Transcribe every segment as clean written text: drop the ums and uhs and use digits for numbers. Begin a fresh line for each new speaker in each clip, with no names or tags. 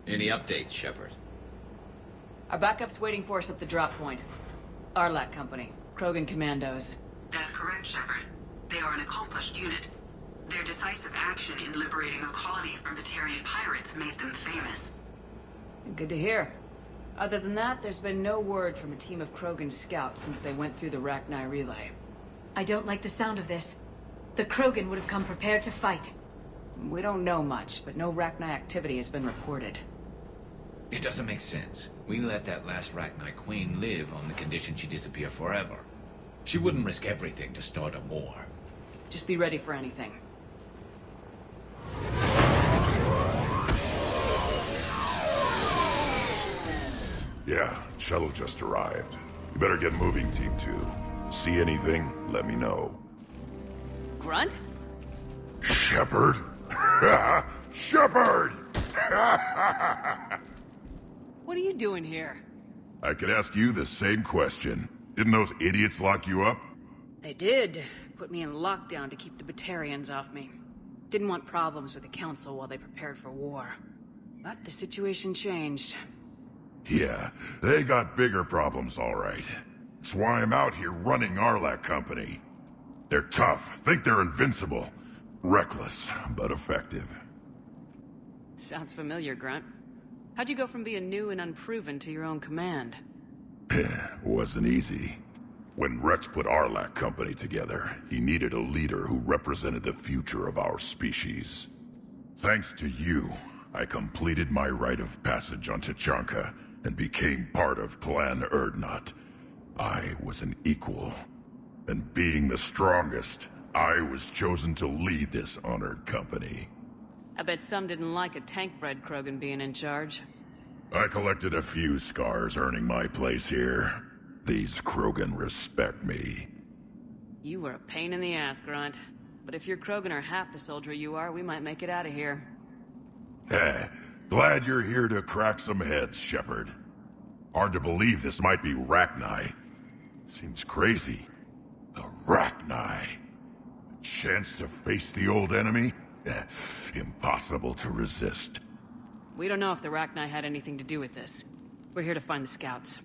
Any updates, Shepard?
Our backup's waiting for us at the drop point. Arlac Company, Krogan Commandos.
That's correct, Shepard. They are an accomplished unit. Their decisive action in liberating a colony from Batarian pirates made them famous.
Good to hear. Other than that, there's been no word from a team of Krogan scouts since they went through the Rachni relay.
I don't like the sound of this. The Krogan would have come prepared to fight.
We don't know much, but no Rachni activity has been reported.
It doesn't make sense. We let that last Rachni Queen live on the condition she disappear forever. She wouldn't risk everything to start a war.
Just be ready for anything.
Yeah, shuttle just arrived. You better get moving, Team 2. See anything, let me know.
Grunt?
Shepard? Shepard!
What are you doing here?
I could ask you the same question. Didn't those idiots lock you up?
They did. Put me in lockdown to keep the Batarians off me. Didn't want problems with the Council while they prepared for war. But the situation changed.
Yeah, they got bigger problems, all right. That's why I'm out here running Arlac Company. They're tough, think they're invincible. Reckless, but effective.
Sounds familiar, Grunt. How'd you go from being new and unproven to your own command?
Wasn't easy. When Rex put Arlac Company together, he needed a leader who represented the future of our species. Thanks to you, I completed my rite of passage on Tachanka and became part of Clan Urdnot. I was an equal, and being the strongest, I was chosen to lead this honored company.
I bet some didn't like a tank-bred Krogan being in charge.
I collected a few scars earning my place here. These Krogan respect me.
You were a pain in the ass, Grunt. But if your Krogan are half the soldier you are, we might make it out of here.
Glad you're here to crack some heads, Shepard. Hard to believe this might be Rachni. Seems crazy. The Rachni. A chance to face the old enemy? Impossible to resist.
We don't know if the Rachni had anything to do with this. We're here to find the scouts.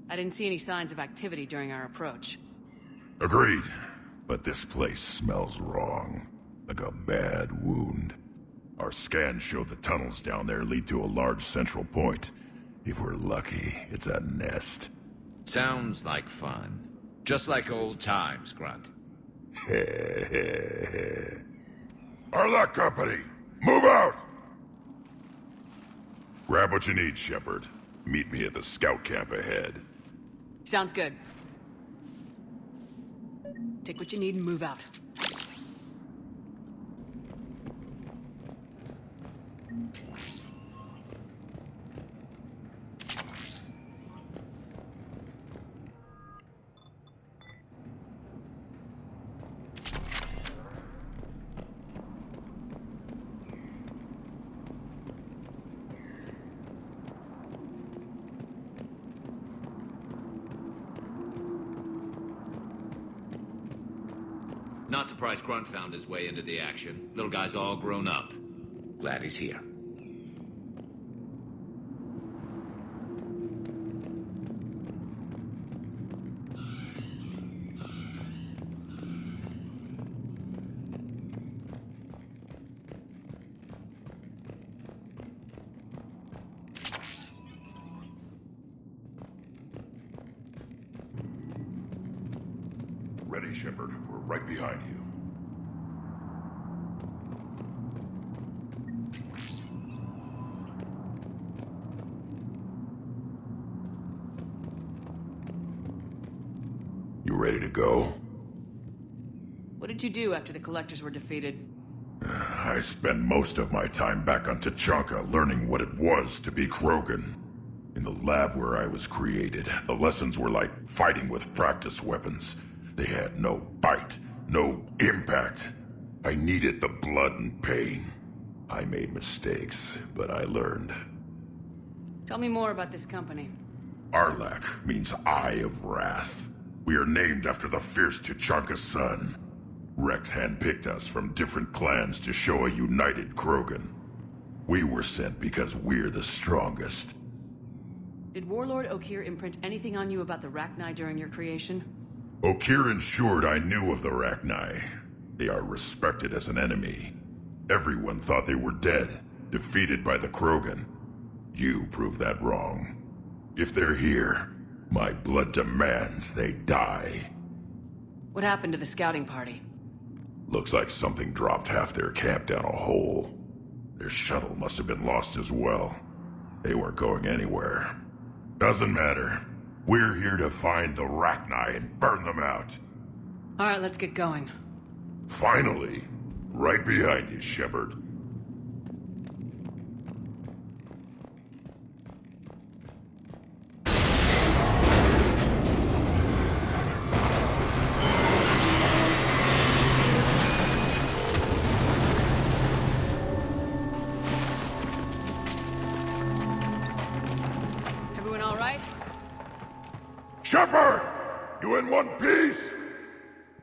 I didn't see any signs of activity during our approach.
Agreed. But this place smells wrong. Like a bad wound. Our scans show the tunnels down there lead to a large central point. If we're lucky, it's a nest.
Sounds like fun. Just like old times, Grunt.
Arlac Company, move out! Grab what you need, Shepard. Meet me at the scout camp ahead.
Sounds good. Take what you need and move out.
Not surprised Grunt found his way into the action. Little guy's all grown up. Glad he's here.
Ready, Shepard. We're right behind you. You ready to go?
What did you do after the Collectors were defeated?
I spent most of my time back on Tachanka learning what it was to be Krogan. In the lab where I was created, the lessons were like fighting with practice weapons. They had no bite, no impact. I needed the blood and pain. I made mistakes, but I learned.
Tell me more about this company.
Arlak means Eye of Wrath. We are named after the fierce Tachanka's son. Rex handpicked us from different clans to show a united Krogan. We were sent because we're the strongest.
Did Warlord Okeer imprint anything on you about the Rachni during your creation?
Okeer ensured I knew of the Rachni. They are respected as an enemy. Everyone thought they were dead, defeated by the Krogan. You proved that wrong. If they're here, my blood demands they die.
What happened to the scouting party?
Looks like something dropped half their camp down a hole. Their shuttle must have been lost as well. They weren't going anywhere. Doesn't matter. We're here to find the Rachni and burn them out.
Alright, let's get going.
Finally! Right behind you, Shepard.
Everyone alright?
Shepard! You in one piece?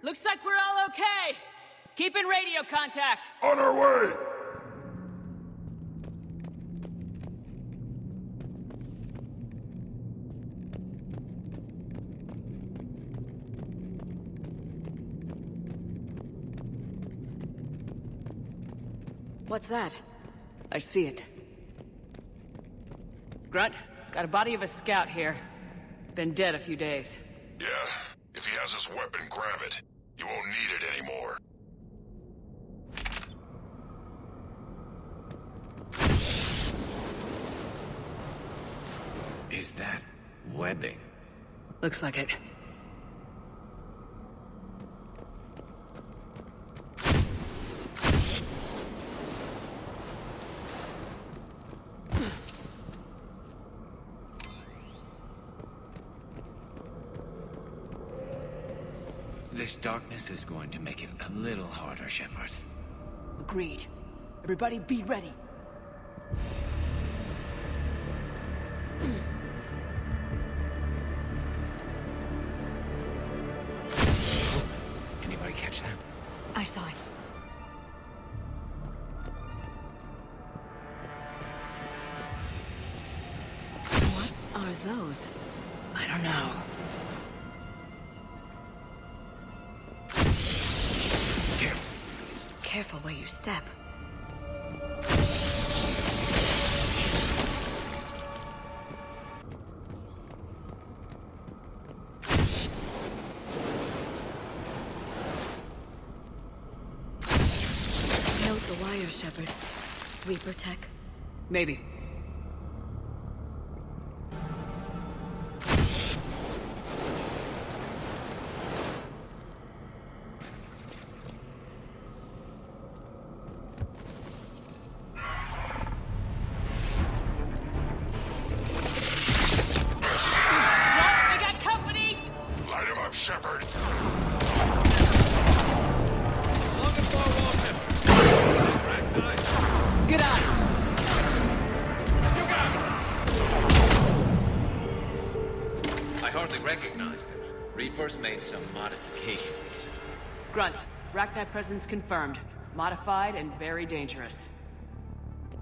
Looks like we're all okay! Keep in radio contact!
On our way!
What's that?
I see it. Grunt, got a body of a scout here. Been dead a few days.
Yeah, if he has his weapon, grab it. You won't need it anymore.
Is that webbing?
Looks like it.
This darkness is going to make it a little harder, Shepard.
Agreed. Everybody be ready.
Anybody catch that?
I saw it. What are those?
I don't know.
Careful where you step. Note the wire, Shepard. Reaper tech.
Maybe.
hardly recognize them. Reapers made some modifications.
Grunt, Rachni presence confirmed. Modified and very dangerous.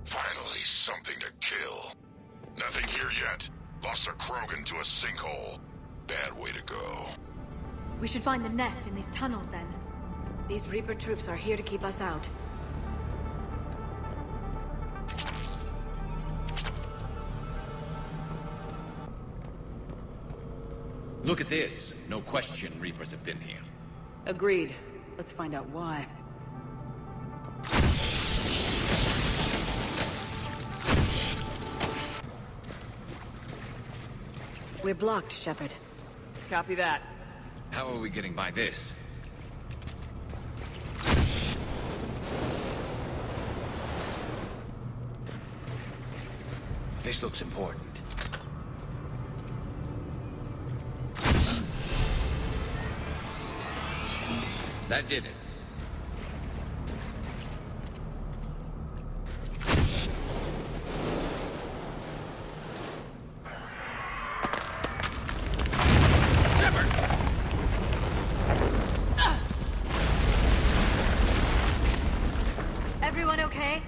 Finally, something to kill. Nothing here yet. Lost a Krogan to a sinkhole. Bad way to go.
We should find the nest in these tunnels then. These Reaper troops are here to keep us out.
Look at this. No question Reapers have been here.
Agreed. Let's find out why.
We're blocked, Shepard.
Copy that.
How are we getting by this? This looks important. That did it. Shepard!
Everyone okay?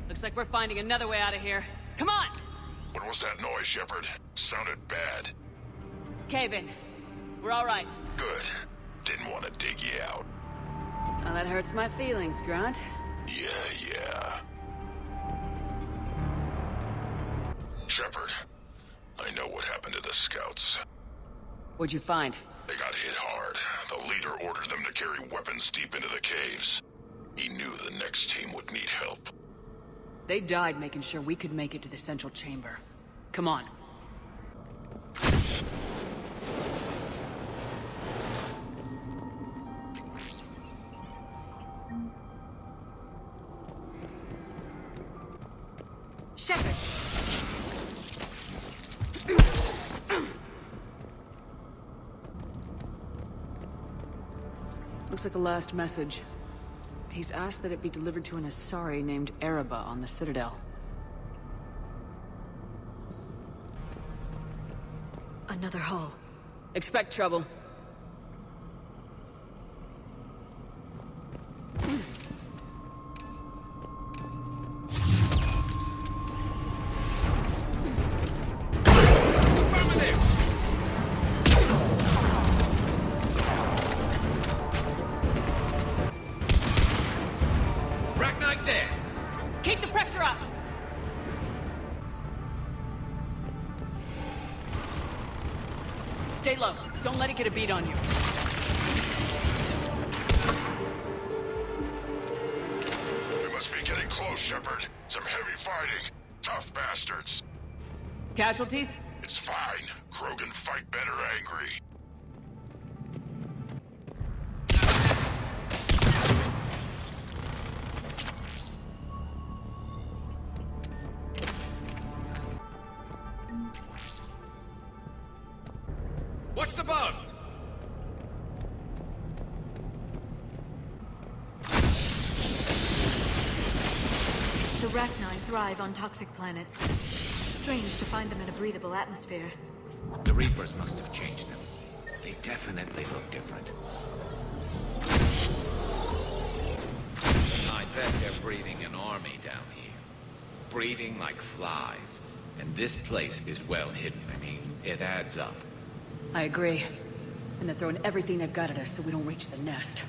Looks like we're finding another way out of here. Come on!
What was that noise, Shepard? Sounded bad.
Cave in. We're all right.
Good. Didn't want to dig you out.
Well, that hurts my feelings, Grunt.
Yeah. Shepard, I know what happened to the scouts.
What'd you find?
They got hit hard. The leader ordered them to carry weapons deep into the caves. He knew the next team would need help.
They died making sure we could make it to the central chamber. Come on.
Shepard!
Looks like a last message. He's asked that it be delivered to an Asari named Ereba on the Citadel.
Another hull.
Expect trouble. Keep the pressure up! Stay low. Don't let it get a beat on you.
We must be getting close, Shepard. Some heavy fighting. Tough bastards.
Casualties?
It's fine. Krogan fight better angry.
Watch the bugs!
The Rachni thrive on toxic planets. Strange to find them in a breathable atmosphere.
The Reapers must have changed them. They definitely look different. I bet they're breeding an army down here. Breeding like flies. And this place is well hidden. I mean, it adds up.
I agree. And they're throwing everything they've got at us so we don't reach the nest.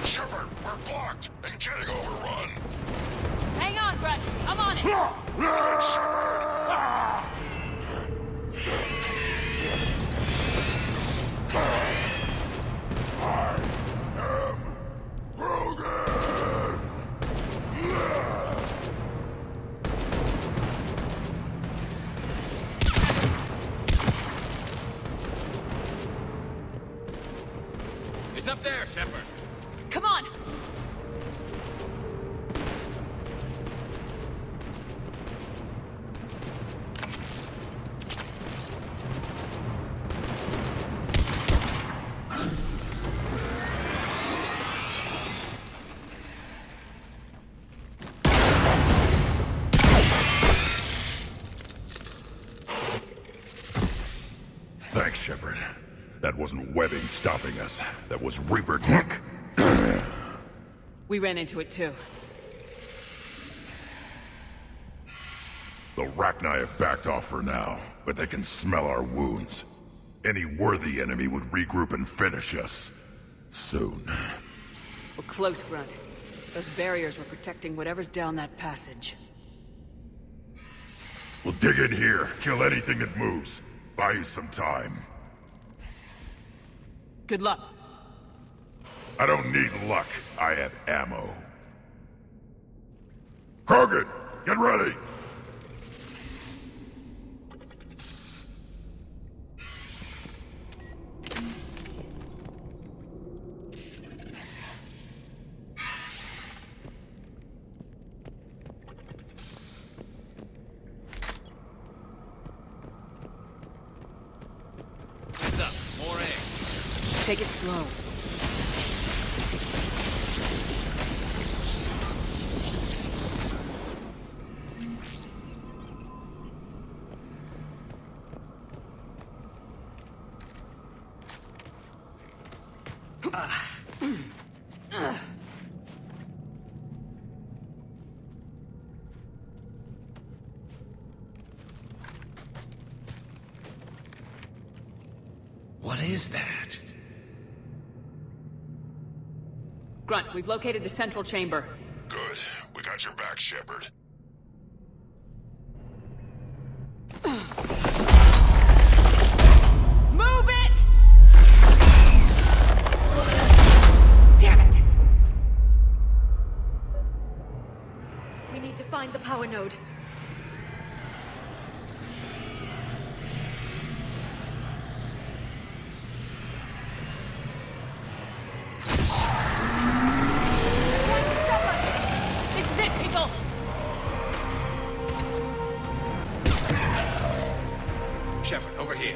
Shepard, we're blocked and getting overrun.
Hang on, Grunt. I'm on it.
Krogan!
It's up there, Shepard.
Come on!
That wasn't webbing stopping us. That was Reaper tech.
We ran into it too.
The Rachni have backed off for now, but they can smell our wounds. Any worthy enemy would regroup and finish us. Soon.
We're close, Grunt. Those barriers were protecting whatever's down that passage.
We'll dig in here, kill anything that moves. Buy you some time.
Good luck.
I don't need luck. I have ammo. Krogan, get ready!
Heads up, more eggs.
Take it slow.
What is that?
Grunt, we've located the central chamber.
Good. We got your back, Shepard.
Move it! Damn it!
We need to find the power node.
This is it, people!
Shepard, over here.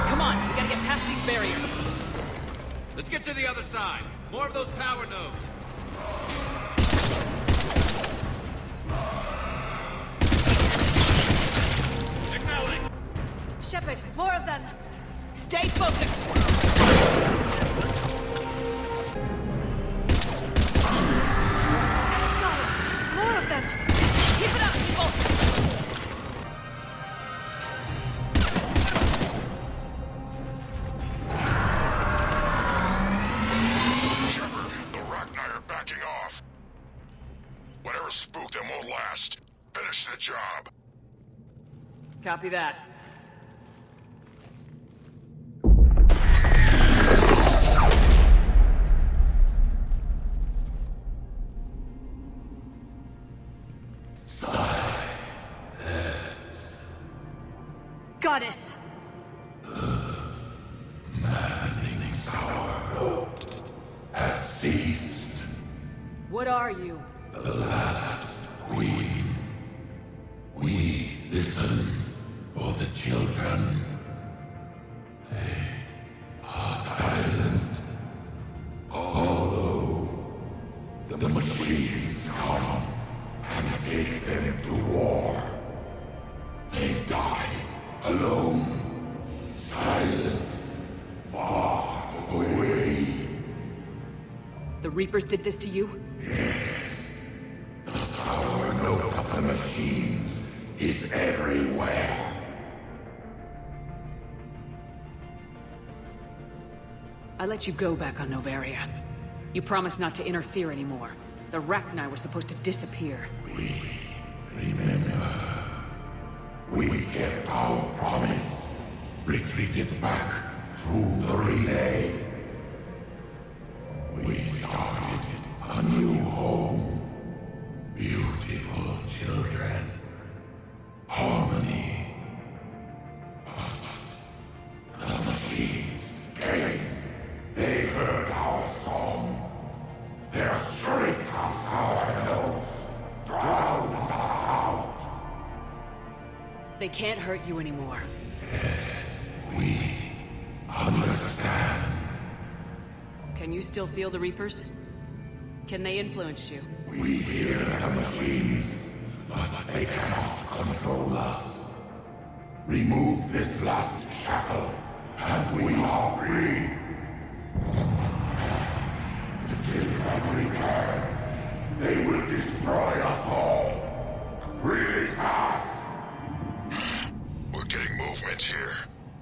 Come on, we gotta get past these barriers.
Let's get to the other side. More of those power nodes. Signaling.
Shepard, more of them!
Stay focused!
Got it! More of them!
Keep it up, people!
Shepard, the Rachni are backing off. Whatever spooked them won't last. Finish the job.
Copy that.
Goddess!
Has ceased.
What are you?
The last queen. We listen for the children. They are silent. Although the machines come and take them to war, they die alone, silent, far away.
The Reapers did this to you?
The sour note of the machines is everywhere.
I let you go back on Novaria. You promised not to interfere anymore. The Rachni were supposed to disappear.
We remember. We kept our promise. Retreated back through the relay. We started a new home. Beautiful children. Harmony. But the machines came. They heard our song. Their shriek of sour notes drowned us out.
They can't hurt you anymore.
We understand.
Can you still feel the Reapers? Can they influence you?
We hear the machines, but they cannot control us. Remove this last shackle, and we are free. Till they return, they will destroy us all. Release us! We're getting movement here.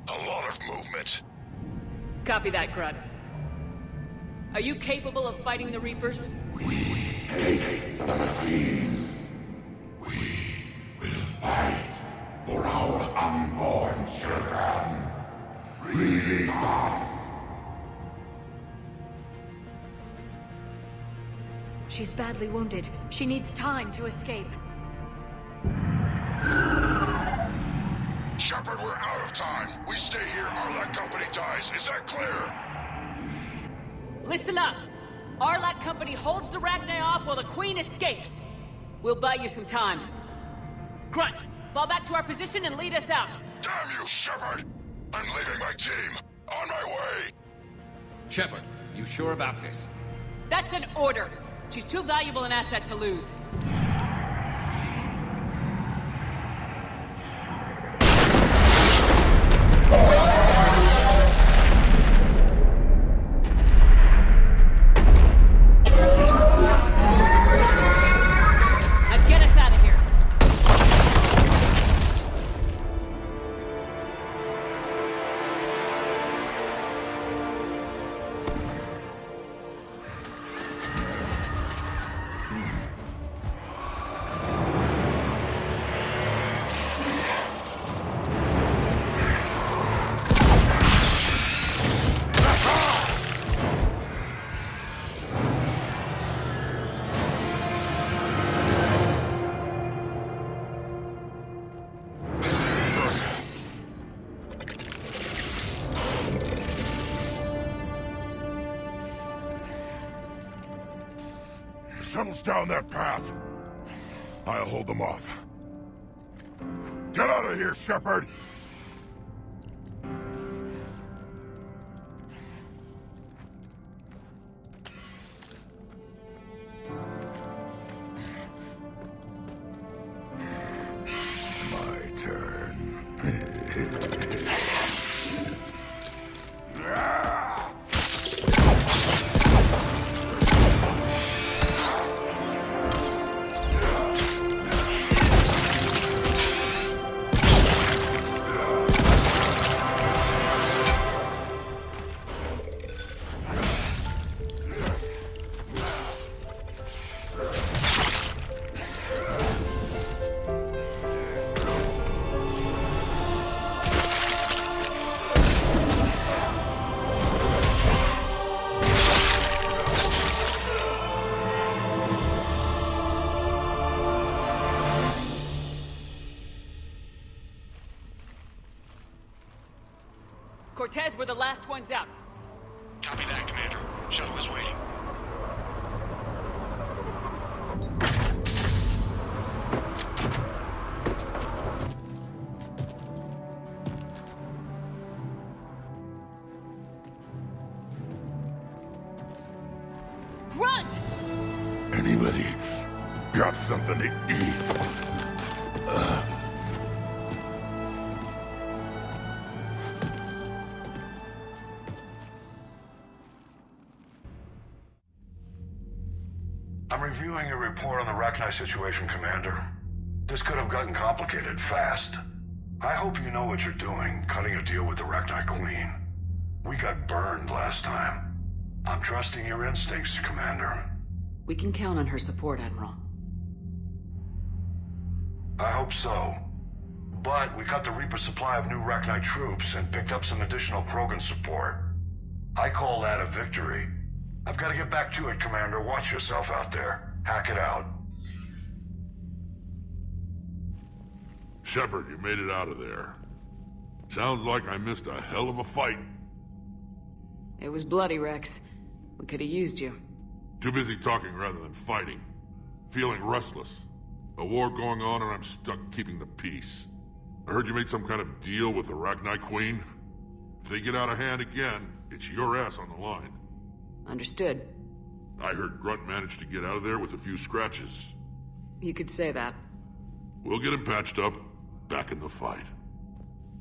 A lot of movement.
Copy that, Grunt. Are you capable of fighting the Reapers?
We hate the machines. We will fight for our unborn children. Release us!
She's badly wounded. She needs time to escape.
Shepard, we're out of time. We stay here, Arlac Company dies. Is that clear?
Listen up! Arlac Company holds the Rachni off while the Queen escapes. We'll buy you some time. Grunt, fall back to our position and lead us out.
Damn you, Shepard! I'm leaving my team. On my way!
Shepard, you sure about this?
That's an order. She's too valuable an asset to lose. Now get us out of here.
Shuttle's down that path. I'll hold them off. Get out of here, Shepard! My turn.
Cortez, we're the last ones out.
Copy that, Commander. Shuttle is waiting.
Grunt!
Anybody got something to eat?
I'm reviewing your report on the Rachni situation, Commander. This could have gotten complicated fast. I hope you know what you're doing, cutting a deal with the Rachni Queen. We got burned last time. I'm trusting your instincts, Commander.
We can count on her support, Admiral.
I hope so. But we cut the Reaper supply of new Rachni troops and picked up some additional Krogan support. I call that a victory. I've got to get back to it, Commander. Watch yourself out there. Hack it out.
Shepard, you made it out of there. Sounds like I missed a hell of a fight.
It was bloody, Rex. We could have used you.
Too busy talking rather than fighting. Feeling restless. A war going on and I'm stuck keeping the peace. I heard you made some kind of deal with the Rachni Queen. If they get out of hand again, it's your ass on the line.
Understood.
I heard Grunt managed to get out of there with a few scratches.
You could say that.
We'll get him patched up, back in the fight.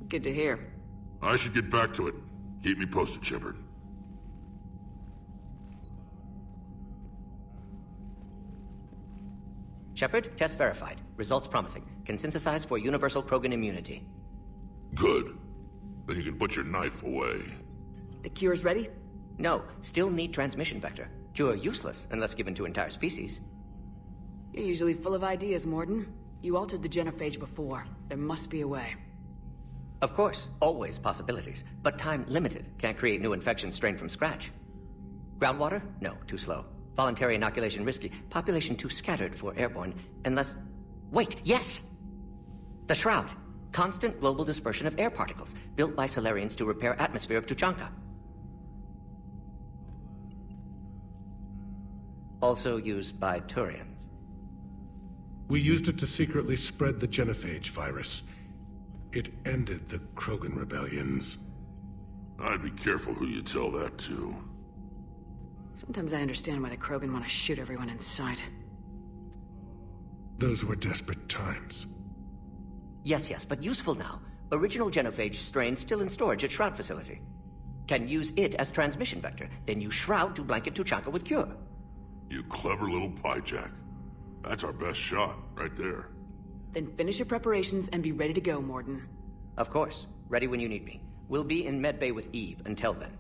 Good to hear.
I should get back to it. Keep me posted, Shepard.
Shepard, test verified. Results promising. Can synthesize for universal Krogan immunity.
Good. Then you can put your knife away.
The cure's ready?
No, still need transmission vector. Cure useless unless given to entire species.
You're usually full of ideas, Morden. You altered the genophage before. There must be a way.
Of course, always possibilities, but time limited. Can't create new infections strained from scratch. Groundwater? No, too slow. Voluntary inoculation risky. Population too scattered for airborne, unless... Wait, yes! The Shroud. Constant global dispersion of air particles, built by Solarians to repair atmosphere of Tuchanka. Also used by Turians.
We used it to secretly spread the genophage virus. It ended the Krogan rebellions.
I'd be careful who you tell that to.
Sometimes I understand why the Krogan want to shoot everyone in sight.
Those were desperate times.
Yes, but useful now. Original genophage strain still in storage at Shroud facility. Can use it as transmission vector, then use Shroud to blanket Tuchanka with cure.
You clever little pyjack. That's our best shot, right there.
Then finish your preparations and be ready to go, Morden.
Of course. Ready when you need me. We'll be in medbay with Eve until then.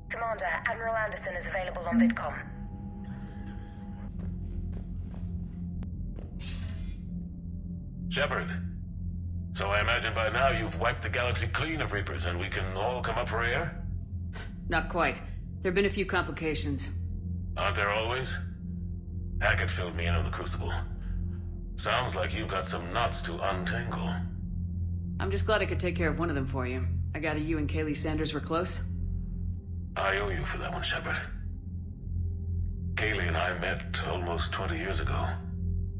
Commander, Admiral Anderson is available on VidCom.
Shepard. So I imagine by now you've wiped the galaxy clean of Reapers and we can all come up for air?
Not quite. There've been a few complications.
Aren't there always? Hackett filled me in on the Crucible. Sounds like you've got some knots to untangle.
I'm just glad I could take care of one of them for you. I gather you and Kaylee Sanders were close?
I owe you for that one, Shepard. Kaylee and I met almost 20 years ago.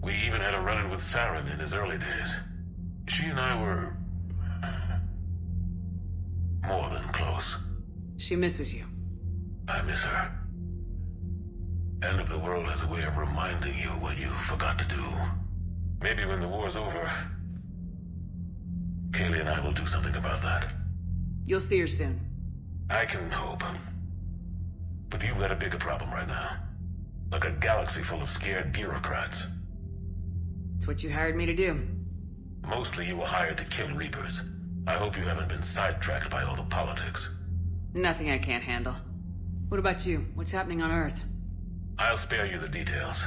We even had a run-in with Saren in his early days. She and I were... more than close.
She misses you.
I miss her. End of the world has a way of reminding you what you forgot to do. Maybe when the war's over, Kaylee and I will do something about that.
You'll see her soon.
I can hope. But you've got a bigger problem right now. Like a galaxy full of scared bureaucrats.
It's what you hired me to do.
Mostly you were hired to kill Reapers. I hope you haven't been sidetracked by all the politics.
Nothing I can't handle. What about you? What's happening on Earth?
I'll spare you the details.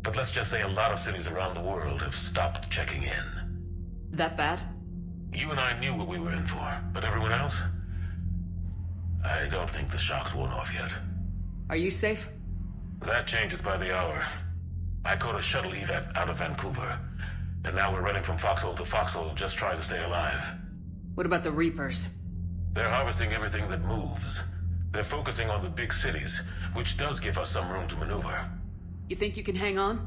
But let's just say a lot of cities around the world have stopped checking in.
That bad?
You and I knew what we were in for, but everyone else? I don't think the shock's worn off yet.
Are you safe?
That changes by the hour. I caught a shuttle evac out of Vancouver, and now we're running from foxhole to foxhole just trying to stay alive.
What about the Reapers?
They're harvesting everything that moves. They're focusing on the big cities, which does give us some room to maneuver.
You think you can hang on?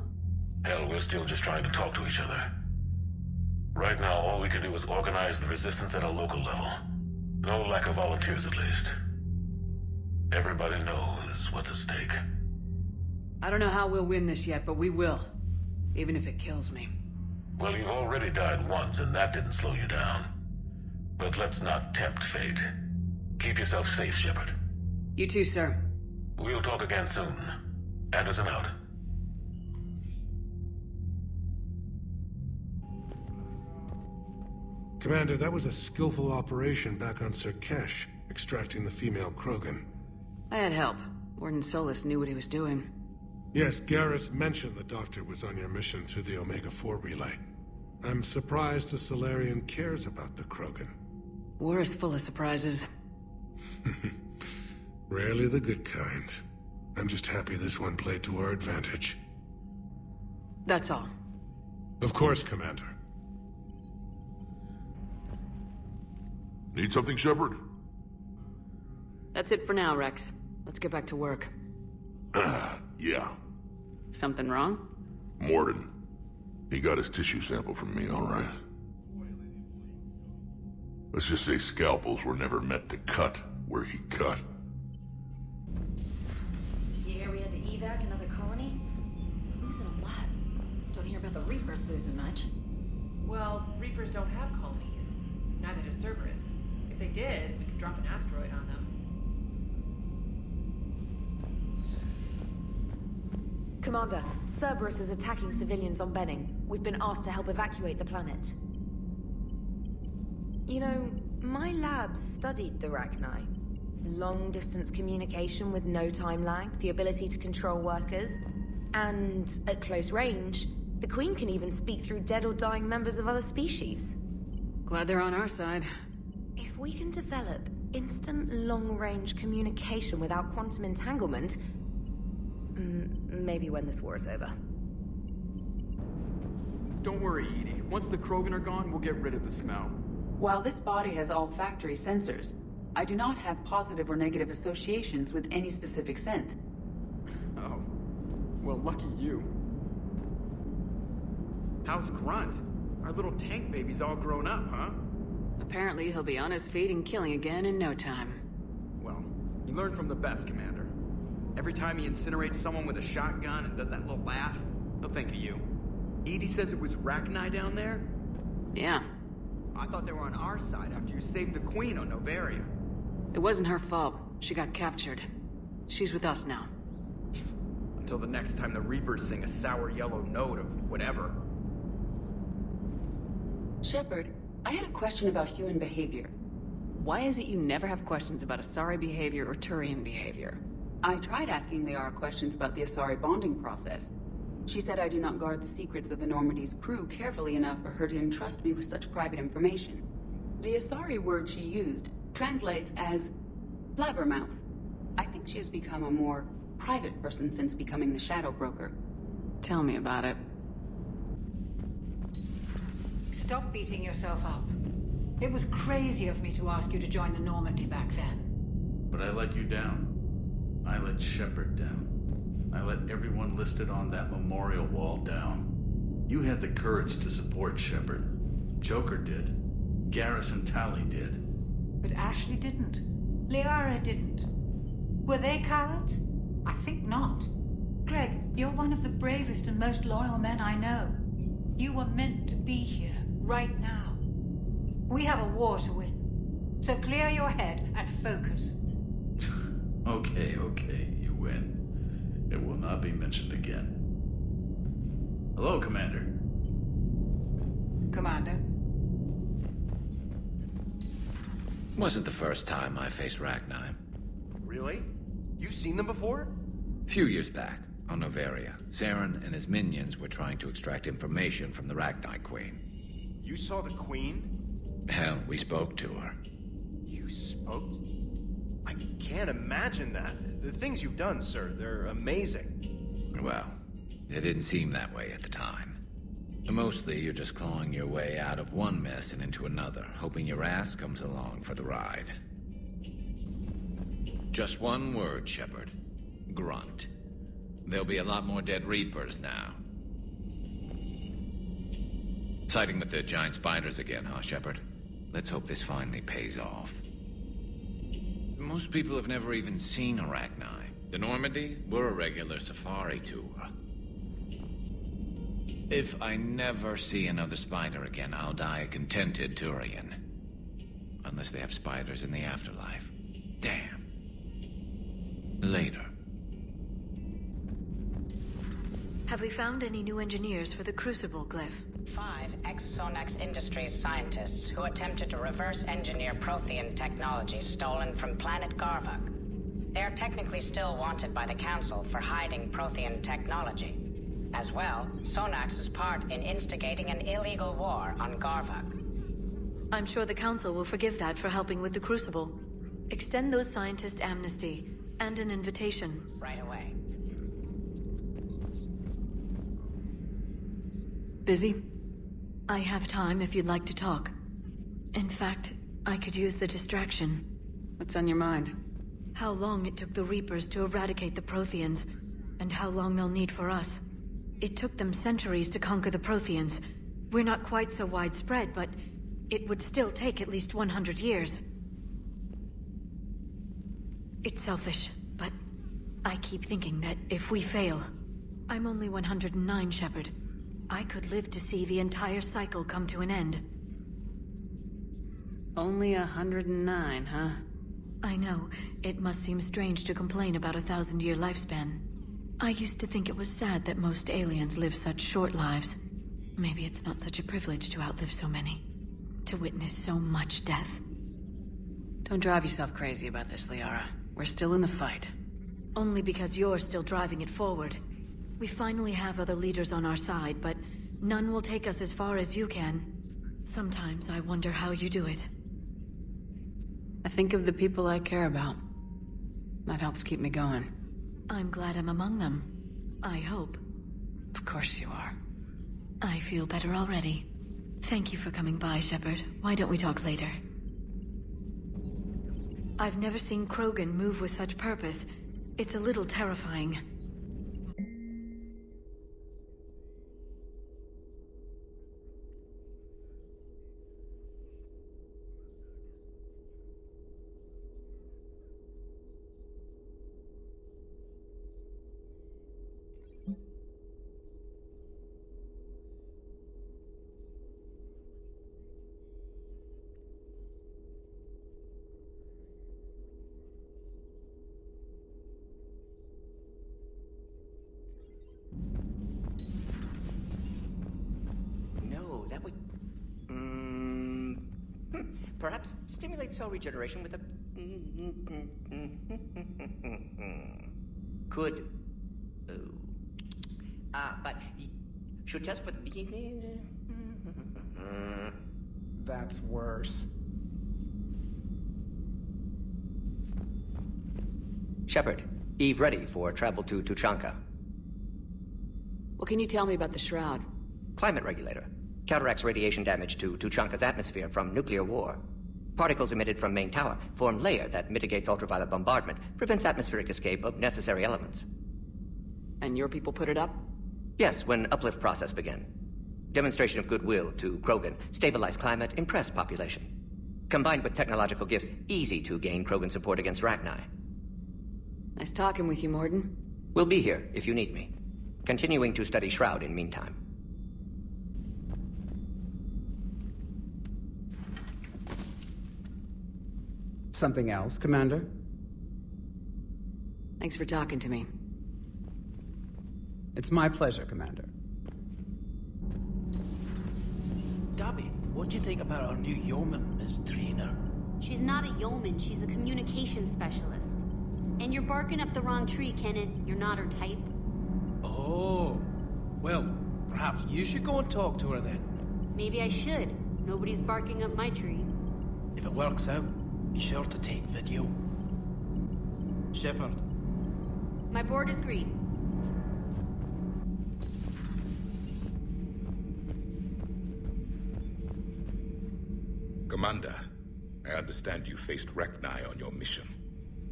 Hell, we're still just trying to talk to each other. Right now, all we can do is organize the resistance at a local level. No lack of volunteers, at least. Everybody knows what's at stake.
I don't know how we'll win this yet, but we will. Even if it kills me.
Well, you've already died once, and that didn't slow you down. But let's not tempt fate. Keep yourself safe, Shepard.
You too, sir.
We'll talk again soon. Anderson out.
Commander, that was a skillful operation back on Sirkesh, extracting the female Krogan.
I had help. Warden Solis knew what he was doing.
Yes, Garrus mentioned the Doctor was on your mission through the Omega-4 relay. I'm surprised a Solarian cares about the Krogan.
War is full of surprises.
Rarely the good kind. I'm just happy this one played to our advantage.
That's all.
Of course, Commander.
Need something, Shepard?
That's it for now, Rex. Let's get back to work.
Yeah.
Something wrong?
Morden. He got his tissue sample from me, all right. Let's just say scalpels were never meant to cut where he cut.
colony? Losing a lot. Don't hear about the Reapers losing much.
Well, Reapers don't have colonies. Neither does Cerberus. If they did, we could drop an asteroid on them.
Commander, Cerberus is attacking civilians on Benning. We've been asked to help evacuate the planet. You know, my lab studied the Rachni. Long-distance communication with no time lag, the ability to control workers, and at close range, the Queen can even speak through dead or dying members of other species.
Glad they're on our side.
If we can develop instant long-range communication without quantum entanglement, maybe when this war is over.
Don't worry, Edie. Once the Krogan are gone, we'll get rid of the smell.
While this body has all factory sensors, I do not have positive or negative associations with any specific scent.
Oh. Well, lucky you. How's Grunt? Our little tank baby's all grown up, huh?
Apparently he'll be on his feet and killing again in no time.
Well, you learn from the best, Commander. Every time he incinerates someone with a shotgun and does that little laugh, he'll think of you. Edie says it was Rachni down there?
Yeah.
I thought they were on our side after you saved the Queen on Novaria.
It wasn't her fault. She got captured. She's with us now.
Until the next time the Reapers sing a sour yellow note of whatever.
Shepard, I had a question about human behavior.
Why is it you never have questions about Asari behavior or Turian behavior?
I tried asking Liara questions about the Asari bonding process. She said I do not guard the secrets of the Normandy's crew carefully enough for her to entrust me with such private information. The Asari word she used translates as blabbermouth. I think she has become a more private person since becoming the Shadow Broker.
Tell me about it.
Stop beating yourself up. It was crazy of me to ask you to join the Normandy back then.
But I let you down. I let Shepard down. I let everyone listed on that memorial wall down. You had the courage to support Shepard. Joker did. Garrus and Tali did.
But Ashley didn't. Liara didn't. Were they cowards? I think not. Greg, you're one of the bravest and most loyal men I know. You were meant to be here, right now. We have a war to win. So clear your head and focus.
Okay, you win. It will not be mentioned again. Hello, Commander.
Commander?
Wasn't the first time I faced Rachni.
Really? You've seen them before?
A few years back, on Novaria, Saren and his minions were trying to extract information from the Rachni Queen.
You saw the Queen?
Hell, we spoke to her.
You spoke? I can't imagine that. The things you've done, sir, they're amazing.
Well, it didn't seem that way at the time. Mostly, you're just clawing your way out of one mess and into another, hoping your ass comes along for the ride. Just one word, Shepard. Grunt. There'll be a lot more dead Reapers now. Siding with the giant spiders again, huh, Shepard? Let's hope this finally pays off. Most people have never even seen Arachni. The Normandy, we're a regular safari tour. If I never see another spider again, I'll die a contented Turian. Unless they have spiders in the afterlife. Damn. Later.
Have we found any new engineers for the Crucible glyph?
5 ex-Sonax Industries scientists who attempted to reverse engineer Prothean technology stolen from planet Garvuk. They are technically still wanted by the Council for hiding Prothean technology. As well, Sonax's part in instigating an illegal war on Garvuk.
I'm sure the Council will forgive that for helping with the Crucible. Extend those scientists amnesty and an invitation.
Right away.
Busy?
I have time if you'd like to talk. In fact, I could use the distraction.
What's on your mind?
How long it took the Reapers to eradicate the Protheans, and how long they'll need for us. It took them centuries to conquer the Protheans. We're not quite so widespread, but it would still take at least 100 years. It's selfish, but I keep thinking that if we fail, I'm only 109, Shepard. I could live to see the entire cycle come to an end.
Only 109, huh?
I know. It must seem strange to complain about a 1,000-year lifespan. I used to think it was sad that most aliens live such short lives. Maybe it's not such a privilege to outlive so many. To witness so much death.
Don't drive yourself crazy about this, Liara. We're still in the fight.
Only because you're still driving it forward. We finally have other leaders on our side, but none will take us as far as you can. Sometimes I wonder how you do it.
I think of the people I care about. That helps keep me going.
I'm glad I'm among them. I hope.
Of course you are.
I feel better already. Thank you for coming by, Shepard. Why don't we talk later? I've never seen Krogan move with such purpose. It's a little terrifying.
Perhaps stimulate cell regeneration with a... Could... but... Should test with...
That's worse.
Shepard, Eve ready for travel to Tuchanka.
What can you tell me about the Shroud?
Climate regulator. Counteracts radiation damage to Tuchanka's atmosphere from nuclear war. Particles emitted from main tower form layer that mitigates ultraviolet bombardment, prevents atmospheric escape of necessary elements.
And your people put it up?
Yes, when uplift process began. Demonstration of goodwill to Krogan, stabilize climate, impress population. Combined with technological gifts, easy to gain Krogan support against Rachni.
Nice talking with you, Morden.
We'll be here if you need me. Continuing to study Shroud in meantime.
Something else, Commander?
Thanks for talking to me.
It's my pleasure, Commander.
Dobby, what do you think about our new yeoman, Miss Trainer?
She's not a yeoman, she's a communication specialist. And you're barking up the wrong tree, Kenneth. You're not her type.
Oh. Well, perhaps you should go and talk to her then.
Maybe I should. Nobody's barking up my tree.
If it works out, be sure to take video. Shepard.
My board is green.
Commander, I understand you faced Rachni on your mission.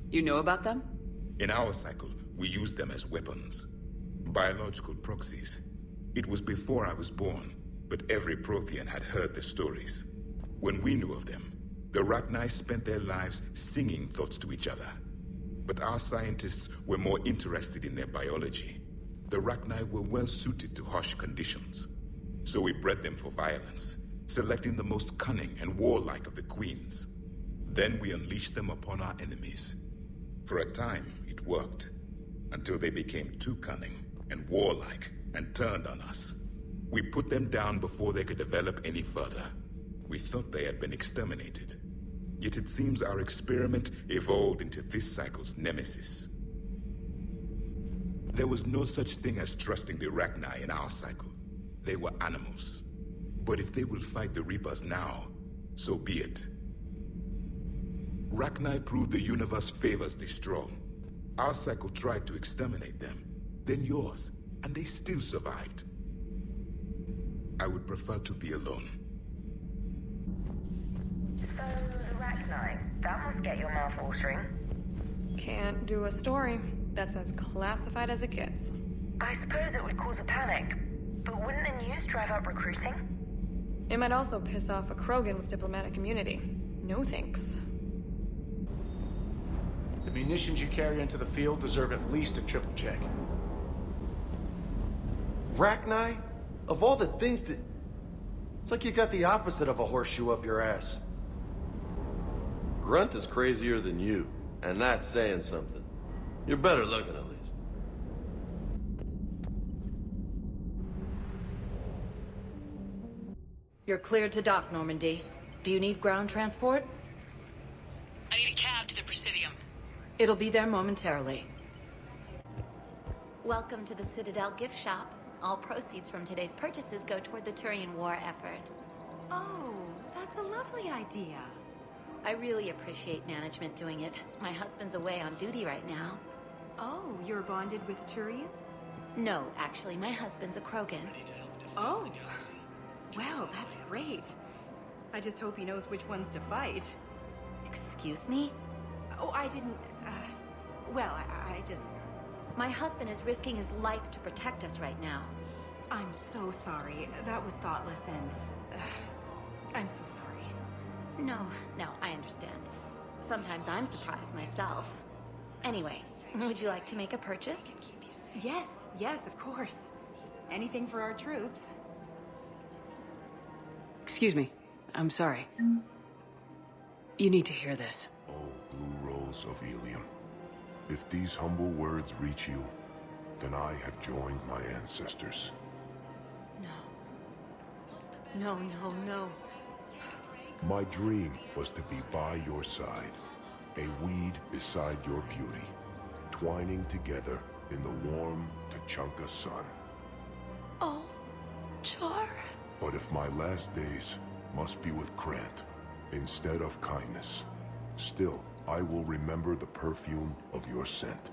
You know about them?
In our cycle, we use them as weapons. Biological proxies. It was before I was born, but every Prothean had heard the stories. When we knew of them, the Rachni spent their lives singing thoughts to each other. But our scientists were more interested in their biology. The Rachni were well suited to harsh conditions. So we bred them for violence, selecting the most cunning and warlike of the queens. Then we unleashed them upon our enemies. For a time, it worked, until they became too cunning and warlike and turned on us. We put them down before they could develop any further. We thought they had been exterminated. Yet it seems our experiment evolved into this cycle's nemesis. There was no such thing as trusting the Rachni in our cycle. They were animals. But if they will fight the Reapers now, so be it. Rachni proved the universe favors the strong. Our cycle tried to exterminate them, then yours, and they still survived. I would prefer to be alone.
So, Rachni, that must get your mouth watering.
Can't do a story. That's as classified as it gets.
I suppose it would cause a panic, but wouldn't the news drive up recruiting?
It might also piss off a Krogan with diplomatic immunity. No thanks.
The munitions you carry into the field deserve at least a triple check.
Rachni? Of all the things that... It's like you got the opposite of a horseshoe up your ass. Grunt is crazier than you, and that's saying something. You're better looking, at least.
You're cleared to dock, Normandy. Do you need ground transport?
I need a cab to the Presidium.
It'll be there momentarily.
Welcome to the Citadel gift shop. All proceeds from today's purchases go toward the Turian war effort.
Oh, that's a lovely idea.
I really appreciate management doing it. My husband's away on duty right now.
Oh, you're bonded with Turian?
No, actually, my husband's a Krogan.
Oh. Well, that's great. I just hope he knows which ones to fight.
Excuse me?
Oh, I didn't... well, I just...
My husband is risking his life to protect us right now.
I'm so sorry. That was thoughtless and... I'm so sorry.
No, I understand. Sometimes I'm surprised myself. Anyway, would you like to make a purchase?
Yes, of course. Anything for our troops.
Excuse me. I'm sorry. You need to hear this.
Oh, Blue Rose of Ilium. If these humble words reach you, then I have joined my ancestors.
No.
My dream was to be by your side, a weed beside your beauty, twining together in the warm Tachanka sun.
Oh, Char.
But if my last days must be with Krant instead of kindness, still I will remember the perfume of your scent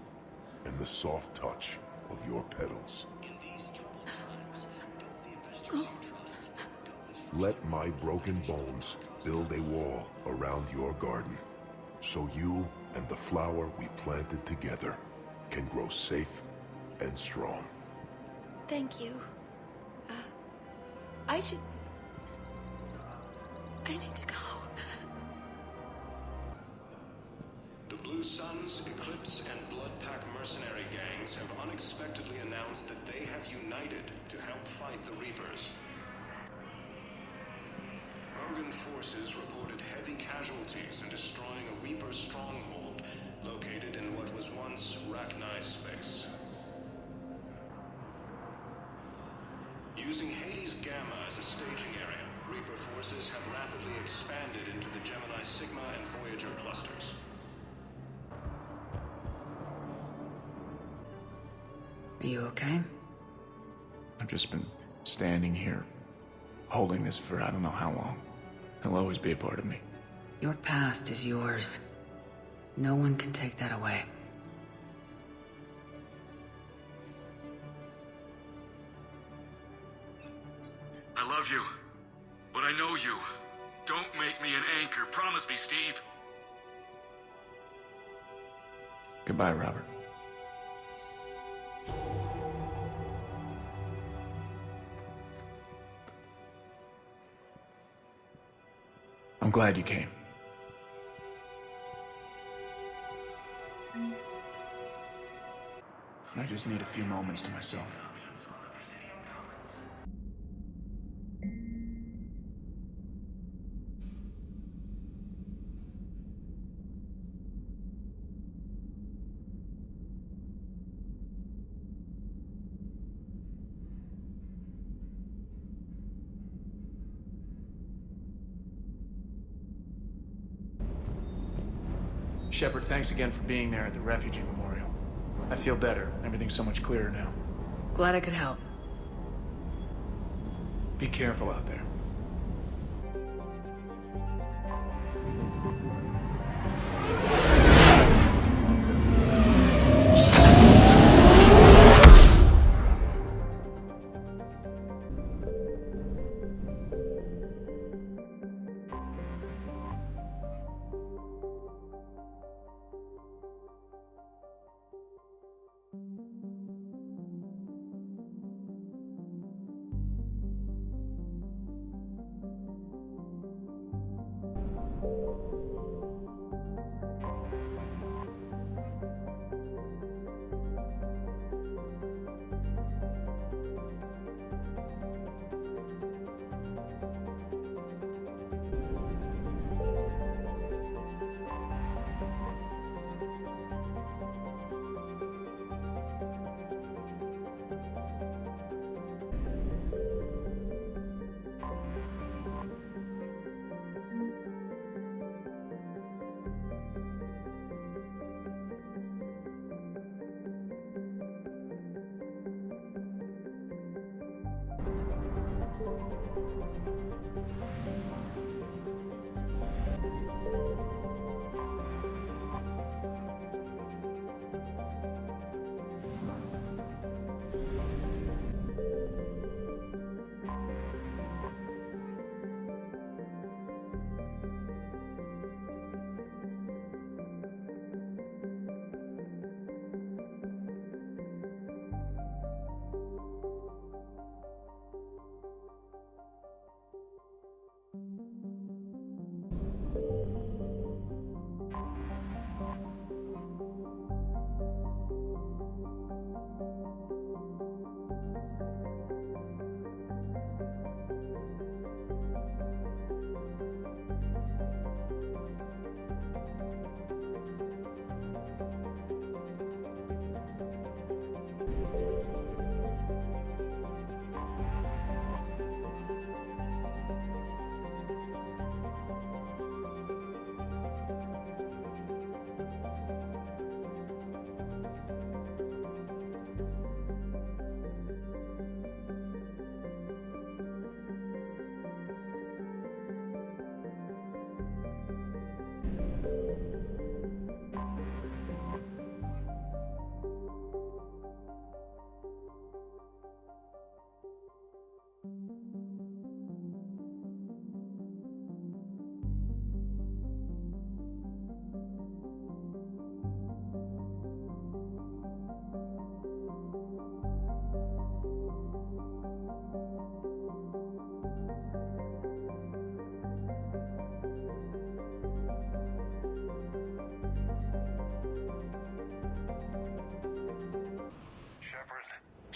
and the soft touch of your petals. Let my broken bones build a wall around your garden, so you and the flower we planted together can grow safe and strong.
Thank you. I need to go.
The Blue Suns, Eclipse, and Bloodpack mercenary gangs have unexpectedly announced that they have united to help fight the Reapers. Krogan forces reported heavy casualties in destroying a Reaper stronghold located in what was once Rachni space. Using Hades Gamma as a staging area, Reaper forces have rapidly expanded into the Gemini Sigma and Voyager clusters.
Are you okay?
I've just been standing here, holding this for I don't know how long. It'll always be a part of me.
Your past is yours. No one can take that away.
I love you, but I know you. Don't make me an anchor. Promise me, Steve.
Goodbye, Robert. I'm glad you came. I just need a few moments to myself. Shepard, thanks again for being there at the refugee memorial. I feel better. Everything's so much clearer now.
Glad I could help.
Be careful out there.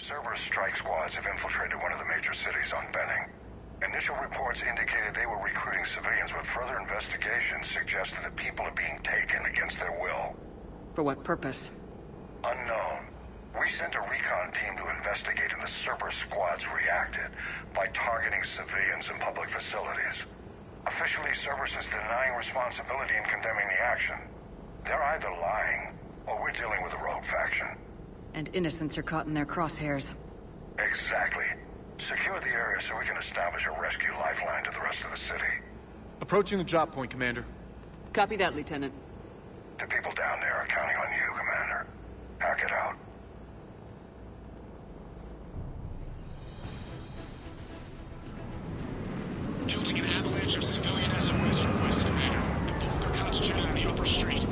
Cerberus strike squads have infiltrated one of the major cities on Benning. Initial reports indicated they were recruiting civilians, but further investigation suggested that people are being taken against their will.
For what purpose?
Unknown. We sent a recon team to investigate, and the Cerberus squads reacted by targeting civilians in public facilities. Officially, Cerberus is denying responsibility and condemning the action. They're either lying, or we're dealing with a rogue faction.
And innocents are caught in their crosshairs.
Exactly. Secure the area so we can establish a rescue lifeline to the rest of the city.
Approaching the drop point, Commander.
Copy that, Lieutenant.
The people down there are counting on you, Commander. Hack it out.
Building an avalanche of civilian SOS requests, Commander. The bulk are concentrated on the upper street.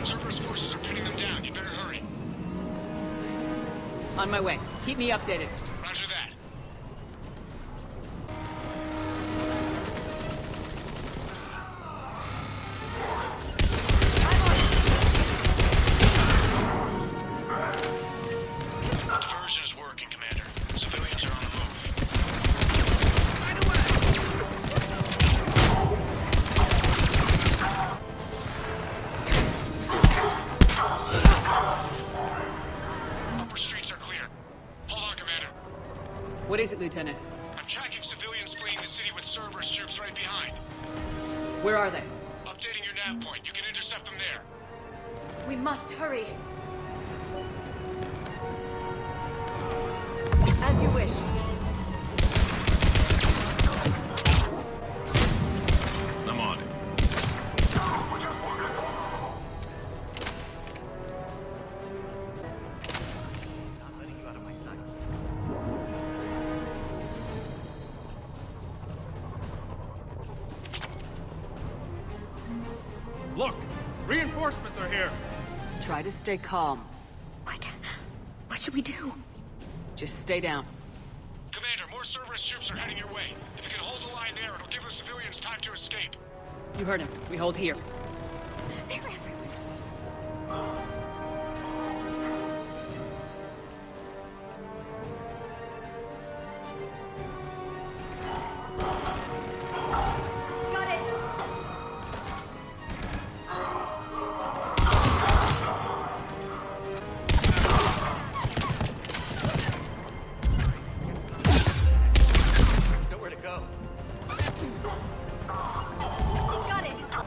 Cerberus forces are pinning them down. You better hurry.
On my way. Keep me updated.
Roger that. Diversion is working, Commander. Civilians are on the move. Upper streets are clear. Hold on, Commander.
What is it, Lieutenant?
I'm tracking civilians fleeing the city with Cerberus troops right behind.
Where are they?
Updating your nav point. You can intercept them there.
We must hurry. As you wish.
I'm on it.
Look! Reinforcements are here!
Try to stay calm.
What should we do?
Just stay down.
Commander, more Cerberus troops are heading your way. If you can hold the line there, it'll give the civilians time to escape.
You heard him. We hold here.
They're everywhere. Got it.
Nowhere to go.
Got it. I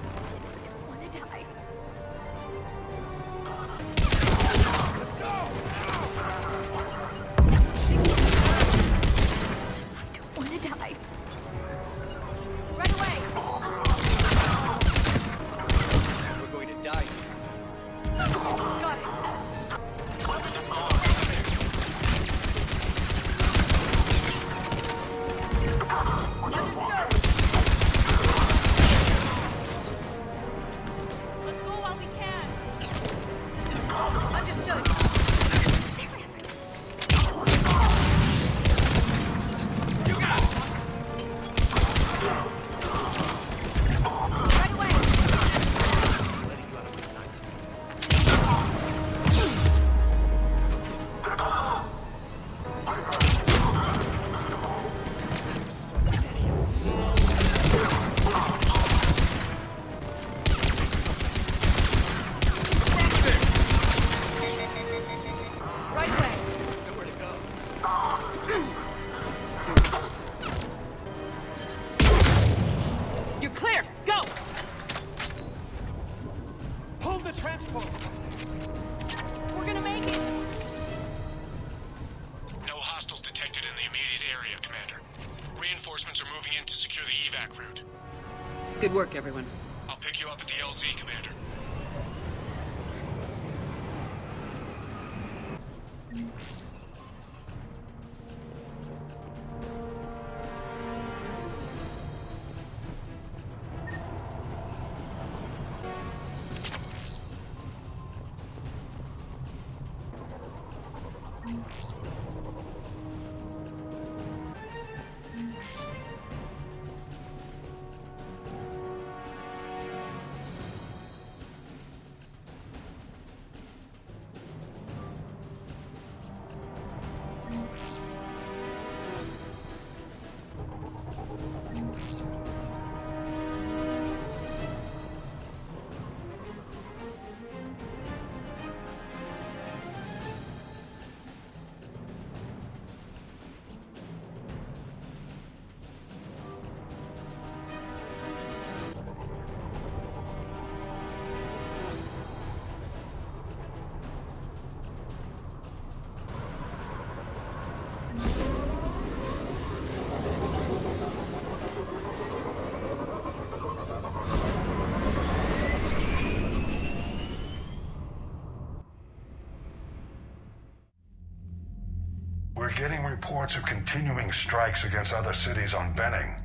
don't want to die. I don't want to die. Right away.
We're going to die.
Got it.
Let's go while we can.
Understood.
You got it!
Right away. Right away.
Nowhere to go.
You're clear. Go.
Hold the transport!
We're gonna make it.
No hostiles detected in the immediate area, Commander. Reinforcements are moving in to secure the evac route.
Good work, everyone.
I'll pick you up at the LZ, Commander.
We're getting reports of continuing strikes against other cities on Benning.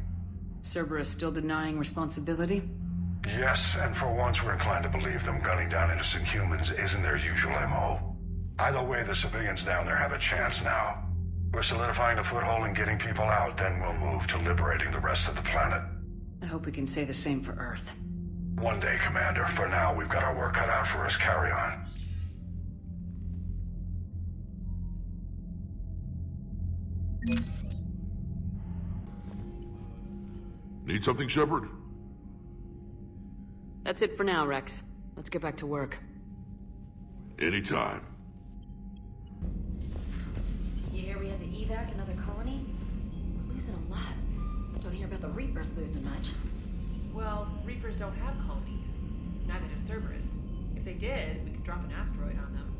Cerberus still denying responsibility?
Yes, and for once we're inclined to believe them gunning down innocent humans isn't their usual MO. Either way, the civilians down there have a chance now. We're solidifying a foothold and getting people out, then we'll move to liberating the rest of the planet.
I hope we can say the same for Earth.
One day, Commander. For now, we've got our work cut out for us. Carry on.
Need something, Shepard?
That's it for now, Rex. Let's get back to work.
Anytime.
You hear we had to evac another colony? We're losing a lot. Don't hear about the Reapers losing much.
Well, Reapers don't have colonies. Neither does Cerberus. If they did, we could drop an asteroid on them.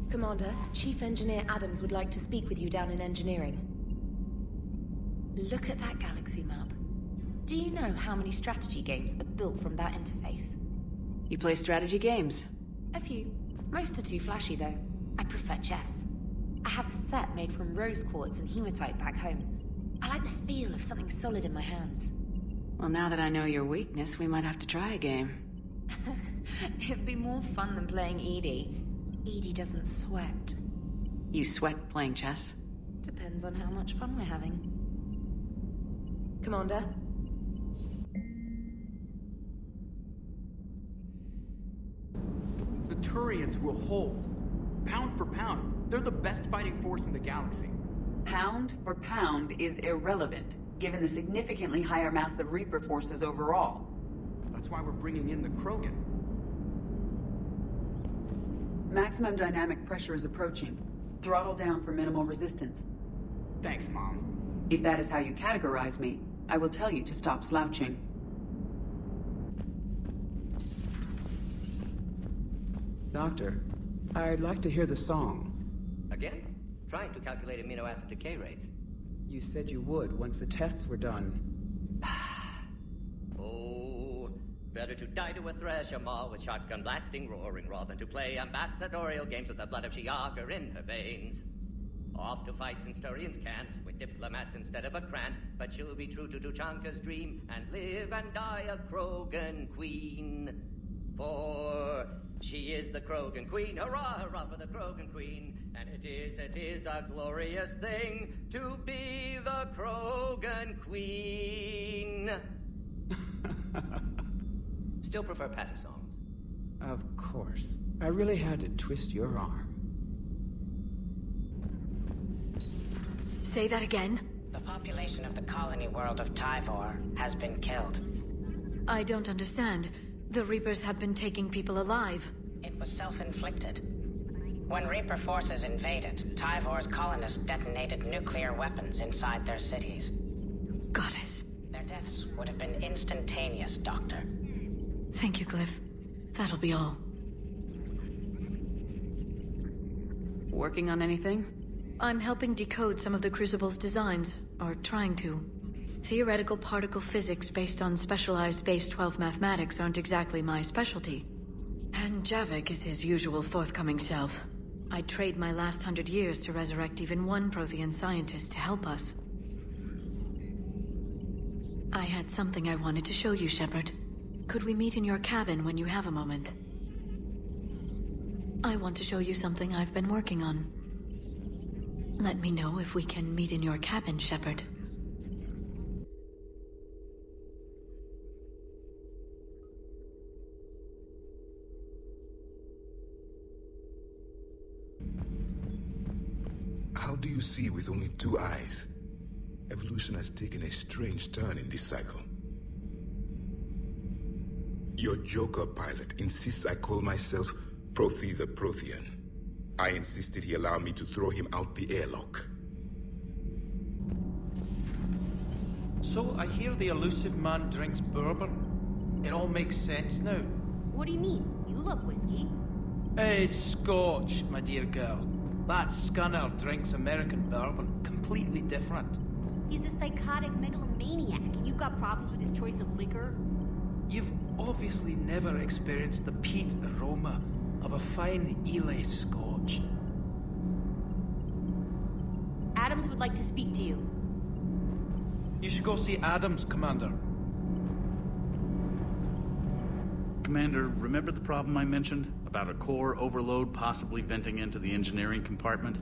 Commander, Chief Engineer Adams would like to speak with you down in engineering. Look at that galaxy map. Do you know how many strategy games are built from that interface?
You play strategy games?
A few. Most are too flashy, though. I prefer chess. I have a set made from rose quartz and hematite back home. I like the feel of something solid in my hands.
Well, now that I know your weakness, we might have to try a game.
It'd be more fun than playing Edie. Edie doesn't sweat.
You sweat playing chess?
Depends on how much fun we're having. Commander?
The Turians will hold. Pound for pound, they're the best fighting force in the galaxy.
Pound for pound is irrelevant, given the significantly higher mass of Reaper forces overall.
That's why we're bringing in the Krogan.
Maximum dynamic pressure is approaching. Throttle down for minimal resistance.
Thanks, Mom.
If that is how you categorize me, I will tell you to stop slouching.
Doctor, I'd like to hear the song.
Again? Trying to calculate amino acid decay rates.
You said you would once the tests were done.
Oh, better to die to a thresher maw with shotgun blasting roaring rather than to play ambassadorial games with the blood of Shiagar in her veins. Off to fights in Sturian's cant with diplomats instead of a grant, but she'll be true to Tuchanka's dream and live and die a Krogan queen. For she is the Krogan queen. Hurrah, hurrah for the Krogan queen. And it is a glorious thing to be the Krogan queen. Still prefer patter songs.
Of course. I really had to twist your arm.
Say that again?
The population of the colony world of Tyvor has been killed.
I don't understand. The Reapers have been taking people alive.
It was self-inflicted. When Reaper forces invaded, Tyvor's colonists detonated nuclear weapons inside their cities.
Goddess.
Their deaths would have been instantaneous, Doctor.
Thank you, Glyph. That'll be all.
Working on anything?
I'm helping decode some of the Crucible's designs, or trying to. Theoretical particle physics based on specialized base 12 mathematics aren't exactly my specialty. And Javik is his usual forthcoming self. I'd trade my last 100 years to resurrect even one Prothean scientist to help us. I had something I wanted to show you, Shepard. Could we meet in your cabin when you have a moment? I want to show you something I've been working on. Let me know if we can meet in your cabin, Shepard.
How do you see with only 2 eyes? Evolution has taken a strange turn in this cycle. Your Joker pilot insists I call myself Prothe the Prothean. I insisted he allow me to throw him out the airlock.
So I hear the elusive man drinks bourbon. It all makes sense now.
What do you mean? You love whiskey.
Hey, Scotch, my dear girl. That scunner drinks American bourbon. Completely different.
He's a psychotic megalomaniac, and you've got problems with his choice of liquor?
You've obviously never experienced the peat aroma of a fine Ely Scotch.
Adams would like to speak to you.
You should go see Adams, Commander.
Commander, remember the problem I mentioned? About a core overload possibly venting into the engineering compartment?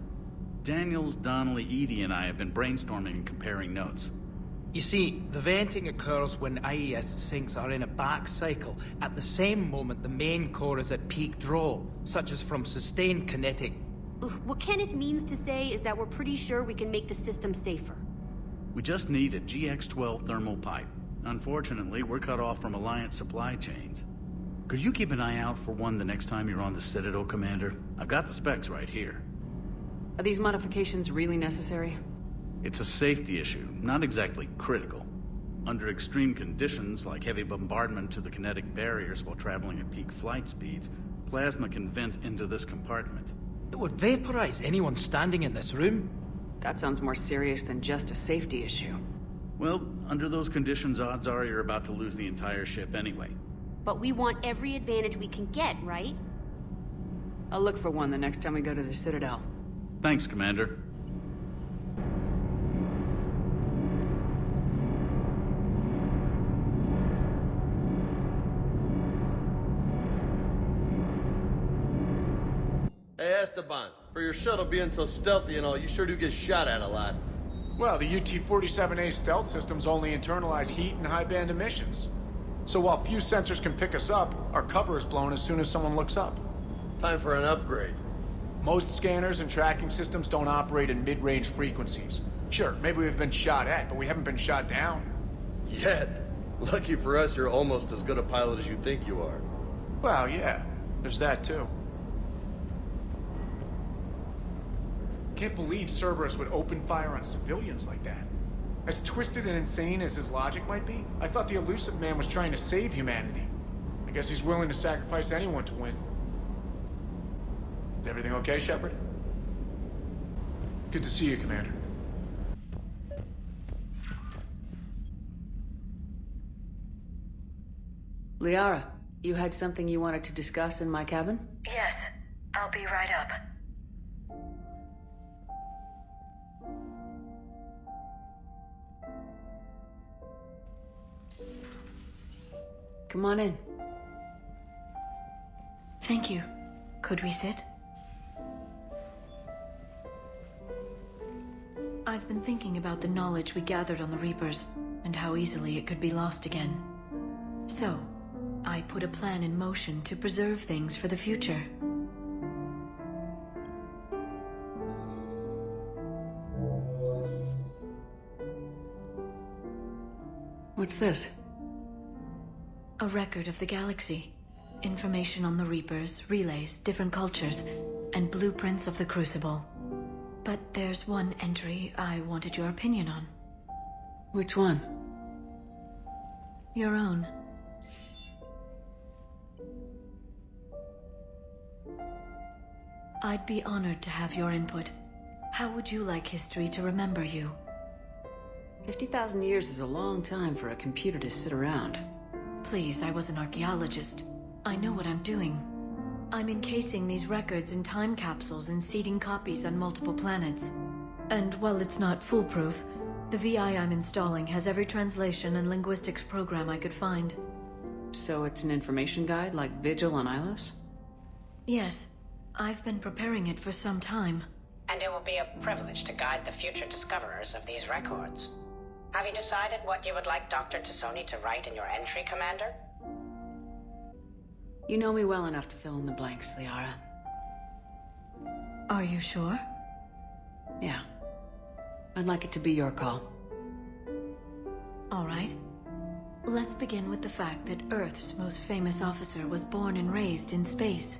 Daniels, Donnelly, Edie, and I have been brainstorming and comparing notes.
You see, the venting occurs when IES sinks are in a back cycle, at the same moment the main core is at peak draw, such as from sustained kinetic.
What Kenneth means to say is that we're pretty sure we can make the system safer.
We just need a GX-12 thermal pipe. Unfortunately, we're cut off from Alliance supply chains. Could you keep an eye out for one the next time you're on the Citadel, Commander? I've got the specs right here.
Are these modifications really necessary?
It's a safety issue, not exactly critical. Under extreme conditions, like heavy bombardment to the kinetic barriers while traveling at peak flight speeds, plasma can vent into this compartment.
It would vaporize anyone standing in this room.
That sounds more serious than just a safety issue.
Well, under those conditions, odds are you're about to lose the entire ship anyway.
But we want every advantage we can get, right?
I'll look for one the next time we go to the Citadel.
Thanks, Commander.
Hey, Esteban, for your shuttle being so stealthy and all, you sure do get shot at a lot.
Well, the UT-47A stealth systems only internalize heat and high-band emissions. So while few sensors can pick us up, our cover is blown as soon as someone looks up.
Time for an upgrade.
Most scanners and tracking systems don't operate in mid-range frequencies. Sure, maybe we've been shot at, but we haven't been shot down.
Yet. Lucky for us, you're almost as good a pilot as you think you are.
Well, yeah. There's that, too. Can't believe Cerberus would open fire on civilians like that. As twisted and insane as his logic might be, I thought the elusive man was trying to save humanity. I guess he's willing to sacrifice anyone to win. Is everything okay, Shepard? Good to see you, Commander.
Liara, you had something you wanted to discuss in my cabin?
Yes, I'll be right up.
Come on in.
Thank you. Could we sit? I've been thinking about the knowledge we gathered on the Reapers, and how easily it could be lost again. So, I put a plan in motion to preserve things for the future.
What's this?
A record of the galaxy. Information on the Reapers, relays, different cultures, and blueprints of the Crucible. But there's one entry I wanted your opinion on.
Which one?
Your own. I'd be honored to have your input. How would you like history to remember you?
50,000 years is a long time for a computer to sit around.
Please, I was an archaeologist. I know what I'm doing. I'm encasing these records in time capsules and seeding copies on multiple planets. And while it's not foolproof, the VI I'm installing has every translation and linguistics program I could find.
So it's an information guide like Vigil on Ilos?
Yes. I've been preparing it for some time.
And it will be a privilege to guide the future discoverers of these records. Have you decided what you would like Dr. Tassoni to write in your entry, Commander?
You know me well enough to fill in the blanks, Liara.
Are you sure?
Yeah. I'd like it to be your call.
All right. Let's begin with the fact that Earth's most famous officer was born and raised in space.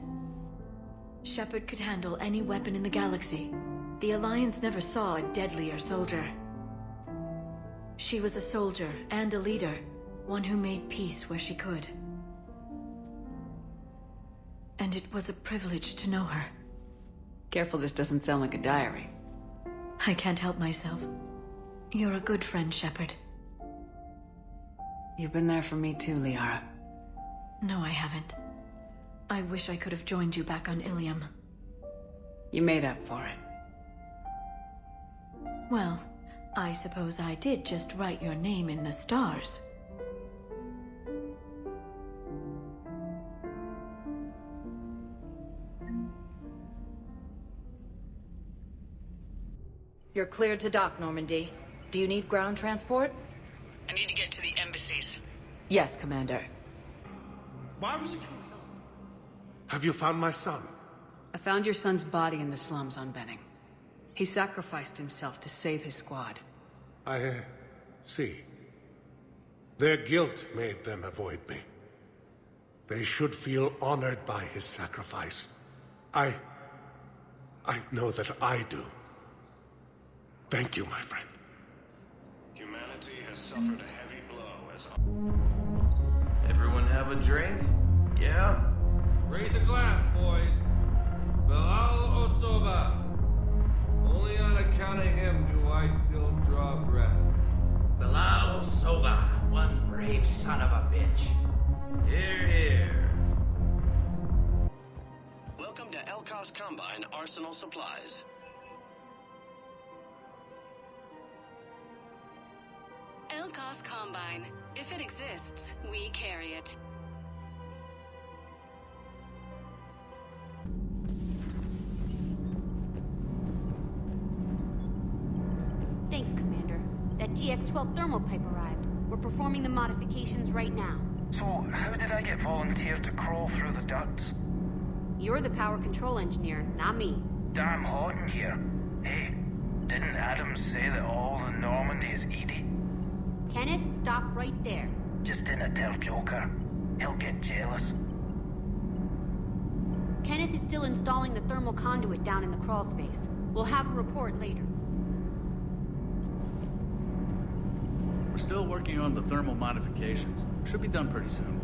Shepard could handle any weapon in the galaxy. The Alliance never saw a deadlier soldier. She was a soldier and a leader, one who made peace where she could. And it was a privilege to know her.
Careful this doesn't sound like a diary.
I can't help myself. You're a good friend, Shepard.
You've been there for me too, Liara.
No, I haven't. I wish I could have joined you back on Ilium.
You made up for it.
Well, I suppose I did just write your name in the stars.
You're cleared to dock, Normandy. Do you need ground transport?
I need to get to the embassies.
Yes, Commander.
Why was he... Have you found my son?
I found your son's body in the slums on Benning. He sacrificed himself to save his squad.
I see. Their guilt made them avoid me. They should feel honored by his sacrifice. I know that I do. Thank you, my friend.
Humanity has suffered a heavy blow as...
Everyone have a drink? Yeah?
Raise a glass, boys. Bilal Osoba. Only on account of him do I still draw breath.
Bilal Osoba, one brave son of a bitch.
Hear, hear.
Welcome to Elkos Combine Arsenal Supplies.
Elkos Combine. If it exists, we carry it. Thanks, Commander. That GX-12 thermal pipe arrived. We're performing the modifications right now.
So, how did I get volunteered to crawl through the ducts?
You're the power control engineer, not me.
Damn hot in here. Hey, didn't Adams say that all the Normandy is Edie?
Kenneth, stop right there.
Just didn't tell Joker. He'll get jealous.
Kenneth is still installing the thermal conduit down in the crawl space. We'll have a report later.
We're still working on the thermal modifications. Should be done pretty soon.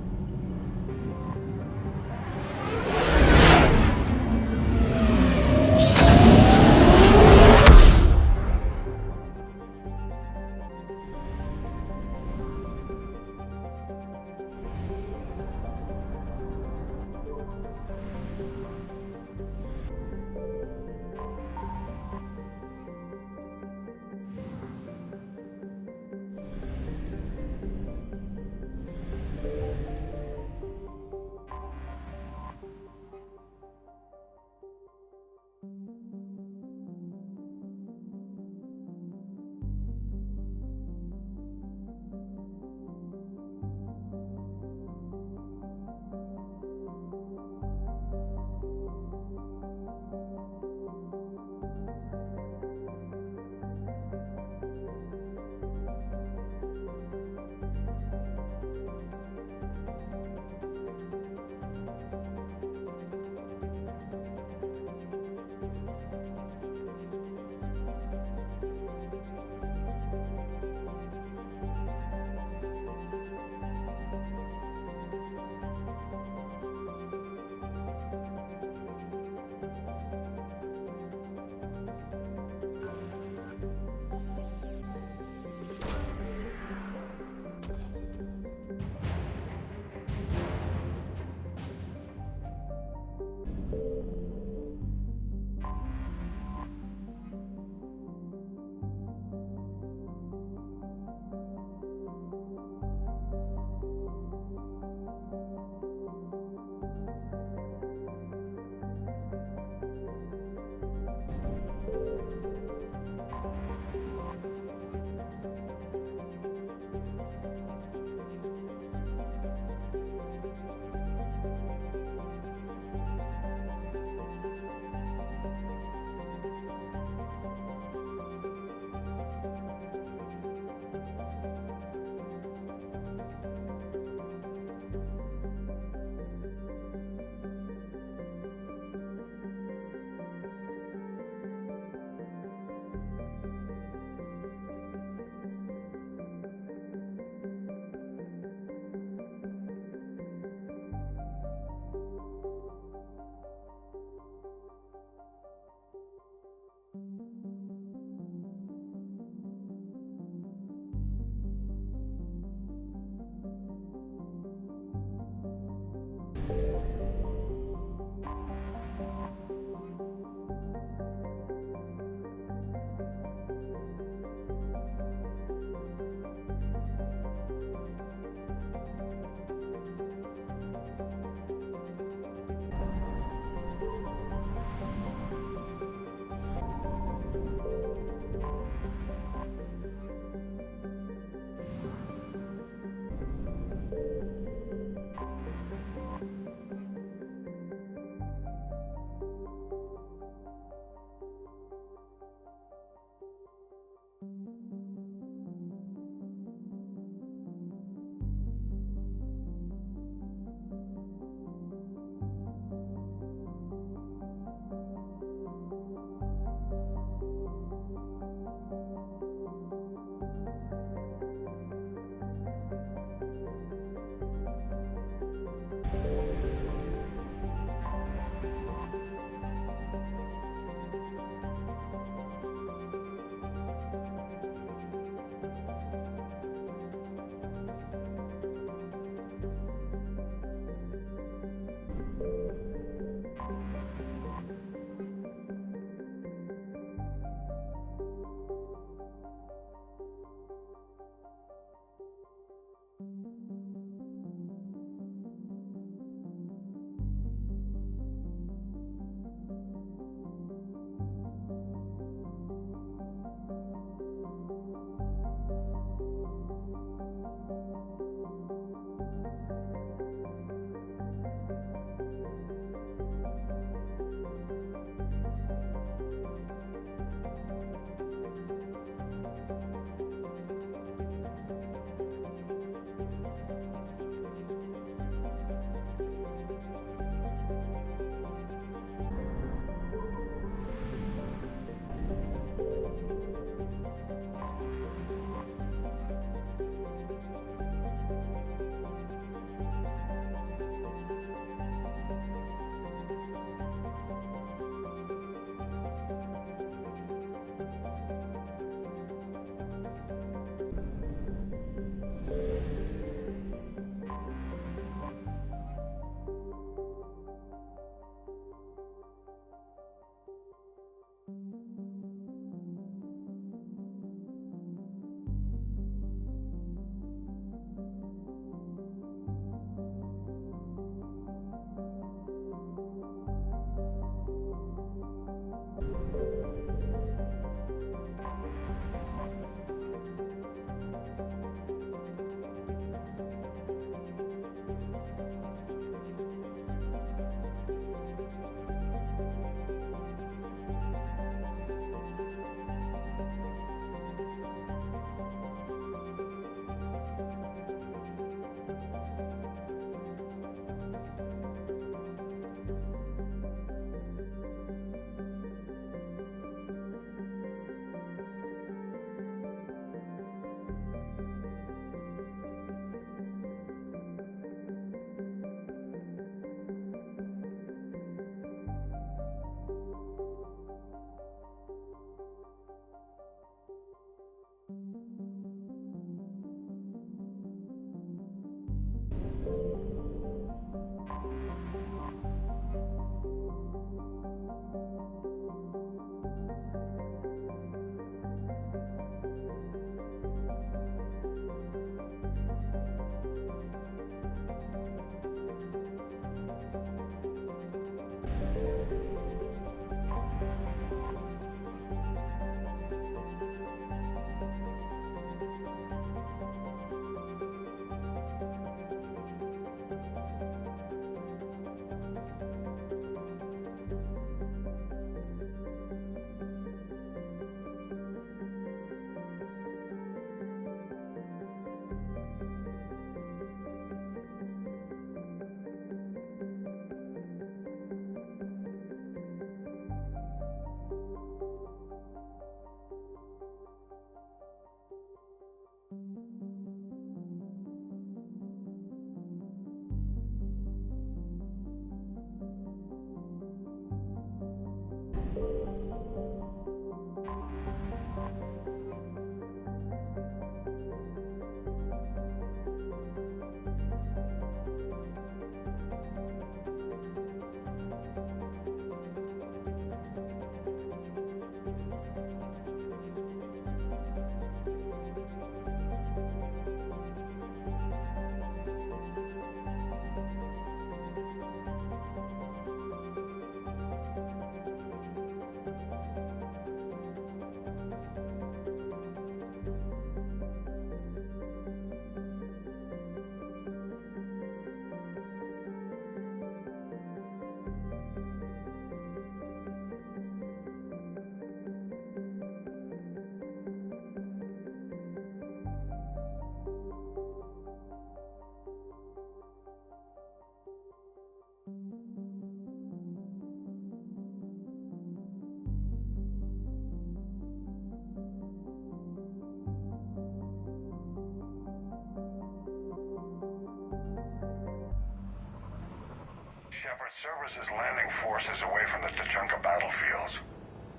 discovered Cerberus' landing forces away from the Tachanka battlefields.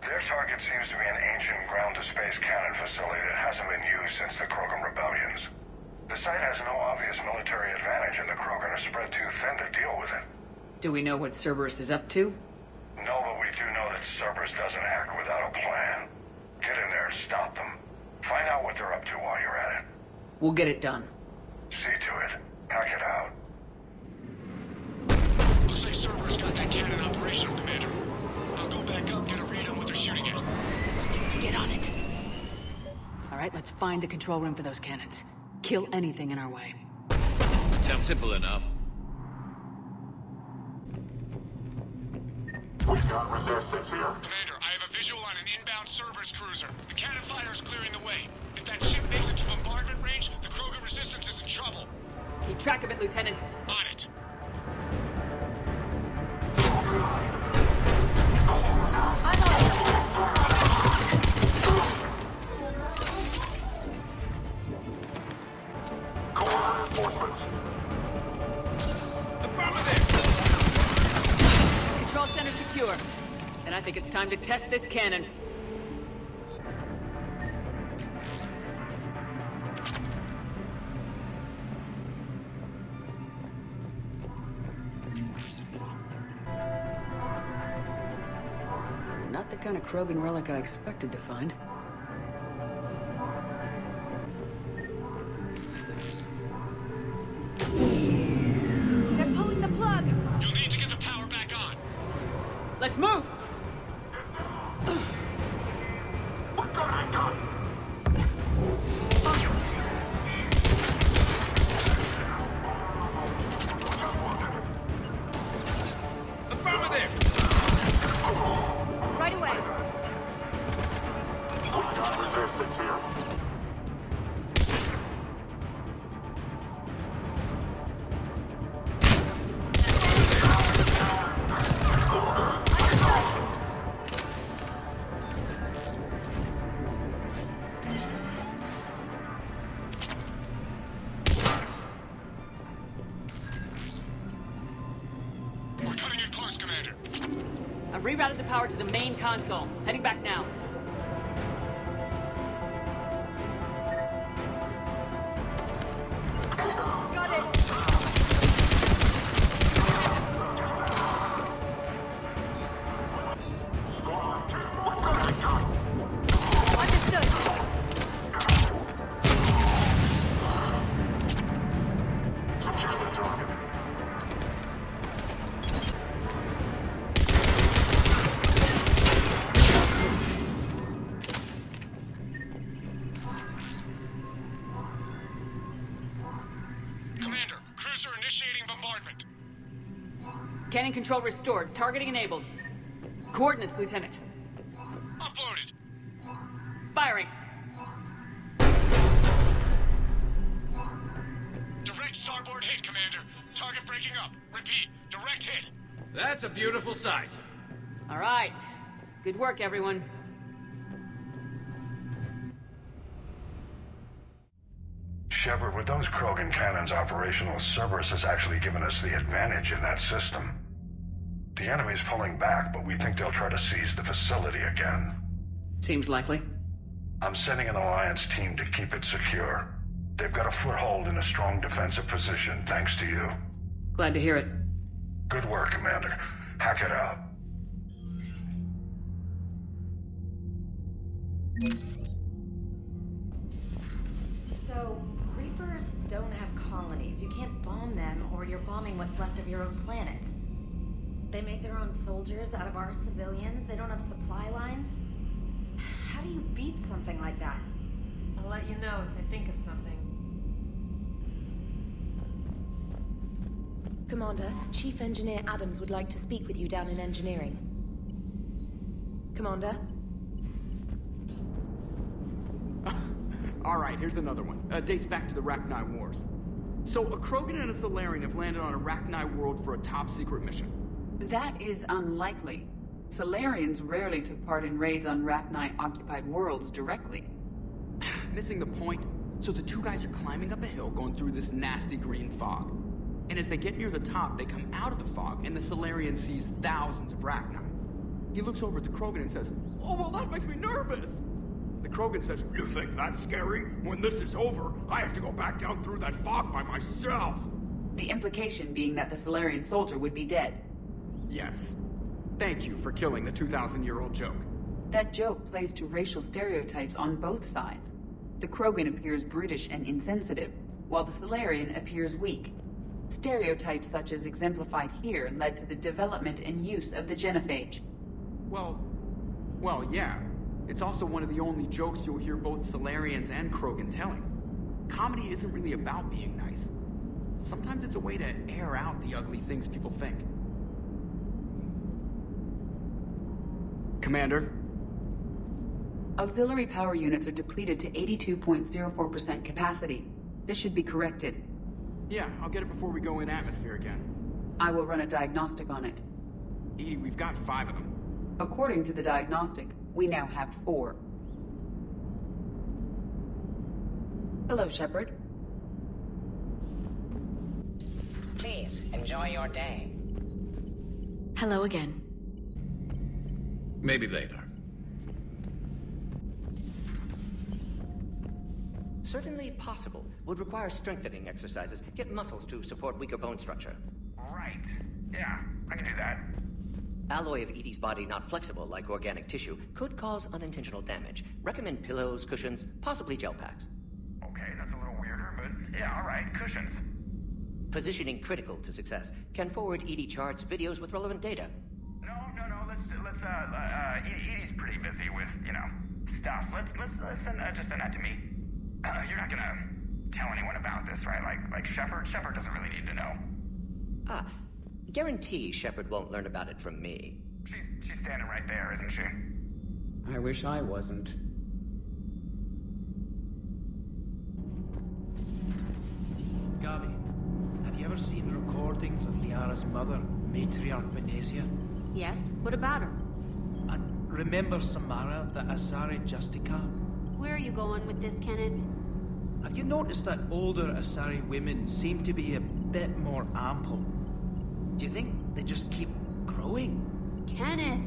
Their target seems to be an ancient ground-to-space cannon facility that hasn't been used since the Krogan rebellions. The site has no obvious military advantage, and the Krogan are spread too thin to deal with it.
Do we know what Cerberus is up to?
No, but we do know that Cerberus doesn't act without a plan. Get in there and stop them. Find out what they're up to while you're at it.
We'll get it done.
See to it. Hack it out.
Looks like Cerberus got that cannon operational, Commander. I'll go back up, get a read on what they're shooting at.
Get on it. All right, let's find the control room for those cannons. Kill anything in our way.
Sounds simple enough.
We've got resistance here.
Commander, I have a visual on an inbound Cerberus cruiser. The cannon fire is clearing the way. If that ship makes it to bombardment range, the Krogan resistance is in trouble.
Keep track of it, Lieutenant.
On it.
Reinforcements.
Control center secure. And I think it's time to test this cannon. Not the kind of Krogan relic I expected to find.
They're pulling the plug!
You'll need to get the power back on.
Let's move!
Affirmative!
Right away!
We've got resistance here.
We're cutting it close, Commander.
I've rerouted the power to the main console. Heading back now.
Got it! Understood!
Secure the target.
Commander, cruiser initiating bombardment.
Cannon control restored. Targeting enabled. Coordinates, Lieutenant.
Uploaded.
Firing.
Direct starboard hit, Commander. Target breaking up. Repeat, direct hit.
That's a beautiful sight.
All right. Good work, everyone.
Shepard, with those Krogan cannons operational, Cerberus has actually given us the advantage in that system. The enemy's pulling back, but we think they'll try to seize the facility again.
Seems likely.
I'm sending an Alliance team to keep it secure. They've got a foothold in a strong defensive position, thanks to you.
Glad to hear it.
Good work, Commander. Hack it out.
So, Reapers don't have colonies. You can't bomb them, or you're bombing what's left of your own planet. They make their own soldiers out of our civilians. They don't have supply lines. How do you beat something like that?
I'll let you know if I think of something.
Commander, Chief Engineer Adams would like to speak with you down in engineering. Commander?
Alright, here's another one. Dates back to the Rachni Wars. So, a Krogan and a Solarian have landed on a Rachni world for a top-secret mission.
That is unlikely. Solarians rarely took part in raids on Rachni-occupied worlds directly.
Missing the point. So the two guys are climbing up a hill going through this nasty green fog. And as they get near the top, they come out of the fog, and the Solarian sees thousands of Rachni. He looks over at the Krogan and says, "Oh, well, that makes me nervous." The Krogan says, "You think that's scary? When this is over, I have to go back down through that fog by myself."
The implication being that the Solarian soldier would be dead.
Yes. Thank you for killing the 2,000-year-old joke.
That joke plays to racial stereotypes on both sides. The Krogan appears brutish and insensitive, while the Solarian appears weak. Stereotypes such as exemplified here led to the development and use of the genophage.
Well, yeah. It's also one of the only jokes you'll hear both Solarians and Krogan telling. Comedy isn't really about being nice. Sometimes it's a way to air out the ugly things people think. Commander?
Auxiliary power units are depleted to 82.04% capacity. This should be corrected.
Yeah, I'll get it before we go in atmosphere again.
I will run a diagnostic on it.
EDI, we've got 5 of them.
According to the diagnostic, we now have 4. Hello, Shepard.
Please, enjoy your day.
Hello again.
Maybe later.
Certainly possible. Would require strengthening exercises. Get muscles to support weaker bone structure.
Right. Yeah, I can do that.
Alloy of Edie's body not flexible like organic tissue could cause unintentional damage. Recommend pillows, cushions, possibly gel packs.
Okay, that's a little weirder, but yeah, all right, cushions.
Positioning critical to success. Can forward Edie charts, videos with relevant data.
No, let's Edie's pretty busy with, stuff. Let's just send that to me. You're not gonna tell anyone about this, right? Like Shepard? Shepard doesn't really need to know.
Guarantee Shepard won't learn about it from me.
She's standing right there, isn't she?
I wish I wasn't.
Gabi, have you ever seen recordings of Liara's mother, Matriarch Benesia?
Yes? What about her?
And remember Samara, the Asari Justica?
Where are you going with this, Kenneth?
Have you noticed that older Asari women seem to be a bit more ample? Do you think they just keep growing?
Kenneth!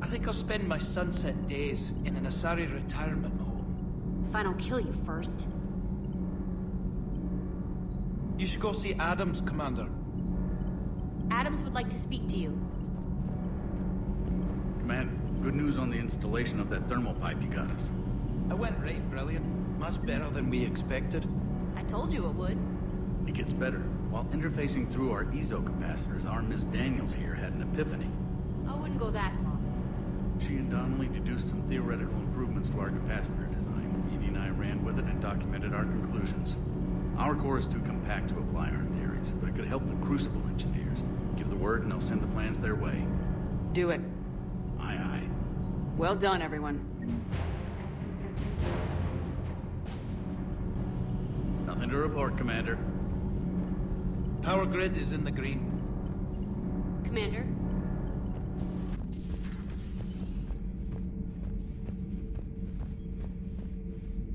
I think I'll spend my sunset days in an Asari retirement home.
If I don't kill you first.
You should go see Adams, Commander.
Adams would like to speak to you.
Commander, good news on the installation of that thermal pipe you got us.
It went right brilliant. Much better than we expected.
I told you it would.
It gets better. While interfacing through our EZO capacitors, our Miss Daniels here had an epiphany.
I wouldn't go that far.
She and Donnelly deduced some theoretical improvements to our capacitor design. Edie and I ran with it and documented our conclusions. Our core is too compact to apply our theories, but it could help the Crucible engineers. Give the word and they'll send the plans their way.
Do it.
Aye, aye.
Well done, everyone.
Nothing to report, Commander.
Power grid is in the green.
Commander?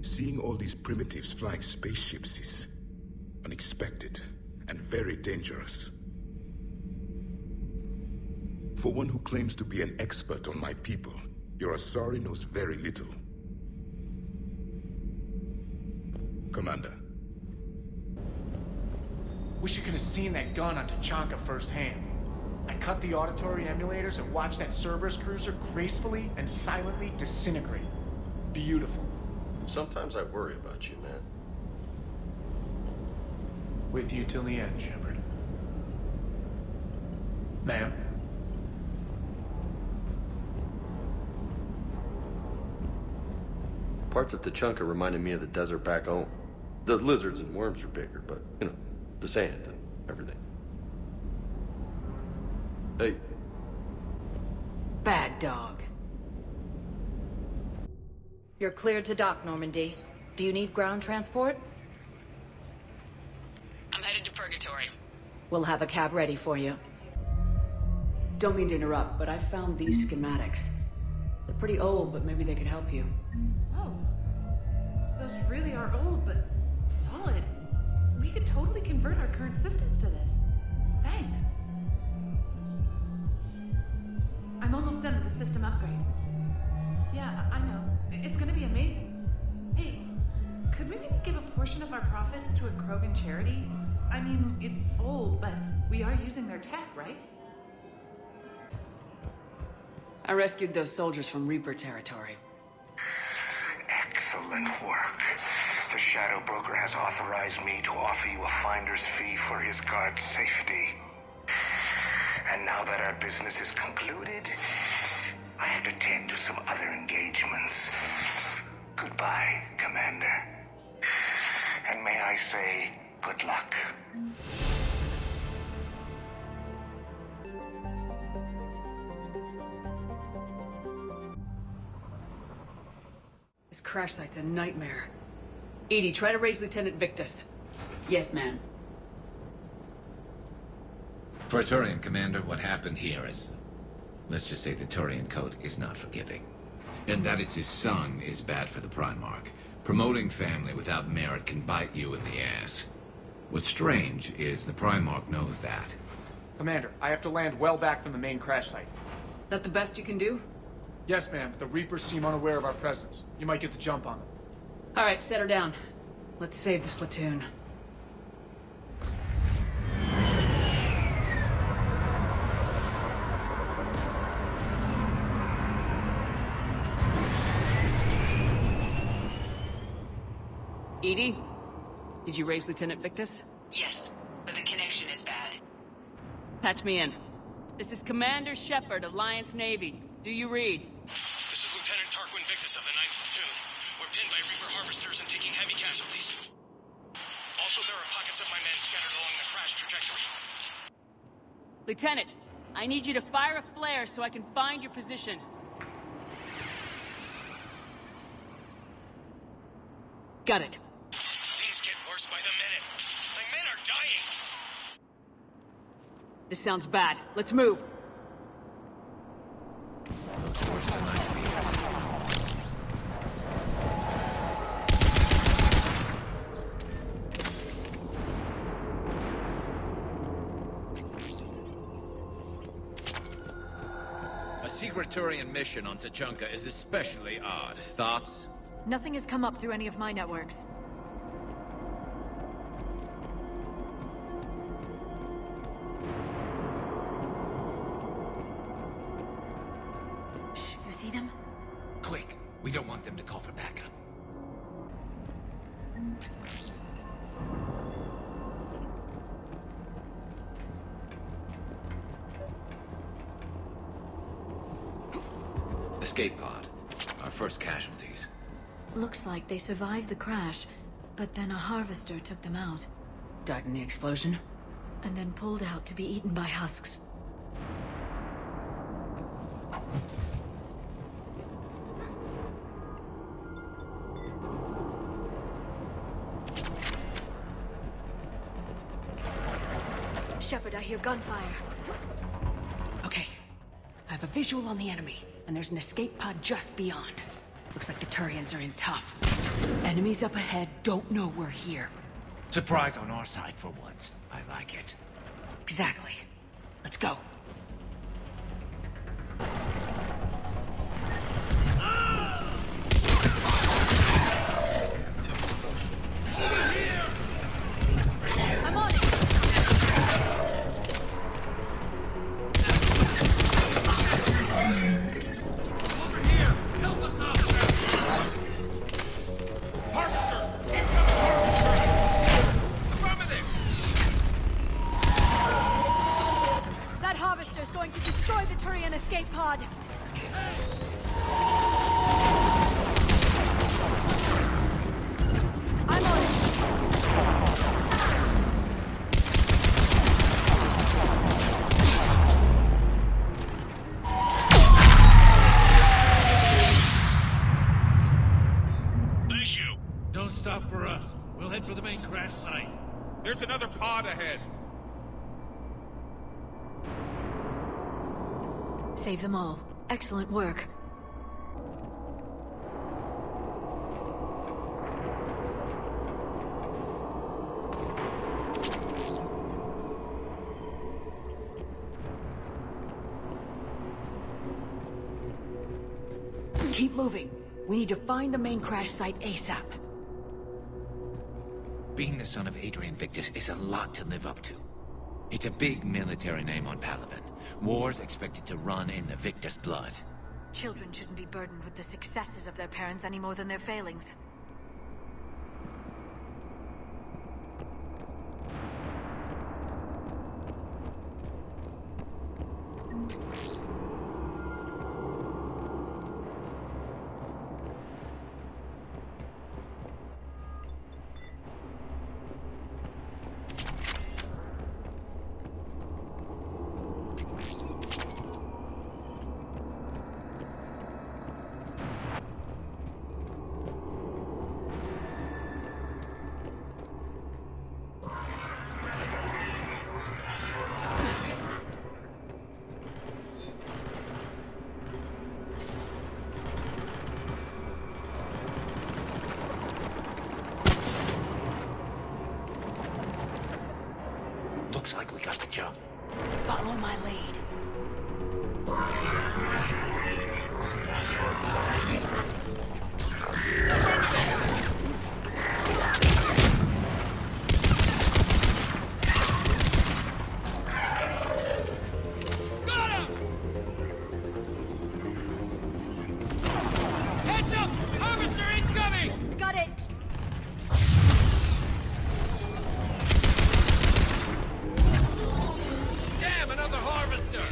Seeing all these primitives flying spaceships is unexpected and very dangerous. For one who claims to be an expert on my people, your Asari knows very little. Commander.
Wish you could have seen that gun on Tachanka firsthand. I cut the auditory emulators and watched that Cerberus cruiser gracefully and silently disintegrate. Beautiful.
Sometimes I worry about you, man.
With you till the end, Shepard. Ma'am?
Parts of Tachanka reminded me of the desert back home. The lizards and worms are bigger, but, the sand and everything. Hey.
Bad dog.
You're cleared to dock, Normandy. Do you need ground transport?
I'm headed to Purgatory.
We'll have a cab ready for you.
Don't mean to interrupt, but I found these schematics. They're pretty old, but maybe they could help you.
Oh. Those really are old, but solid.
We could totally convert our current systems to this. Thanks. I'm almost done with the system upgrade. Yeah, I know. It's gonna be amazing. Hey, could we maybe give a portion of our profits to a Krogan charity? I mean, it's old, but we are using their tech, right?
I rescued those soldiers from Reaper territory.
Excellent work. The Shadow Broker has authorized me to offer you a finder's fee for his guard's safety. And now that our business is concluded, I have to tend to some other engagements. Goodbye, Commander. And may I say, good luck.
This crash site's a nightmare. EDI, try to raise Lieutenant Victus. Yes, ma'am.
Praetorian Commander, what happened here is... let's just say the Turian Code is not forgiving. And that it's his son is bad for the Primarch. Promoting family without merit can bite you in the ass. What's strange is the Primarch knows that.
Commander, I have to land well back from the main crash site.
That the best you can do?
Yes, ma'am, but the Reapers seem unaware of our presence. You might get the jump on them.
All right, set her down. Let's save this platoon. EDI? Did you raise Lieutenant Victus?
Yes, but the connection is bad.
Patch me in. This is Commander Shepard, Alliance Navy. Do you read?
This is Lieutenant Tarquin Victus of the 9th Platoon. We're pinned by Reaper harvesters and taking heavy casualties. Also, there are pockets of my men scattered along the crash trajectory.
Lieutenant, I need you to fire a flare so I can find your position. Got it.
Things get worse by the minute. My men are dying!
This sounds bad. Let's move.
Looks worse than I feared. A secret Turian mission on Tachanka is especially odd. Thoughts?
Nothing has come up through any of my networks.
Shh, you see them?
Quick! We don't want them to call for backup. Escape pod. Our first casualties.
Looks like they survived the crash, but then a harvester took them out.
Died in the explosion?
And then pulled out to be eaten by husks. Shepard, I hear gunfire.
Okay. I have a visual on the enemy, and there's an escape pod just beyond. Looks like the Turians are in tough. Enemies up ahead don't know we're here.
Surprise on our side for once. I like it.
Exactly. Let's go.
I'm on it! That harvester's going to destroy the Turian escape pod! I'm on it!
Thank you!
Don't stop for us. We'll head for the main crash site.
There's another pod ahead.
Save them all. Excellent work.
Keep moving. We need to find the main crash site ASAP.
Being the son of Adrian Victus is a lot to live up to. It's a big military name on Palaven. War's expected to run in the Victus blood.
Children shouldn't be burdened with the successes of their parents any more than their failings.
Looks like we got the jump.
Follow my lead.
Heads up! Harvester incoming!
Got it!
Damn, another harvester!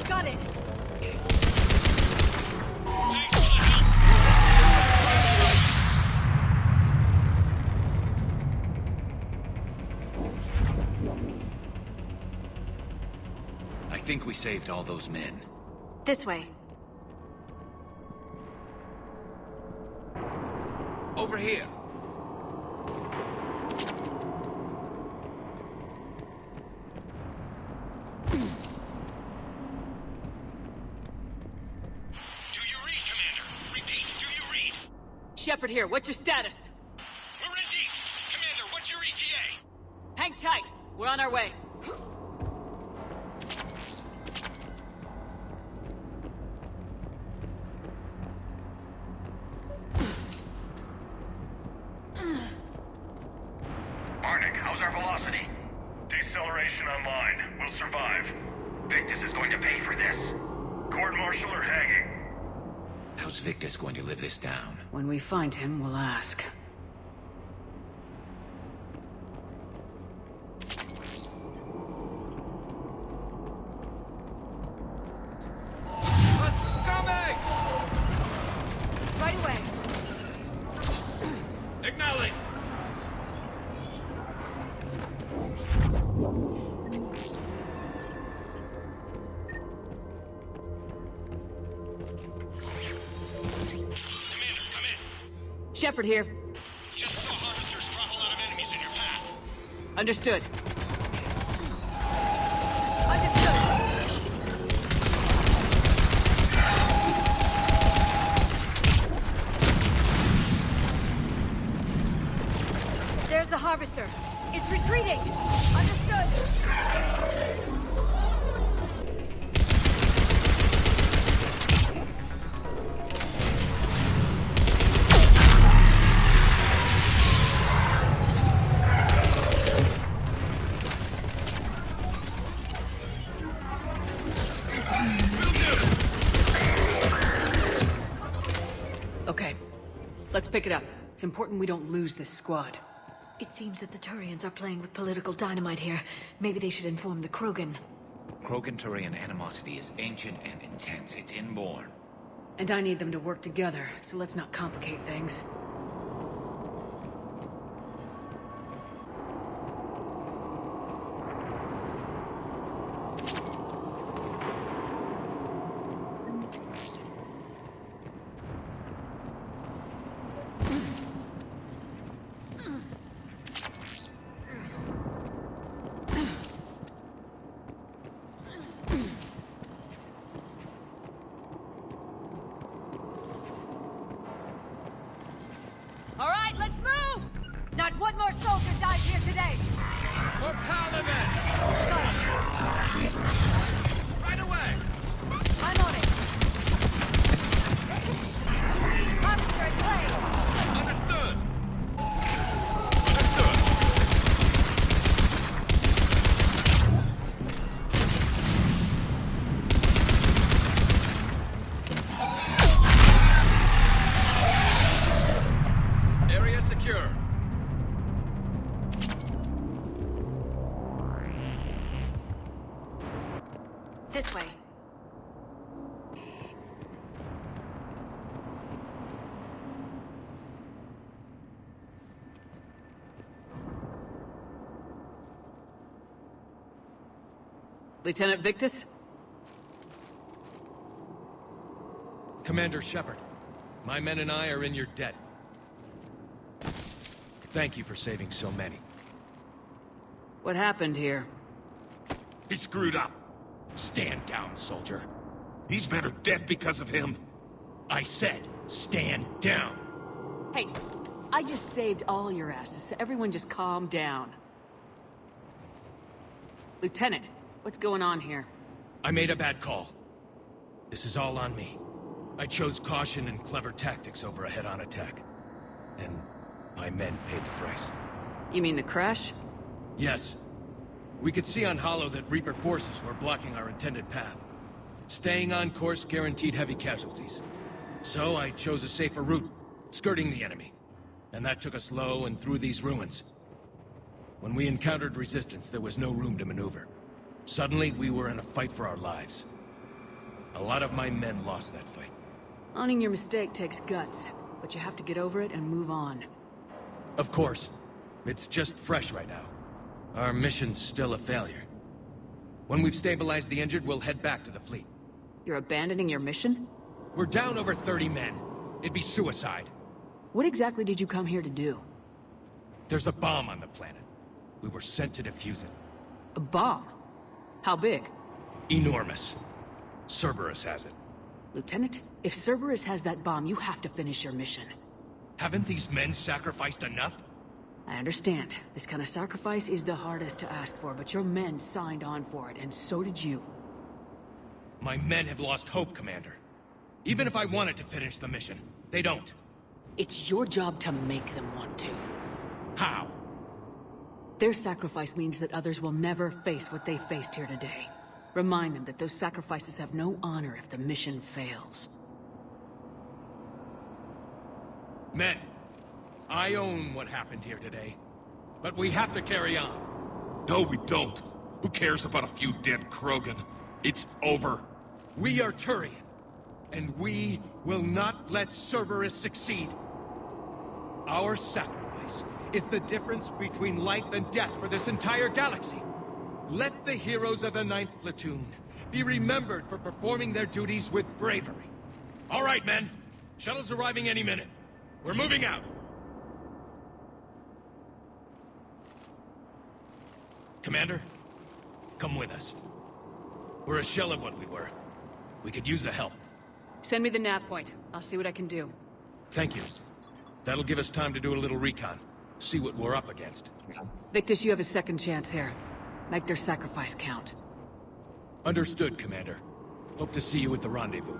Got it!
I think we saved all those men.
This way.
Over here.
Shepard here, what's your status?
We're in deep. Commander, what's your ETA?
Hang tight, we're on our way.
Arnik, how's our velocity? Deceleration online. We'll survive. Victus is going to pay for this. Court-martial or hanging?
How's Victus going to live this down?
When we find him, we'll ask.
Right away.
Acknowledge!
Shepard here.
Just saw harvesters throttle a lot of enemies in your path.
Understood.
There's the harvester. It's retreating. Understood.
Okay, let's pick it up. It's important we don't lose this squad.
It seems that the Turians are playing with political dynamite here. Maybe they should inform the Krogan.
Krogan-Turian animosity is ancient and intense. It's inborn.
And I need them to work together, so let's not complicate things. One more soldier died here today!
For Paladin! Right away!
I'm on it! Officer in plane!
Understood! Area secure.
This way. Lieutenant Victus?
Commander Shepard, my men and I are in your debt. Thank you for saving so many.
What happened here?
He screwed up. Stand down, soldier. These men are dead because of him.
I said, stand down.
Hey, I just saved all your asses, so everyone just calm down. Lieutenant, what's going on here?
I made a bad call. This is all on me. I chose caution and clever tactics over a head-on attack. And my men paid the price.
You mean the crash?
Yes. We could see on Hollow that Reaper forces were blocking our intended path. Staying on course guaranteed heavy casualties. So I chose a safer route, skirting the enemy. And that took us low and through these ruins. When we encountered resistance, there was no room to maneuver. Suddenly, we were in a fight for our lives. A lot of my men lost that fight.
Owning your mistake takes guts, but you have to get over it and move on.
Of course. It's just fresh right now. Our mission's still a failure. When we've stabilized the injured, we'll head back to the fleet.
You're abandoning your mission?
We're down over 30 men. It'd be suicide.
What exactly did you come here to do?
There's a bomb on the planet. We were sent to defuse it.
A bomb? How big?
Enormous. Cerberus has it.
Lieutenant, if Cerberus has that bomb, you have to finish your mission.
Haven't these men sacrificed enough?
I understand. This kind of sacrifice is the hardest to ask for, but your men signed on for it, and so did you.
My men have lost hope, Commander. Even if I wanted to finish the mission, they don't.
It's your job to make them want to.
How?
Their sacrifice means that others will never face what they faced here today. Remind them that those sacrifices have no honor if the mission fails.
Men, I own what happened here today. But we have to carry on.
No, we don't. Who cares about a few dead Krogan? It's over.
We are Turian, and we will not let Cerberus succeed. Our sacrifice is the difference between life and death for this entire galaxy. Let the heroes of the 9th Platoon be remembered for performing their duties with bravery. All right, men. Shuttle's arriving any minute. We're moving out. Commander, come with us. We're a shell of what we were. We could use the help.
Send me the nav point. I'll see what I can do.
Thank you. That'll give us time to do a little recon. See what we're up against.
Victus, you have a second chance here. Make their sacrifice count.
Understood, Commander. Hope to see you at the rendezvous.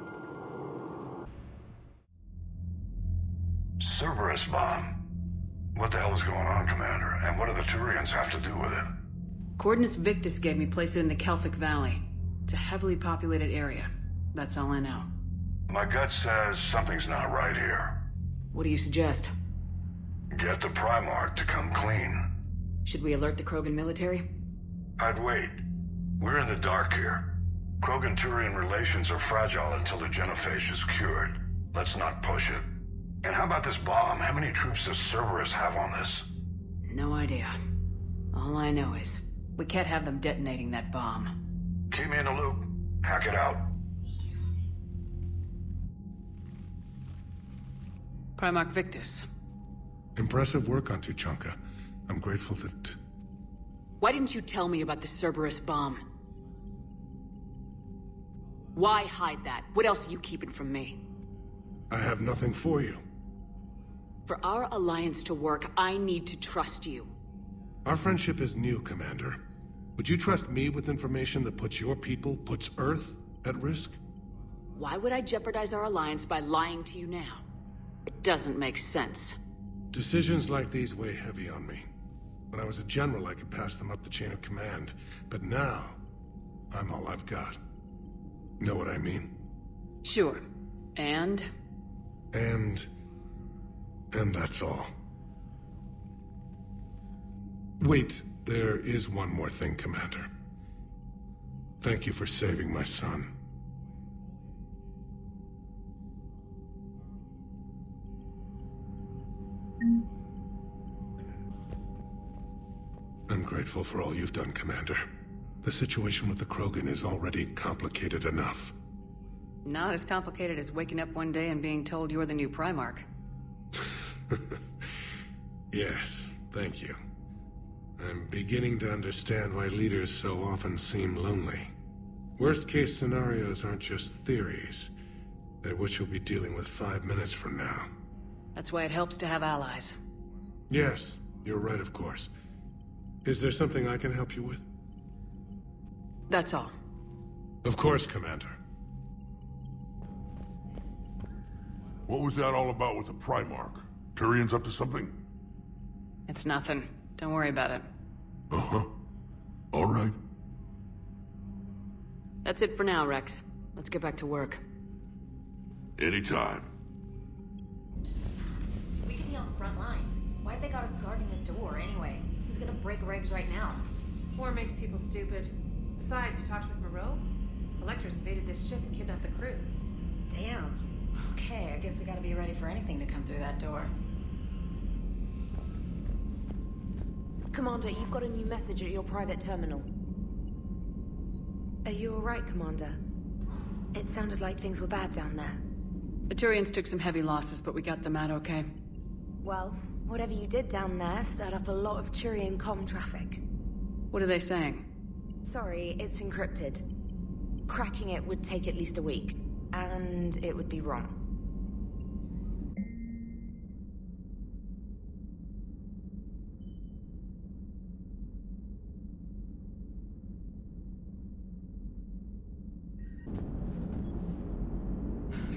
Cerberus bomb. What the hell is going on, Commander? And what do the Turians have to do with it?
Coordinates Victus gave me place it in the Kelphic Valley. It's a heavily populated area. That's all I know.
My gut says something's not right here.
What do you suggest?
Get the Primarch to come clean.
Should we alert the Krogan military?
I'd wait. We're in the dark here. Krogan-Turian relations are fragile until the genophage is cured. Let's not push it. And how about this bomb? How many troops does Cerberus have on this?
No idea. All I know is, we can't have them detonating that bomb.
Keep me in the loop. Hack it out.
Primarch Victus.
Impressive work on Tuchanka. I'm grateful that...
Why didn't you tell me about the Cerberus bomb? Why hide that? What else are you keeping from me?
I have nothing for you.
For our alliance to work, I need to trust you.
Our friendship is new, Commander. Would you trust me with information that puts your people, puts Earth, at risk?
Why would I jeopardize our alliance by lying to you now? It doesn't make sense.
Decisions like these weigh heavy on me. When I was a general, I could pass them up the chain of command. But now, I'm all I've got. Know what I mean?
Sure. And
that's all. Wait, there is one more thing, Commander. Thank you for saving my son. I'm grateful for all you've done, Commander. The situation with the Krogan is already complicated enough.
not as complicated as waking up one day and being told you're the new Primarch.
Yes, thank you. I'm beginning to understand why leaders so often seem lonely. Worst-case scenarios aren't just theories. They're what you'll be dealing with 5 minutes from now.
That's why it helps to have allies.
Yes, you're right, of course. Is there something I can help you with?
That's all.
Of course, Commander.
What was that all about with the Primarch? Turian's up to something?
It's nothing. Don't worry about it.
Uh-huh. All right.
That's it for now, Rex. Let's get back to work.
Anytime.
We could be on the front lines. Why have they got us guarding the door anyway? He's gonna break regs right now.
War makes people stupid. Besides, you talked with Moreau? Electors invaded this ship and kidnapped the crew.
Damn. Okay, I guess we gotta be ready for anything to come through that door.
Commander, you've got a new message at your private terminal. Are you alright, Commander? It sounded like things were bad down there.
The Turians took some heavy losses, but we got them out okay.
Well, whatever you did down there stirred up a lot of Turian comm traffic.
What are they saying?
Sorry, it's encrypted. Cracking it would take at least a week, and it would be wrong.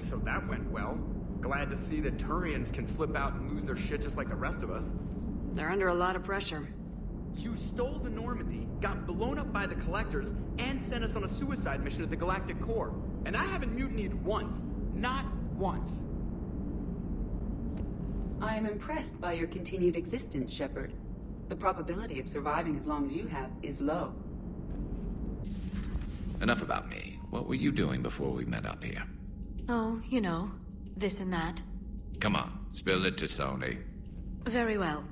So that went well. Glad to see that Turians can flip out and lose their shit just like the rest of us.
They're under a lot of pressure.
You stole the Normandy, got blown up by the Collectors, and sent us on a suicide mission to the Galactic Core. And I haven't mutinied once. Not once.
I am impressed by your continued existence, Shepard. The probability of surviving as long as you have is low.
Enough about me. What were you doing before we met up here?
Oh, you know, this and that.
Come on, spill it to Sony.
Very well.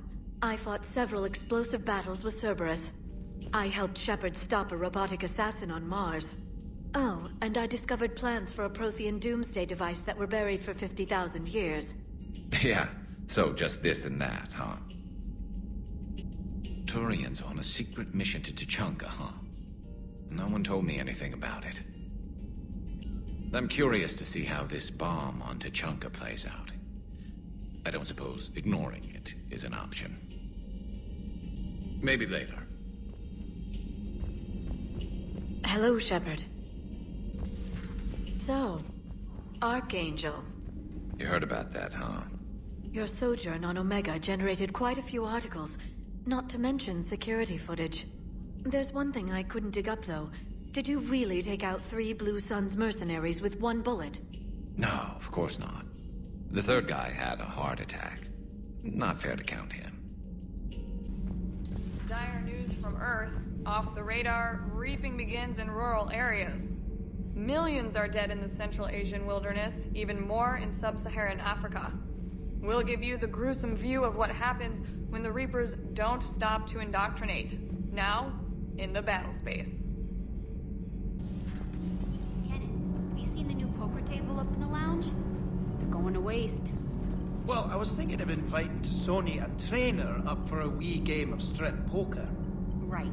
I fought several explosive battles with Cerberus. I helped Shepard stop a robotic assassin on Mars. Oh, and I discovered plans for a Prothean doomsday device that were buried for 50,000 years.
Yeah, so just this and that, huh? Turians on a secret mission to Tuchanka, huh? No one told me anything about it. I'm curious to see how this bomb on Tuchanka plays out. I don't suppose ignoring it is an option. Maybe later.
Hello, Shepard. So, Archangel.
You heard about that, huh?
Your sojourn on Omega generated quite a few articles, not to mention security footage. There's one thing I couldn't dig up, though. Did you really take out 3 Blue Suns mercenaries with 1 bullet?
No, of course not. The third guy had a heart attack. Not fair to count him.
Dire news from Earth. Off the radar, reaping begins in rural areas. Millions are dead in the Central Asian wilderness, even more in sub-Saharan Africa. We'll give you the gruesome view of what happens when the Reapers don't stop to indoctrinate. Now, in the battle space.
Have you seen the new poker table up in the lounge? It's going to waste.
Well, I was thinking of inviting to Sony a trainer up for a wee game of strip poker.
Right.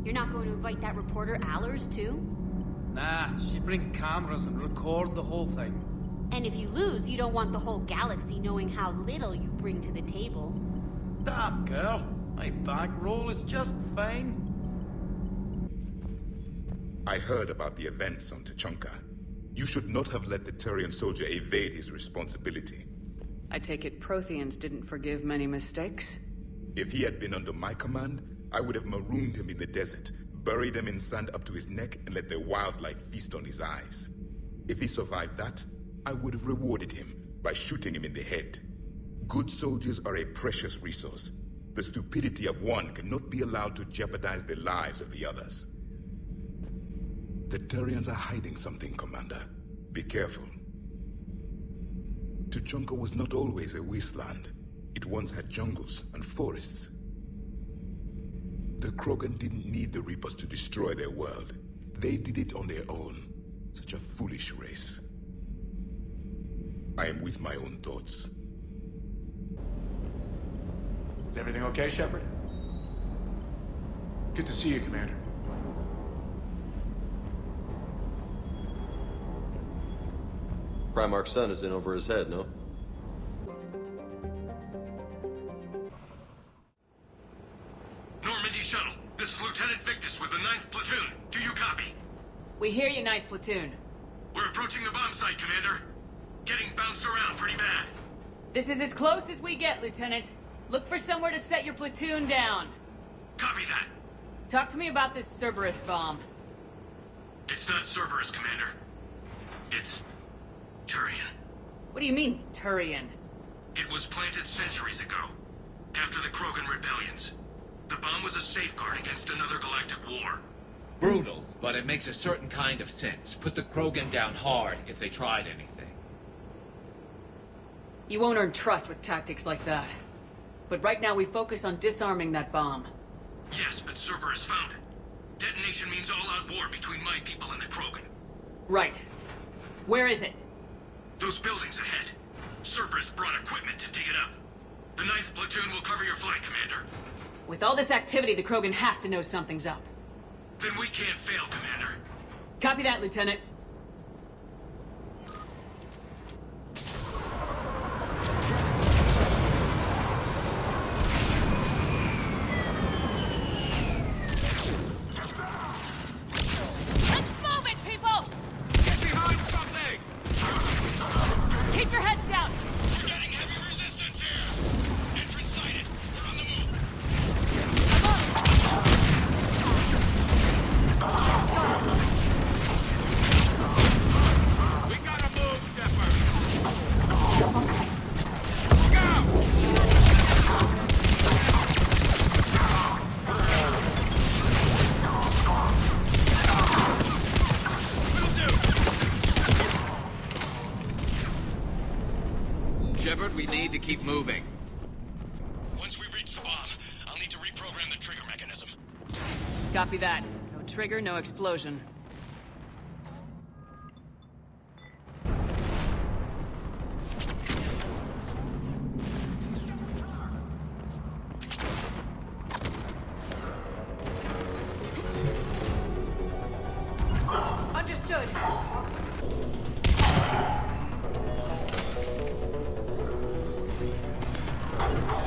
You're not going to invite that reporter Allers, too?
Nah, she'd bring cameras and record the whole thing.
And if you lose, you don't want the whole galaxy knowing how little you bring to the table.
Damn, girl. My bankroll is just fine.
I heard about the events on Tachanka. You should not have let the Turian soldier evade his responsibility.
I take it Protheans didn't forgive many mistakes?
If he had been under my command, I would have marooned him in the desert, buried him in sand up to his neck, and let the wildlife feast on his eyes. If he survived that, I would have rewarded him by shooting him in the head. Good soldiers are a precious resource. The stupidity of one cannot be allowed to jeopardize the lives of the others. The Turians are hiding something, Commander. Be careful. Tachanka was not always a wasteland. It once had jungles and forests. The Krogan didn't need the Reapers to destroy their world. They did it on their own. Such a foolish race. I am with my own thoughts.
Is everything okay, Shepard? Good to see you, Commander.
Primarch's son is in over his head, no?
Normandy shuttle. This is Lieutenant Victus with the 9th Platoon. Do you copy?
We hear you, 9th Platoon.
We're approaching the bomb site, Commander. Getting bounced around pretty bad.
This is as close as we get, Lieutenant. Look for somewhere to set your platoon down.
Copy that.
Talk to me about this Cerberus bomb.
It's not Cerberus, Commander. It's Turian.
What do you mean, Turian?
It was planted centuries ago, after the Krogan rebellions. The bomb was a safeguard against another galactic war.
Brutal, but it makes a certain kind of sense. Put the Krogan down hard if they tried anything.
You won't earn trust with tactics like that. But right now we focus on disarming that bomb.
Yes, but Cerberus found it. Detonation means all-out war between my people and the Krogan.
Right. Where is it?
Those buildings ahead. Cerberus brought equipment to dig it up. The 9th Platoon will cover your flank, Commander.
With all this activity, the Krogan have to know something's up.
Then we can't fail, Commander.
Copy that, Lieutenant.
Let's move it, people! Get behind something!
Keep your heads down!
We're getting heavy resistance here! Entrance sighted. We're on the move. We gotta move, Shepard! Look out!
Shepard, we need to keep moving.
Once we reach the bomb, I'll need to reprogram the trigger mechanism.
Copy that. No trigger, no explosion.
Understood.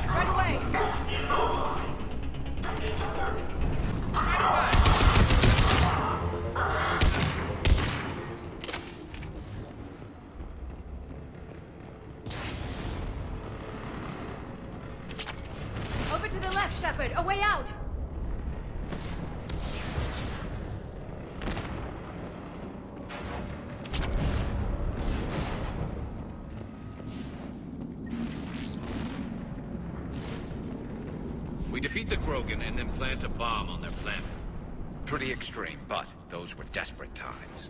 Right away. Over to the left, Shepard. A way out.
We defeat the Krogan and then plant a bomb on their planet. Pretty extreme, but those were desperate times.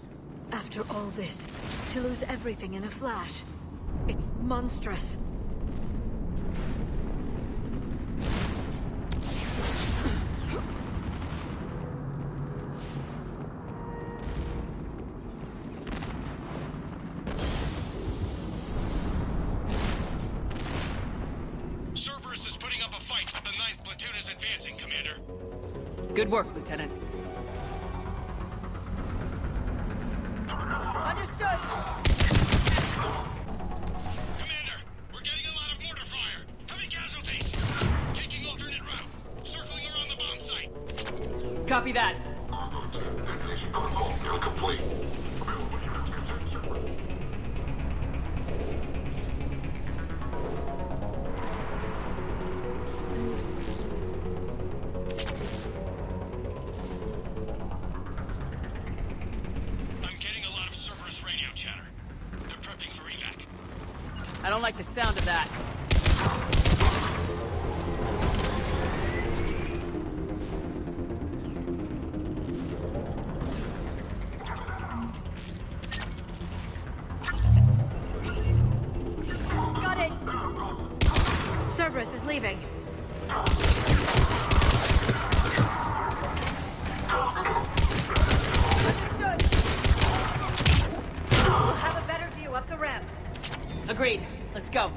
After all this, to lose everything in a flash, it's monstrous.
Cerberus is putting up a fight, but the 9th Platoon is advancing, Commander.
Good work, Lieutenant.
Understood.
Copy that.
Detonation protocol nearly complete. Available units contain shipment.
I'm getting a lot of Cerberus radio chatter. They're prepping for evac.
I don't like the sound of that.
Got it! Cerberus is leaving. Understood. We'll have a better view up the ramp.
Agreed. Let's go.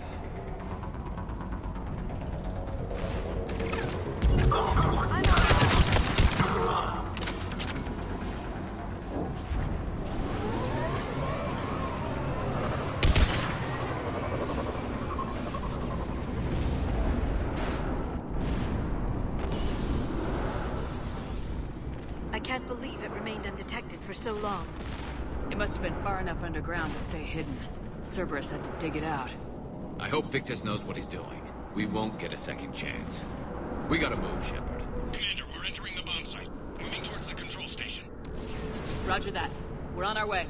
I can't believe it remained undetected for so long.
It must have been far enough underground to stay hidden. Cerberus had to dig it out.
I hope Victus knows what he's doing. We won't get a second chance. We gotta move, Shepard.
Commander, we're entering the bomb site. Moving towards the control station.
Roger that. We're on our way.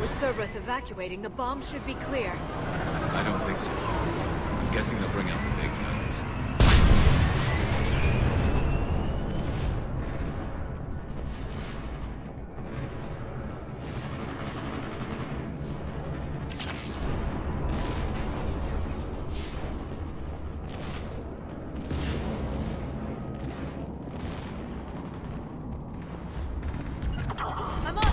With Cerberus evacuating, the bomb should be clear.
I don't think so. I'm guessing they'll bring out the big guns.
I'm on it!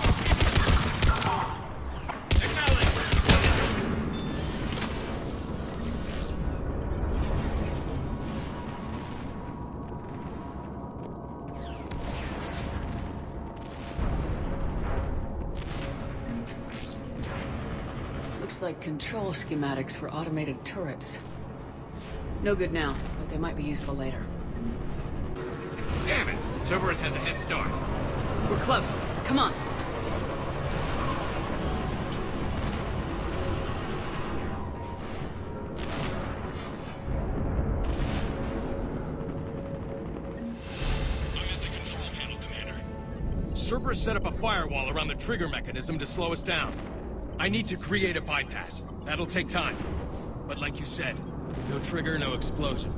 Looks like control schematics for automated turrets. No good now, but they might be useful later.
Damn it! Cerberus has a head start.
We're close. Come on.
I'm at the control panel, Commander.
Cerberus set up a firewall around the trigger mechanism to slow us down. I need to create a bypass. That'll take time. But like you said, no trigger, no explosion.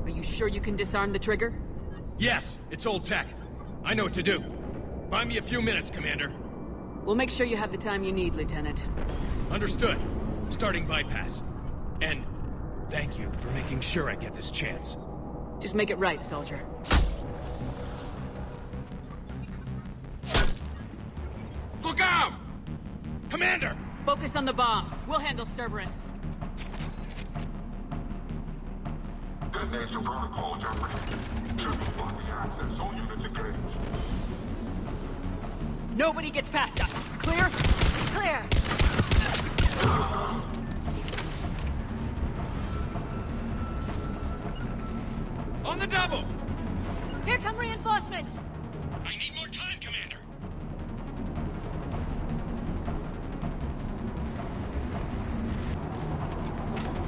Are you sure you can disarm the trigger?
Yes, it's old tech. I know what to do. Buy me a few minutes, Commander.
We'll make sure you have the time you need, Lieutenant.
Understood. Starting bypass. And thank you for making sure I get this chance.
Just make it right, soldier.
Look out! Commander!
Focus on the bomb. We'll handle Cerberus.
Detonation protocol, Jeopardy. Triple blocking access. All units engaged.
Nobody gets past us. Clear?
Clear!
On the double!
Here come reinforcements!
I need more time, Commander.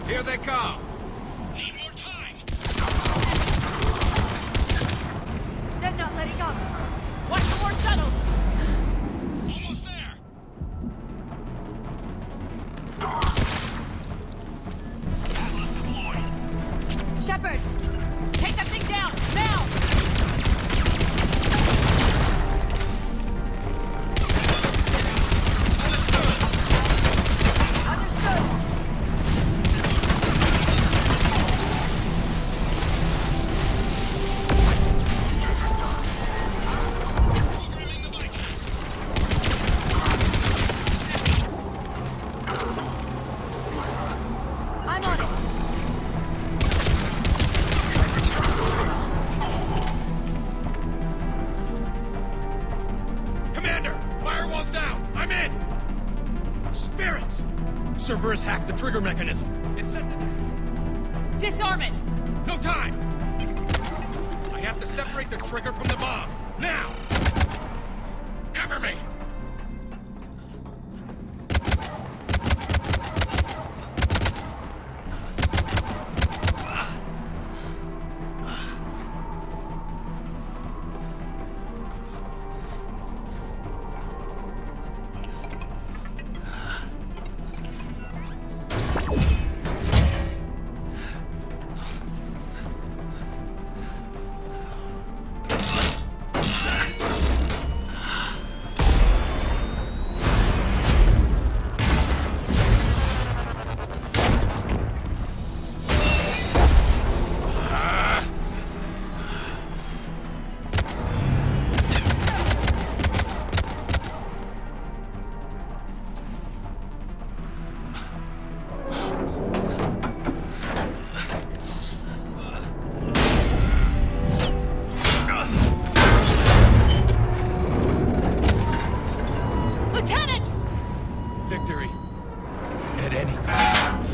Here they come!
Need more time!
They're not letting up!
Watch for more shuttles!
Almost there!
Shepard!
Take that thing down! Now!
I'm on it!
Cerberus hacked the trigger mechanism. It set the...
Disarm it!
No time! I have to separate the trigger from the bomb. Now! Cover me! Victory. At any cost.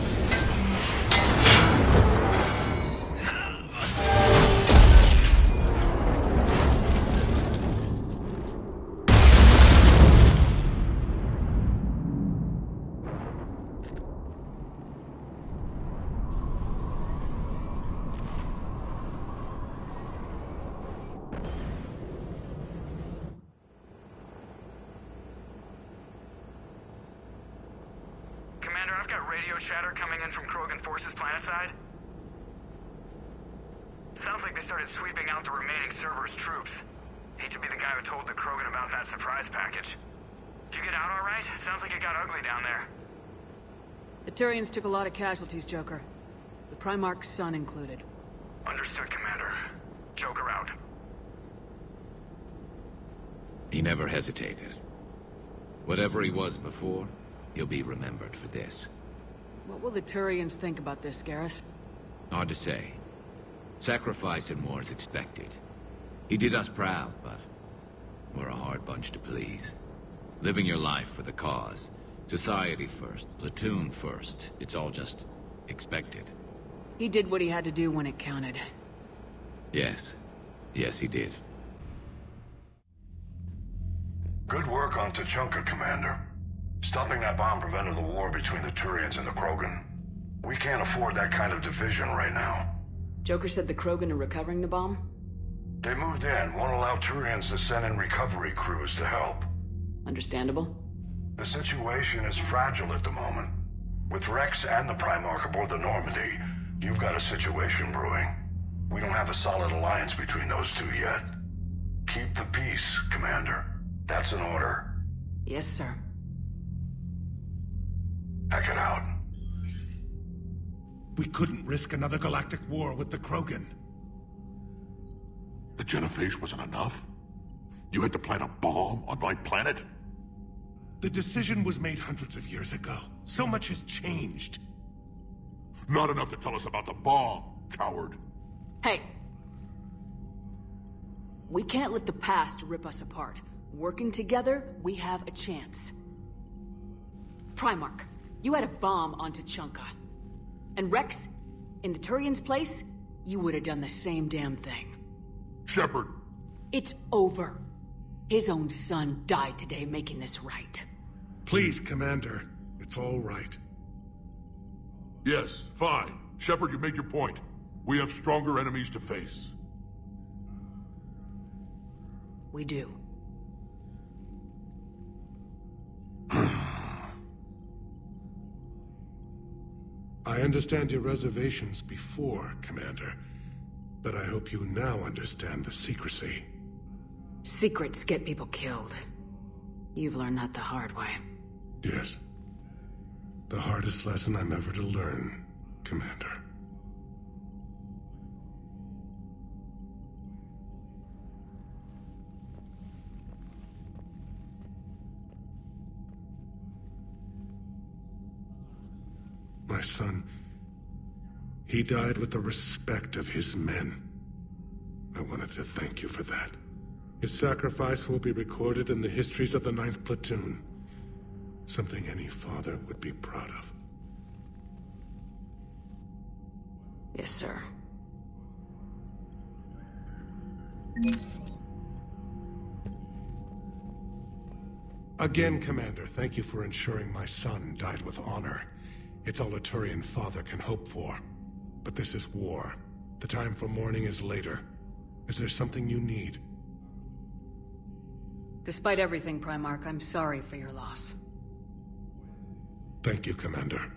Commander, I've got radio chatter coming in from Krogan forces planetside. Sounds like they started sweeping out the remaining Cerberus troops. Hate to be the guy who told the Krogan about that surprise package. Did you get out all right? Sounds like it got ugly down there.
The Turians took a lot of casualties, Joker. The Primarch's son included.
Understood, Commander. Joker out.
He never hesitated. Whatever he was before, he'll be remembered for this.
What will the Turians think about this, Garrus?
Hard to say. Sacrifice in war is expected. He did us proud, but we're a hard bunch to please. Living your life for the cause. Society first, platoon first. It's all just expected.
He did what he had to do when it counted.
Yes. Yes, he did.
Good work on Tuchanka, Commander. Stopping that bomb prevented the war between the Turians and the Krogan. We can't afford that kind of division right now.
Joker said the Krogan are recovering the bomb?
They moved in, won't allow Turians to send in recovery crews to help.
Understandable.
The situation is fragile at the moment. With Rex and the Primarch aboard the Normandy, you've got a situation brewing. We don't have a solid alliance between those two yet. Keep the peace, Commander. That's an order.
Yes, sir.
Heck it out.
We couldn't risk another galactic war with the Krogan.
The genophage wasn't enough? You had to plant a bomb on my planet?
The decision was made hundreds of years ago. So much has changed.
Not enough to tell us about the bomb, coward.
Hey! We can't let the past rip us apart. Working together, we have a chance. Primarch, you had a bomb on Tuchanka. And Rex, in the Turian's place, you would have done the same damn thing.
Shepard!
It's over. His own son died today making this right.
Please, Commander. It's all right.
Yes, fine. Shepard, you made your point. We have stronger enemies to face.
We do.
I understand your reservations before, Commander. But I hope you now understand the secrecy.
Secrets get people killed. You've learned that the hard way.
Yes. The hardest lesson I'm ever to learn, Commander. My son, he died with the respect of his men. I wanted to thank you for that. His sacrifice will be recorded in the histories of the 9th Platoon. Something any father would be proud of.
Yes, sir.
Again, Commander, thank you for ensuring my son died with honor. It's all a Turian father can hope for. But this is war. The time for mourning is later. Is there something you need?
Despite everything, Primarch, I'm sorry for your loss.
Thank you, Commander.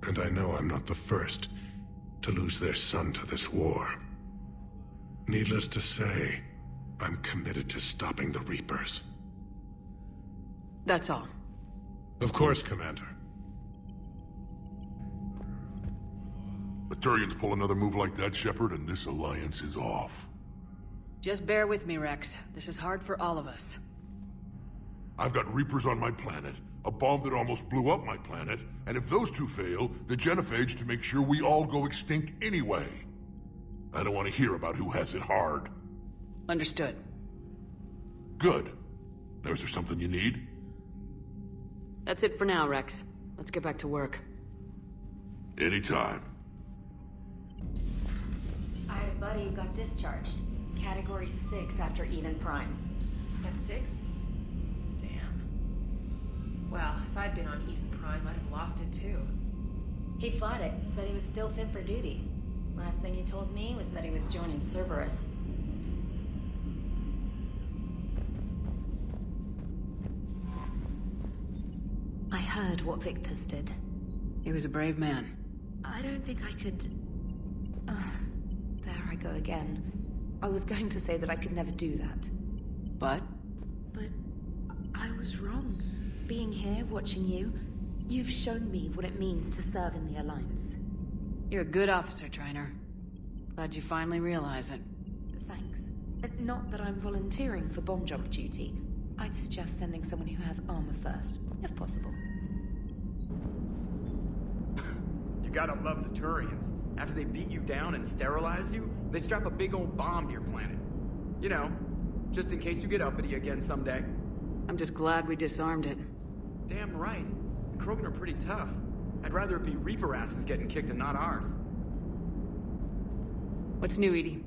And I know I'm not the first to lose their son to this war. Needless to say, I'm committed to stopping the Reapers.
That's all.
Of course, Commander.
The Turians pull another move like that, Shepard, and this alliance is off.
Just bear with me, Rex. This is hard for all of us.
I've got Reapers on my planet, a bomb that almost blew up my planet, and if those two fail, the genophage to make sure we all go extinct anyway. I don't want to hear about who has it hard.
Understood.
Good. Now, is there something you need?
That's it for now, Rex. Let's get back to work.
Anytime.
I have a buddy who got discharged. Category 6 after Eden Prime.
At 6? Damn. Well, if I'd been on Eden Prime, I'd have lost it too.
He fought it, said he was still fit for duty. Last thing he told me was that he was joining Cerberus.
I heard what Victus did.
He was a brave man.
I don't think I could... there I go again. I was going to say that I could never do that.
But?
But I was wrong. Being here, watching you, you've shown me what it means to serve in the Alliance.
You're a good officer, Trainer. Glad you finally realize it.
Thanks. Not that I'm volunteering for bomb jump duty. I'd suggest sending someone who has armor first, if possible.
You gotta love the Turians. After they beat you down and sterilize you, they strap a big old bomb to your planet. You know, just in case you get uppity again someday.
I'm just glad we disarmed it.
Damn right. The Krogan are pretty tough. I'd rather it be Reaper asses getting kicked and not ours.
What's new, Edie?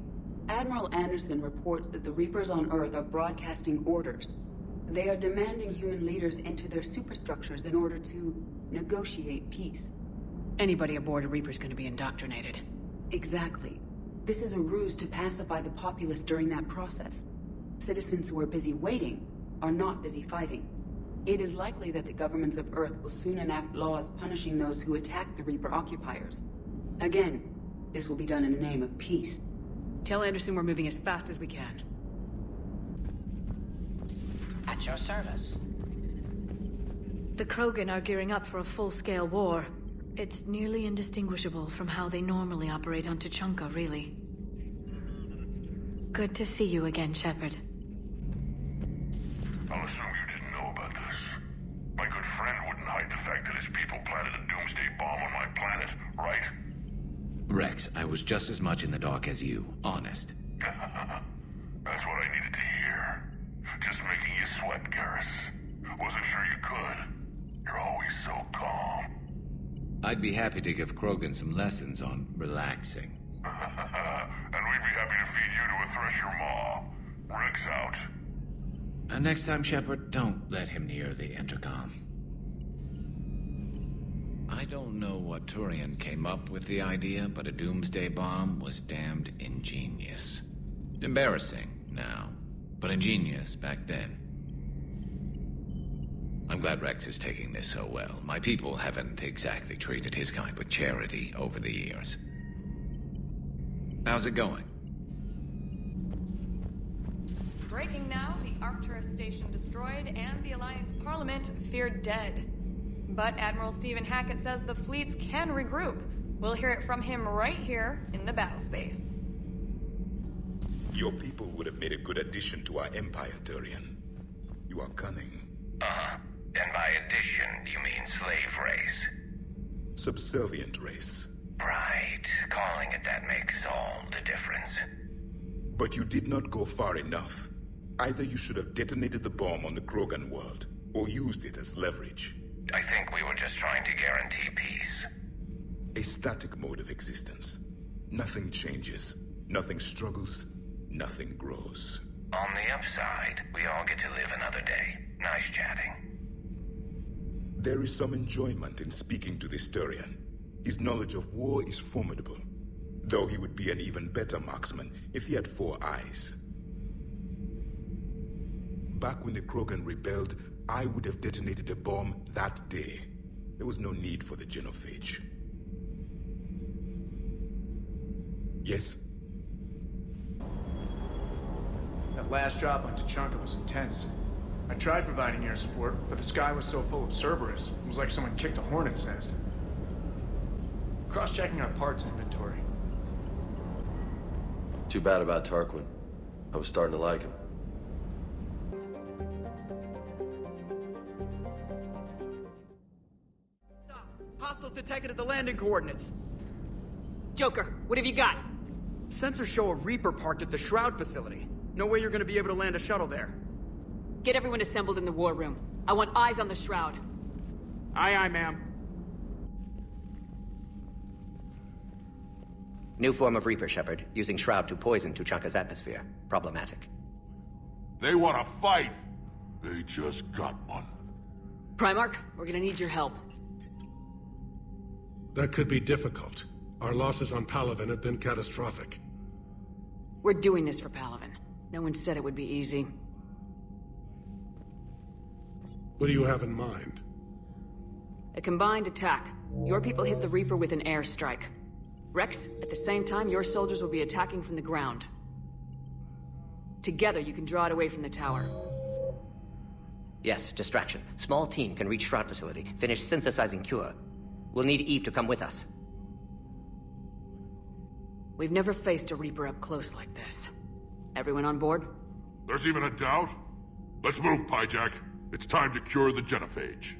Admiral Anderson reports that the Reapers on Earth are broadcasting orders. They are demanding human leaders into their superstructures in order to negotiate peace.
Anybody aboard a Reaper's gonna be indoctrinated.
Exactly. This is a ruse to pacify the populace during that process. Citizens who are busy waiting are not busy fighting. It is likely that the governments of Earth will soon enact laws punishing those who attack the Reaper occupiers. Again, this will be done in the name of peace.
Tell Anderson we're moving as fast as we can.
At your service.
The Krogan are gearing up for a full-scale war. It's nearly indistinguishable from how they normally operate on Tuchanka, really. Good to see you again, Shepard.
I'll assume you didn't know about this. My good friend wouldn't hide the fact that his people planted a doomsday bomb on my planet, right?
Rex, I was just as much in the dark as you, honest.
That's what I needed to hear. Just making you sweat, Garrus. Wasn't sure you could. You're always so calm.
I'd be happy to give Krogan some lessons on relaxing.
And we'd be happy to feed you to a Thresher maw. Rex out.
And next time, Shepard, don't let him near the intercom. I don't know what Turian came up with the idea, but a doomsday bomb was damned ingenious. Embarrassing now, but ingenious back then. I'm glad Rex is taking this so well. My people haven't exactly treated his kind with charity over the years. How's it going?
Breaking now, the Arcturus station destroyed and the Alliance Parliament feared dead. But Admiral Stephen Hackett says the fleets can regroup. We'll hear it from him right here in the battle space.
Your people would have made a good addition to our empire, Turian. You are cunning.
Uh-huh. And by addition, you mean slave race?
Subservient race.
Right. Calling it that makes all the difference.
But you did not go far enough. Either you should have detonated the bomb on the Krogan world, or used it as leverage.
I think we were just trying to guarantee peace.
A static mode of existence. Nothing changes, nothing struggles, nothing grows.
On the upside, we all get to live another day. Nice chatting.
There is some enjoyment in speaking to this Turian. His knowledge of war is formidable, though he would be an even better marksman if he had 4 eyes. Back when the Krogan rebelled, I would have detonated a bomb that day. There was no need for the genophage. Yes?
That last drop on Tuchanka was intense. I tried providing air support, but the sky was so full of Cerberus, it was like someone kicked a hornet's nest. Cross-checking our parts inventory.
Too bad about Tarquin. I was starting to like him.
Hostiles detected at the landing coordinates.
Joker, what have you got?
Sensors show a Reaper parked at the Shroud facility. No way you're gonna be able to land a shuttle there.
Get everyone assembled in the war room. I want eyes on the Shroud.
Aye, aye, ma'am.
New form of Reaper, Shepard. Using Shroud to poison Tuchanka's atmosphere. Problematic.
They want to fight! They just got one.
Primarch, we're gonna need your help.
That could be difficult. Our losses on Palaven have been catastrophic.
We're doing this for Palaven. No one said it would be easy.
What do you have in mind?
A combined attack. Your people hit the Reaper with an airstrike. Rex, at the same time, your soldiers will be attacking from the ground. Together, you can draw it away from the tower.
Yes, distraction. Small team can reach Shroud facility, finish synthesizing cure. We'll need Eve to come with us.
We've never faced a Reaper up close like this. Everyone on board?
There's even a doubt? Let's move, Pyjack. It's time to cure the genophage.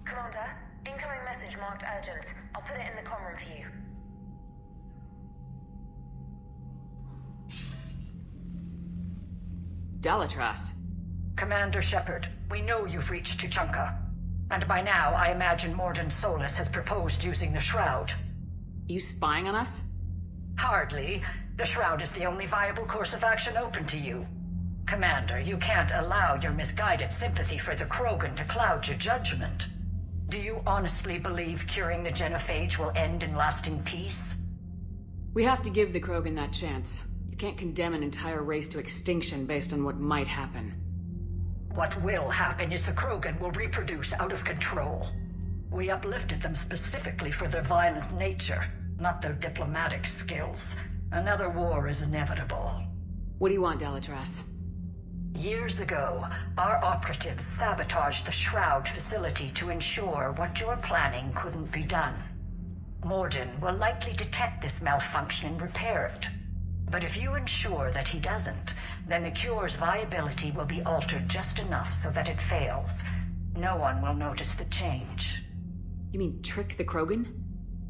Commander, incoming message marked urgent. I'll put it in the comm room for you.
Dalatras.
Commander Shepard, we know you've reached Tuchanka. And by now, I imagine Morden Solus has proposed using the Shroud.
You spying on us?
Hardly. The Shroud is the only viable course of action open to you. Commander, you can't allow your misguided sympathy for the Krogan to cloud your judgment. Do you honestly believe curing the genophage will end in lasting peace?
We have to give the Krogan that chance. You can't condemn an entire race to extinction based on what might happen.
What will happen is the Krogan will reproduce out of control. We uplifted them specifically for their violent nature, not their diplomatic skills. Another war is inevitable.
What do you want, Dalatras?
Years ago, our operatives sabotaged the Shroud facility to ensure what you're planning couldn't be done. Morden will likely detect this malfunction and repair it. But if you ensure that he doesn't, then the cure's viability will be altered just enough so that it fails. No one will notice the change.
You mean trick the Krogan?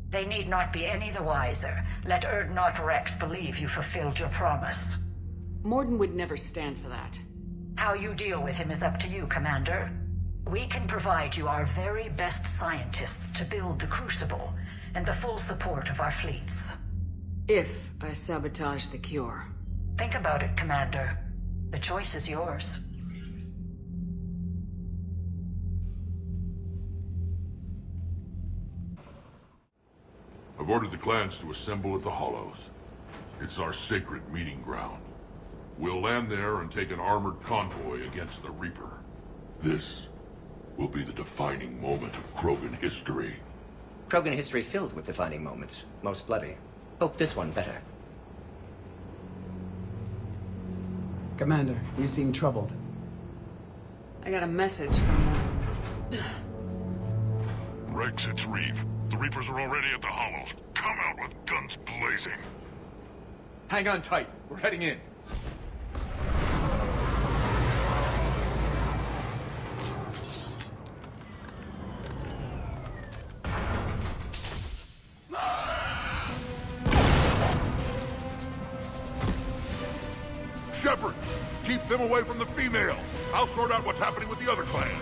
They need not be any the wiser. Let Urdnot Rex believe you fulfilled your promise.
Morden would never stand for that.
How you deal with him is up to you, Commander. We can provide you our very best scientists to build the Crucible, and the full support of our fleets.
If I sabotage the cure.
Think about it, Commander. The choice is yours.
I've ordered the clans to assemble at the Hollows. It's our sacred meeting ground. We'll land there and take an armored convoy against the Reaper. This will be the defining moment of Krogan history.
Krogan history filled with defining moments. Most bloody. Hope this one better.
Commander, you seem troubled.
I got a message from
Rex, it's Reeve. The Reapers are already at the Hollows. Come out with guns blazing.
Hang on tight. We're heading in.
Shepard, keep them away from the female. I'll sort out what's happening with the other clans.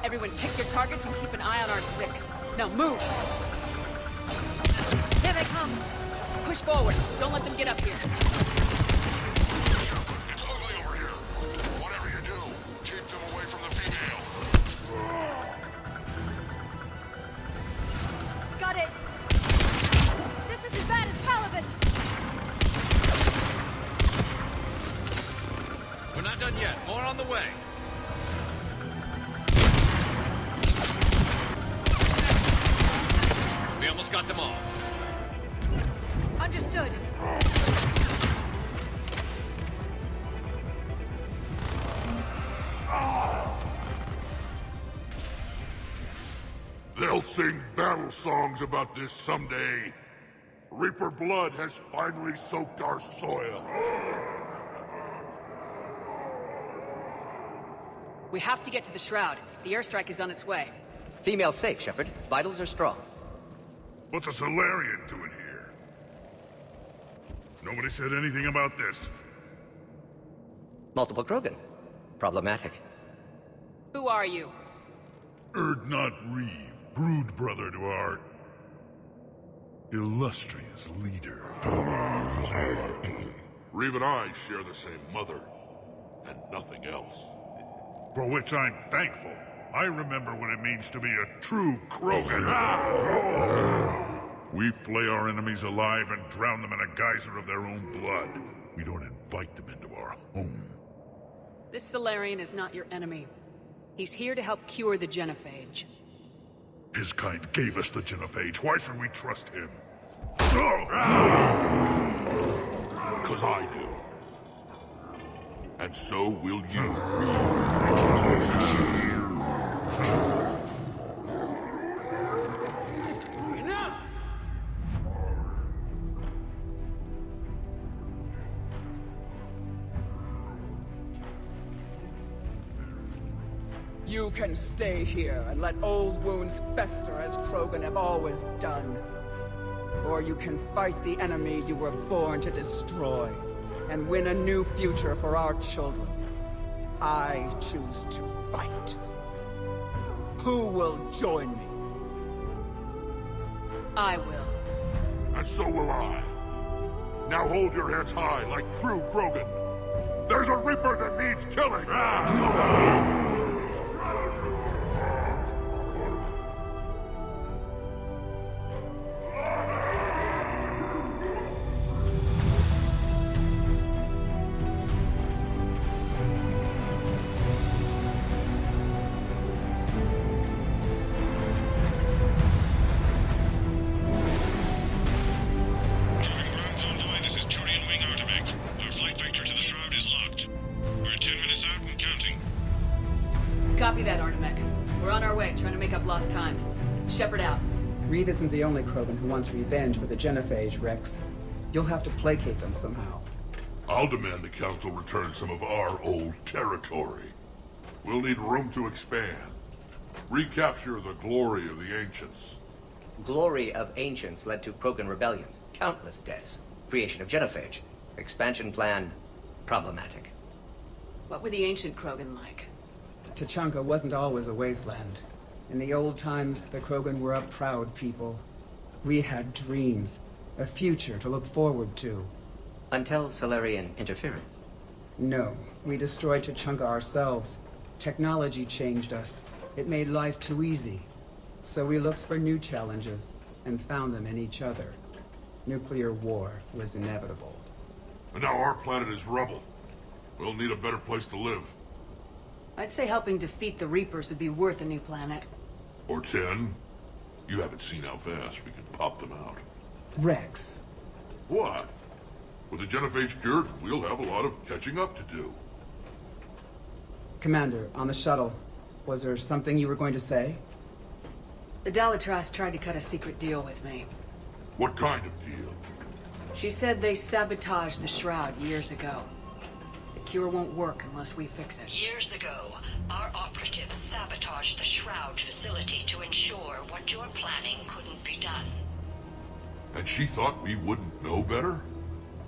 Everyone pick your targets and keep an eye on our 6. Now move! Here they come! Push forward. Don't let them get up here.
It's ugly over here. Whatever you do, keep them away from the female.
Got it! This is as bad as Palaven!
We're not done yet. More on the way. We almost got them all.
Understood.
They'll sing battle songs about this someday. Reaper blood has finally soaked our soil.
We have to get to the Shroud. The airstrike is on its way.
Female safe, Shepard. Vitals are strong.
What's a Solarian doing here? Nobody said anything about this.
Multiple Krogan. Problematic.
Who are you?
Erdnot Reeve, brood brother to our illustrious leader. Reeve and I share the same mother, and nothing else. For which I'm thankful. I remember what it means to be a true Krogan. We flay our enemies alive and drown them in a geyser of their own blood. We don't invite them into our home.
This Solarian is not your enemy. He's here to help cure the genophage.
His kind gave us the genophage. Why should we trust him? Because I do. And so will you.
Enough!
You can stay here and let old wounds fester as Krogan have always done. Or you can fight the enemy you were born to destroy, and win a new future for our children. I choose to fight. Who will join me?
I will.
And so will I. Now hold your heads high like true Krogan. There's a Reaper that needs killing!
Copy that, Artemek. We're on our way, trying to make up lost time. Shepard out.
Reed isn't the only Krogan who wants revenge for the genophage, Rex. You'll have to placate them somehow.
I'll demand the Council return some of our old territory. We'll need room to expand. Recapture the glory of the Ancients.
Glory of Ancients led to Krogan rebellions, countless deaths, creation of genophage. Expansion plan, problematic.
What were the ancient Krogan like?
Tachanka wasn't always a wasteland. In the old times, the Krogan were a proud people. We had dreams, a future to look forward to.
Until Solarian interference?
No, we destroyed Tachanka ourselves. Technology changed us. It made life too easy. So we looked for new challenges, and found them in each other. Nuclear war was inevitable.
And now our planet is rubble. We'll need a better place to live.
I'd say helping defeat the Reapers would be worth a new planet.
Or 10. You haven't seen how fast we can pop them out.
Rex.
What? With the genophage cured, we'll have a lot of catching up to do.
Commander, on the shuttle, was there something you were going to say?
The Dalitras tried to cut a secret deal with me.
What kind of deal?
She said they sabotaged the Shroud years ago. The cure won't work unless we fix it.
Years ago, our operatives sabotaged the Shroud facility to ensure what you're planning couldn't be done.
And she thought we wouldn't know better?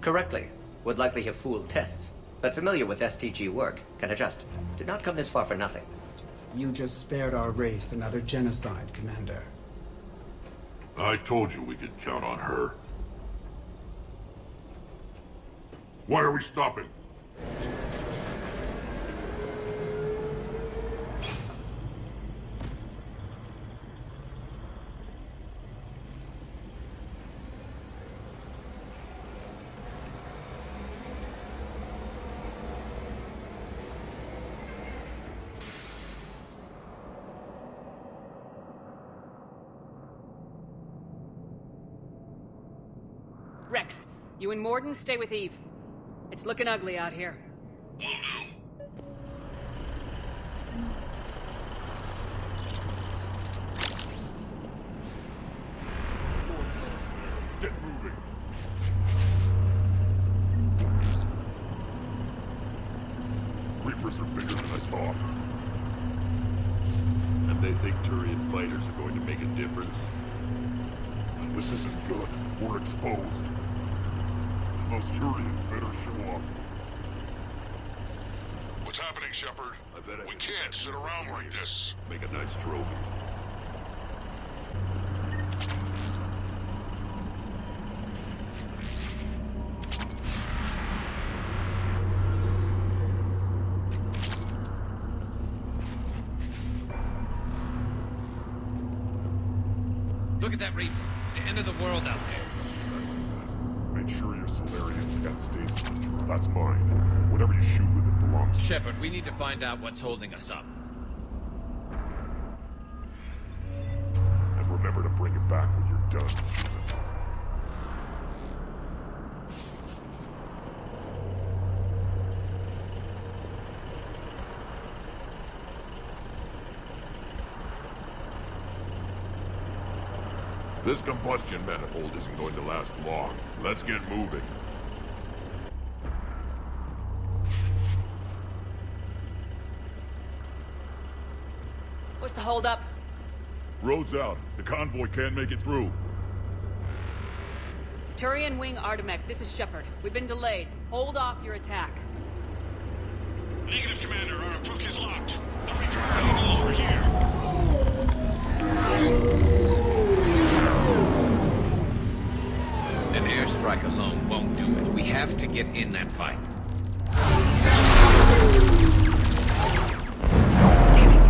Correctly. Would likely have fooled tests. But familiar with STG work, can adjust. Did not come this far for nothing.
You just spared our race another genocide, Commander.
I told you we could count on her. Why are we stopping?
Rex, you and Morden stay with Eve. It's looking ugly out here.
Will do. Get moving. Reapers are bigger than I thought.
And they think Turian fighters are going to make a difference?
This isn't good. We're exposed. Those Turians better show up. What's happening, Shepard? We can't sit around like this.
Make a nice trophy.
Look at that reef. It's the end of the world out there.
Make sure your Solarian cat stays secure. That's mine. Whatever you shoot with it belongs to
Shepard, we need to find out what's holding us up.
And remember to bring it back when you're done. This combustion manifold isn't going to last long. Let's get moving.
What's the holdup?
Road's out. The convoy can't make it through.
Turian Wing Artemek, this is Shepard. We've been delayed. Hold off your attack.
Negative, Commander. Our approach is locked. The Reaper already knows we're here.
An airstrike alone won't do it. We have to get in that fight.
Damn it!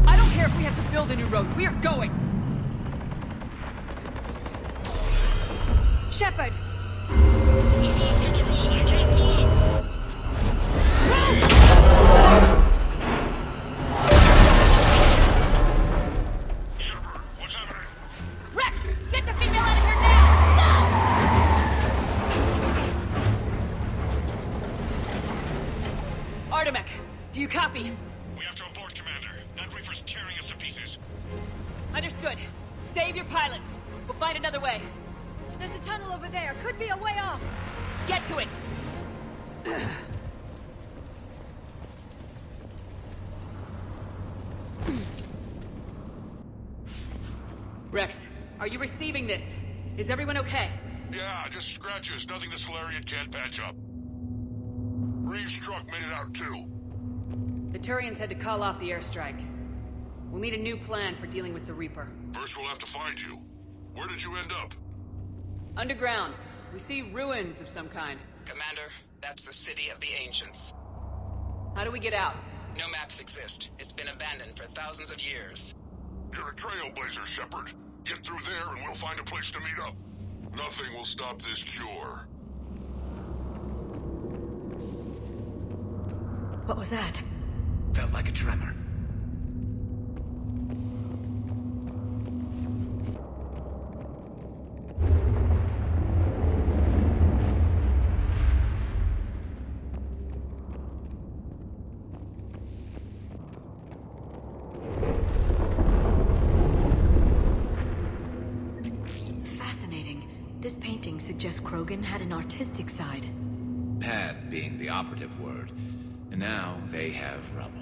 I don't care if we have to build a new road. We are going! Shepard!
I've lost control. I can't pull up.
Rex! Get the female out of here now! Go! Artemek, do you copy?
We have to abort, Commander. That Reaper's tearing us to pieces.
Understood. Save your pilots. We'll find another way.
There's a tunnel over there. Could be a way off.
Get to it! Rex, are you receiving this? Is everyone okay?
Yeah, just scratches. Nothing the Solarian can't patch up. Reeves' truck made it out too.
The Turians had to call off the airstrike. We'll need a new plan for dealing with the Reaper.
First we'll have to find you. Where did you end up?
Underground. We see ruins of some kind.
Commander, that's the City of the Ancients.
How do we get out?
No maps exist. It's been abandoned for thousands of years.
You're a trailblazer, Shepard. Get through there and we'll find a place to meet up. Nothing will stop this cure.
What was that?
Felt like a tremor.
Fascinating. This painting suggests Krogan had an artistic side.
Pad being the operative word. And now they have rubble.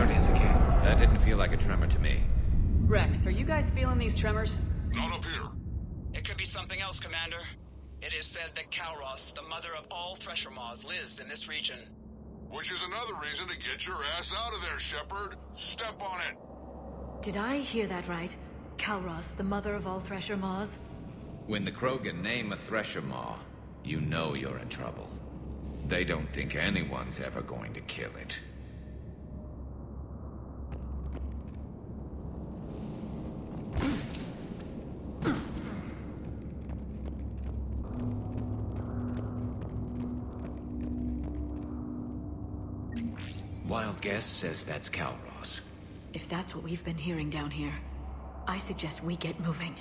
it is again. That didn't feel like a tremor to me.
Rex, are you guys feeling these tremors?
Not up here.
It could be something else, Commander. It is said that Kalros, the mother of all Thresher Maws, lives in this region.
Which is another reason to get your ass out of there, Shepard. Step on it.
Did I hear that right? Kalros, the mother of all Thresher Maws?
When the Krogan name a Thresher Maw, you know you're in trouble. They don't think anyone's ever going to kill it. Wild guess says that's Kalros.
If that's what we've been hearing down here, I suggest we get moving.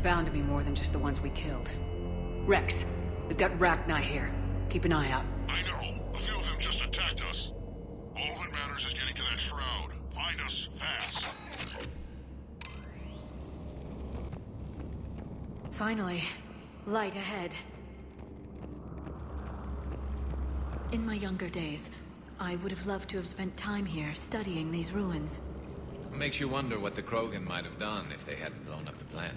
Bound to be more than just the ones we killed. Rex, we've got Rachni here. Keep an eye out.
I know. A few of them just attacked us. All that matters is getting to that shroud. Find us fast.
Finally, light ahead. In my younger days, I would have loved to have spent time here studying these ruins.
Makes you wonder what the Krogan might have done if they hadn't blown up the planet.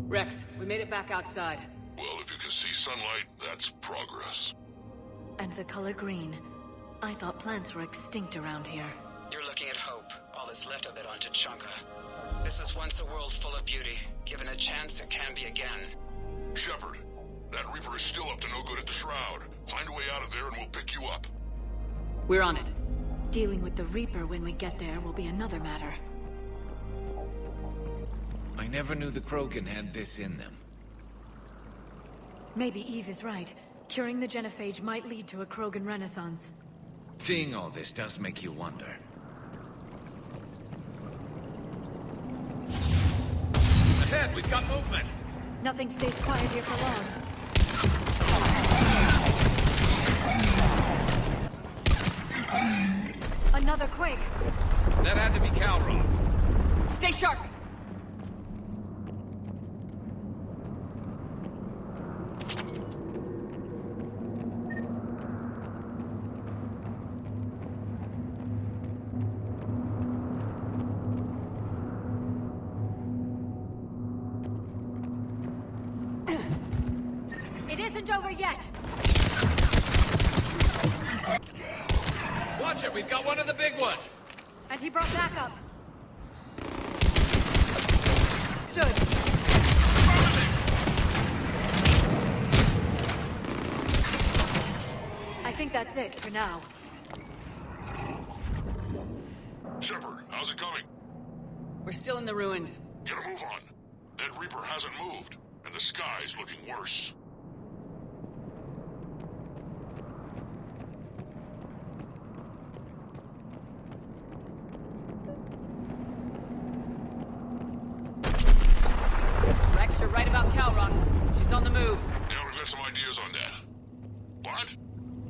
Rex, we made it back outside.
Well, if you can see sunlight, that's progress.
And the color green. I thought plants were extinct around here.
You're looking at hope, all that's left of it on Tuchanka. This is once a world full of beauty. Given a chance, it can be again.
Shepard, that Reaper is still up to no good at the Shroud. Find a way out of there and we'll pick you up.
We're on it.
Dealing with the Reaper when we get there will be another matter.
I never knew the Krogan had this in them.
Maybe Eve is right. Curing the genophage might lead to a Krogan renaissance.
Seeing all this does make you wonder. Ahead, we've got movement!
Nothing stays quiet here for long. Another quake!
That had to be Kalros.
Stay sharp!
Over yet.
Watch it, we've got one of the big ones.
And he brought backup.
Should. I think that's it for now.
Shepard, how's it coming?
We're still in the ruins.
Get a move on. That Reaper hasn't moved, and the sky's looking worse.
Rex, you're right about Kalros. She's on the move.
Yeah, we've got some ideas on that. What?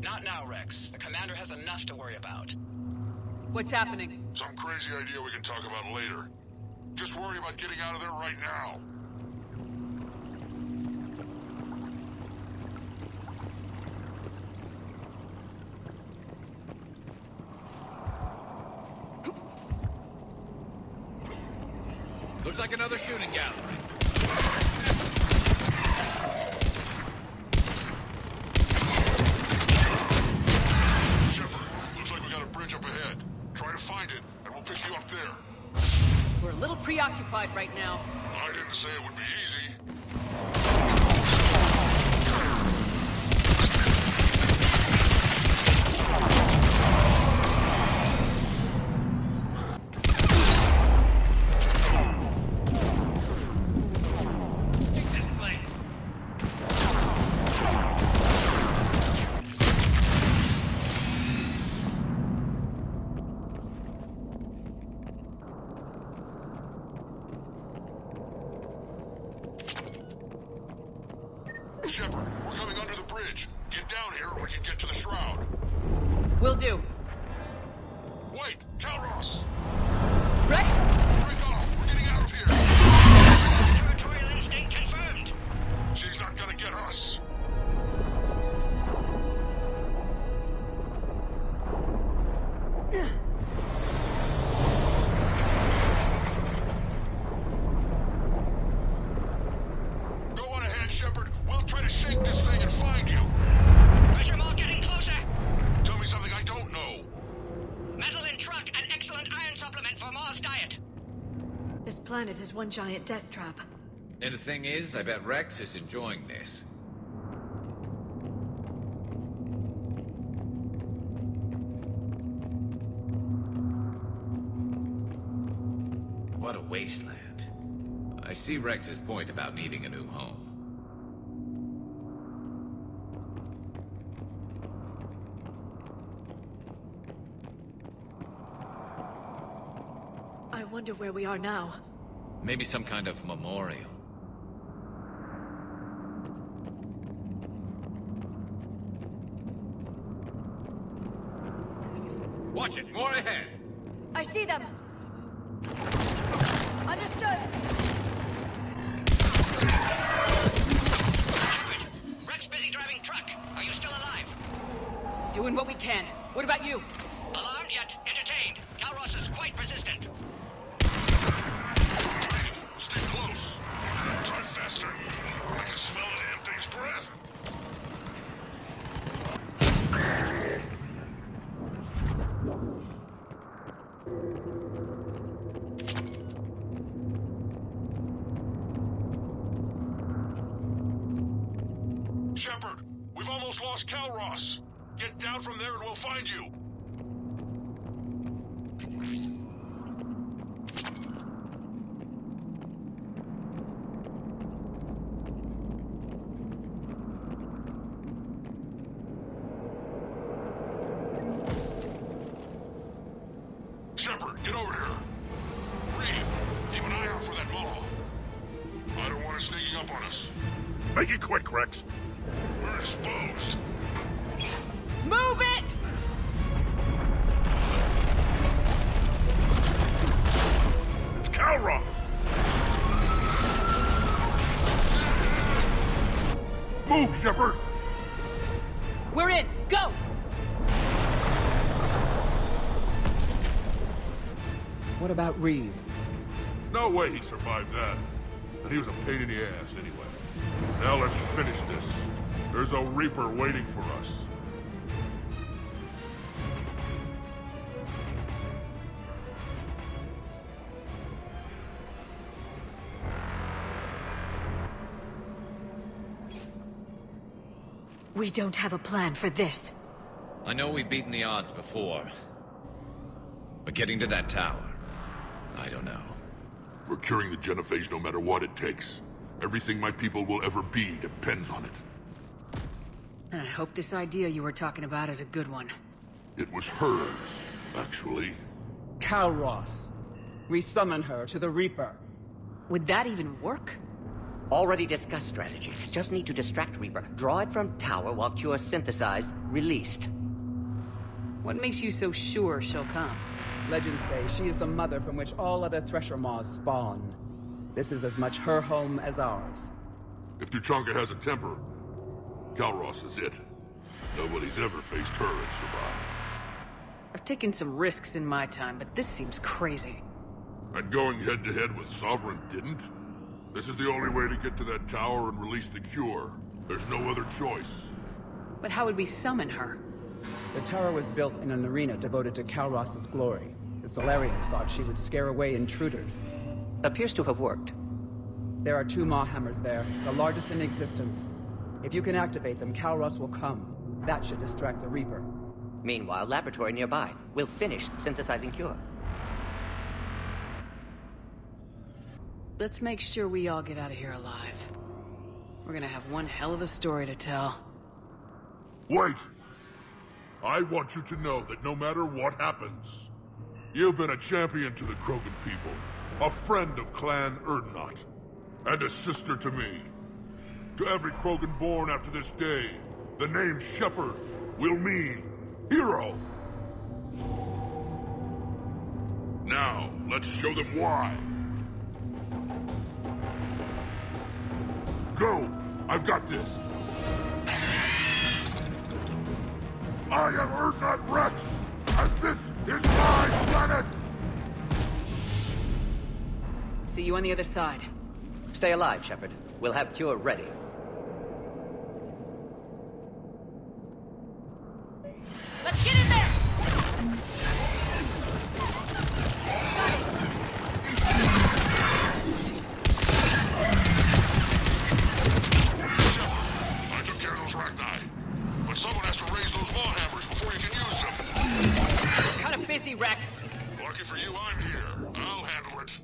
Not now, Rex. The Commander has enough to worry about.
What's happening?
Some crazy idea we can talk about later. Just worry about getting out of there right now.
Looks like another shooting gallery.
Shepard, looks like we got a bridge up ahead. Try to find it, and we'll pick you up there.
We're a little preoccupied right now.
I didn't say it would be easy. Shepard, we're coming under the bridge. Get down here and we can get to the shroud.
Will do.
Wait! Calros!
Rex?
Break off! We're getting out of here!
Territorial instinct confirmed.
She's not gonna get us. Go on ahead, Shepard. We'll try to shake this thing and find you.
Pressure mark getting closer.
Tell me something I don't know.
Metal in truck, an excellent iron supplement for Mars diet.
This planet is one giant death trap.
And the thing is, I bet Rex is enjoying this. What a wasteland. I see Rex's point about needing a new home.
I wonder where we are now.
Maybe some kind of memorial. Watch it! More ahead!
I see them. Understood.
Shepard, Rex busy driving truck. Are you still alive?
Doing what we can. What about you?
Alarmed yet? Entertained. Calros is quite persistent.
Stay close. Drive faster. I can smell the damn thing's breath. Shepard, we've almost lost Calros. Get down from there and we'll find you. Shepard, get over here. Reeve, keep an eye out for that mall. I don't want it sneaking up on us. Make it quick, Rex. We're exposed.
Move it!
It's Calros. Move, Shepard.
We're in. Go!
What about Reeve?
No way he survived that. And he was a pain in the ass anyway. Now let's finish this. There's a Reaper waiting for us.
We don't have a plan for this.
I know we've beaten the odds before. But getting to that tower, I don't know.
We're curing the genophage no matter what it takes. Everything my people will ever be depends on it.
And I hope this idea you were talking about is a good one.
It was hers, actually.
Calros. We summon her to the Reaper.
Would that even work?
Already discussed strategy. Just need to distract Reaper. Draw it from tower while Cure synthesized, released.
What makes you so sure she'll come?
Legends say she is the mother from which all other Thresher Maws spawn. This is as much her home as ours.
If Tuchanka has a temper, Calros is it. Nobody's ever faced her and survived.
I've taken some risks in my time, but this seems crazy.
And going head-to-head with Sovereign didn't? This is the only way to get to that tower and release the cure. There's no other choice.
But how would we summon her?
The tower was built in an arena devoted to Calros' glory. The Solarians thought she would scare away intruders.
Appears to have worked.
There are 2 Maw hammers there, the largest in existence. If you can activate them, Calros will come. That should distract the Reaper.
Meanwhile, laboratory nearby. We'll finish synthesizing Cure.
Let's make sure we all get out of here alive. We're gonna have one hell of a story to tell.
Wait! I want you to know that no matter what happens, you've been a champion to the Krogan people, a friend of Clan Erdnot, and a sister to me. To every Krogan born after this day, the name Shepard will mean hero. Now, let's show them why. Go! I've got this. I am Erdnut Rex, and this is my planet!
See you on the other side.
Stay alive, Shepard. We'll have cure ready.
Let's get in there!
I took care of those Ragni. But someone has to raise those wall hammers before you can use them.
We're kind of busy, Rex.
Lucky for you, I'm here. I'll handle it.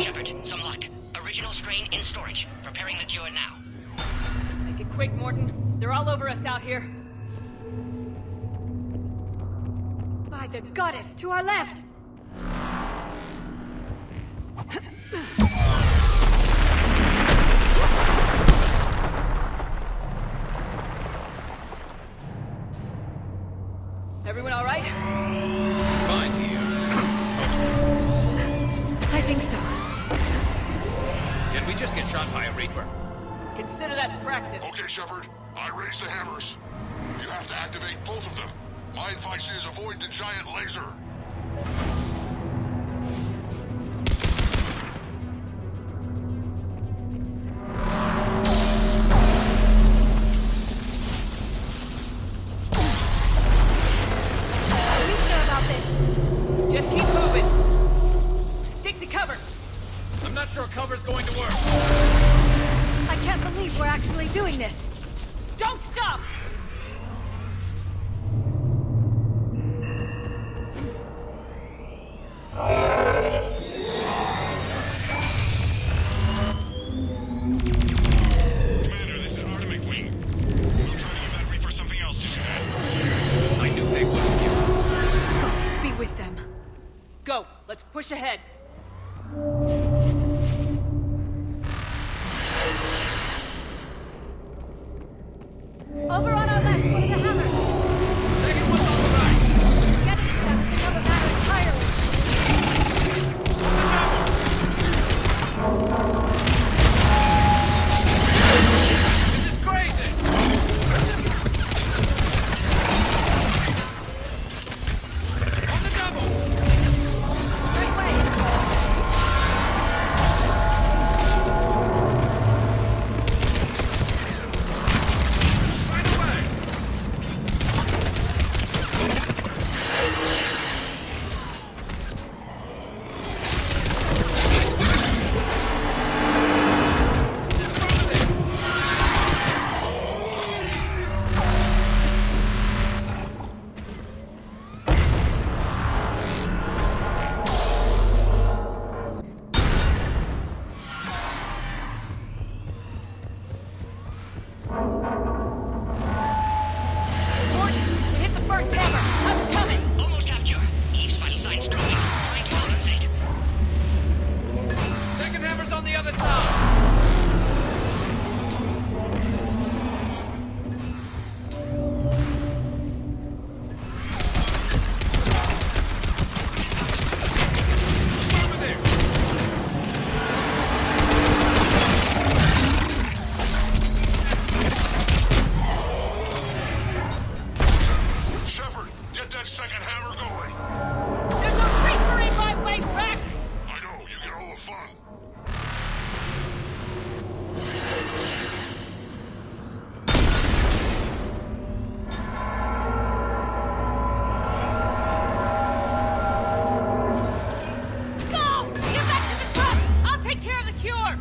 Shepard, some luck. Original strain in storage. Preparing the cure now.
Make it quick, Morton. They're all over us out here.
By the goddess, to our left!
Everyone all right?
Fine here.
I think so.
Did we just get shot by a Reaper?
Consider that practice.
Okay, Shepard. I raised the hammers. You have to activate both of them. My advice is avoid the giant laser.
Are we sure about this?
Just keep moving. Stick to cover.
I'm not sure cover's going to work.
I can't believe we're actually doing this.
Don't stop!
Commander, this is Artemic Wing. We'll try to give that Reaper something else to shoot at.
I knew they wouldn't give up.
Let's be with them.
Go. Let's push ahead.
Over on our left, one of the hammers.
Second one's on the right.
Get to them is another matter entirely.
This is crazy! On the double!
Right way.
Right away!
Morton, we hit the first hammer. I'm coming.
Almost have cure. Eve's vital signs dropping. Trying to compensate.
Second hammer's on the other side! Over there!
Shepard, get that second hammer going.
There's a Reaper in my way, Rex!
I know, you get all the fun.
Go! Get back to the truck! I'll take care of the cure!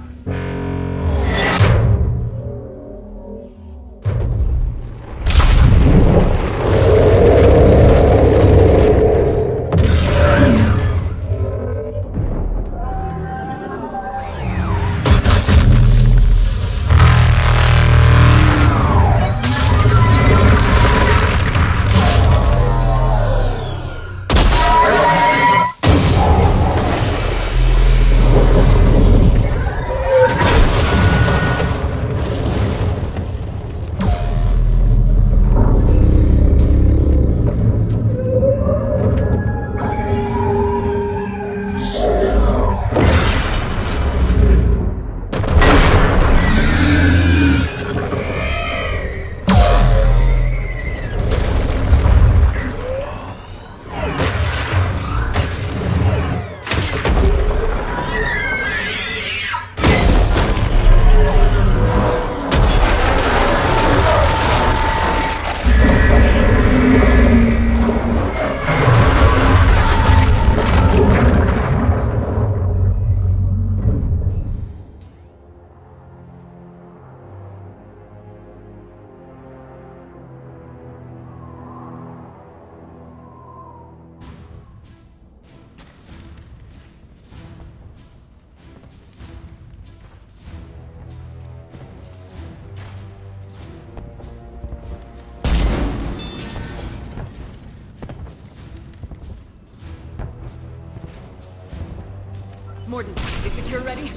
Morden, is the cure ready?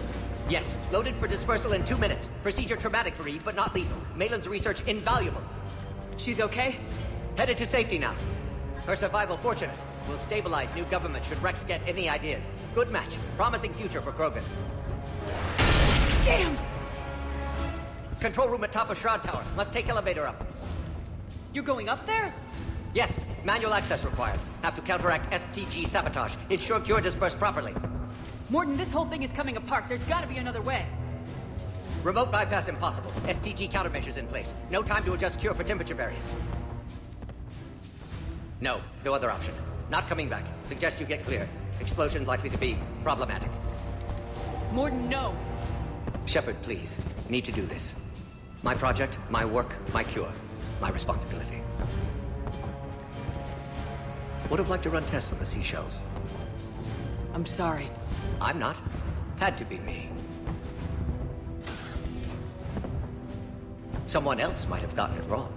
Yes, loaded for dispersal in 2 minutes. Procedure traumatic for Eve, but not lethal. Malin's research invaluable.
She's okay?
Headed to safety now. Her survival fortunate. Will stabilize new government should Rex get any ideas. Good match. Promising future for Krogan.
Damn!
Control room at top of Shroud Tower. Must take elevator up.
You're going up there?
Yes, manual access required. Have to counteract STG sabotage. Ensure cure dispersed properly.
Morden, this whole thing is coming apart. There's gotta be another way.
Remote bypass impossible. STG countermeasures in place. No time to adjust cure for temperature variance. No other option. Not coming back. Suggest you get clear. Explosion's likely to be problematic.
Morden, no.
Shepard, please. Need to do this. My project, my work, my cure. My responsibility. Would have liked to run tests on the seashells.
I'm sorry.
I'm not. Had to be me. Someone else might have gotten it wrong.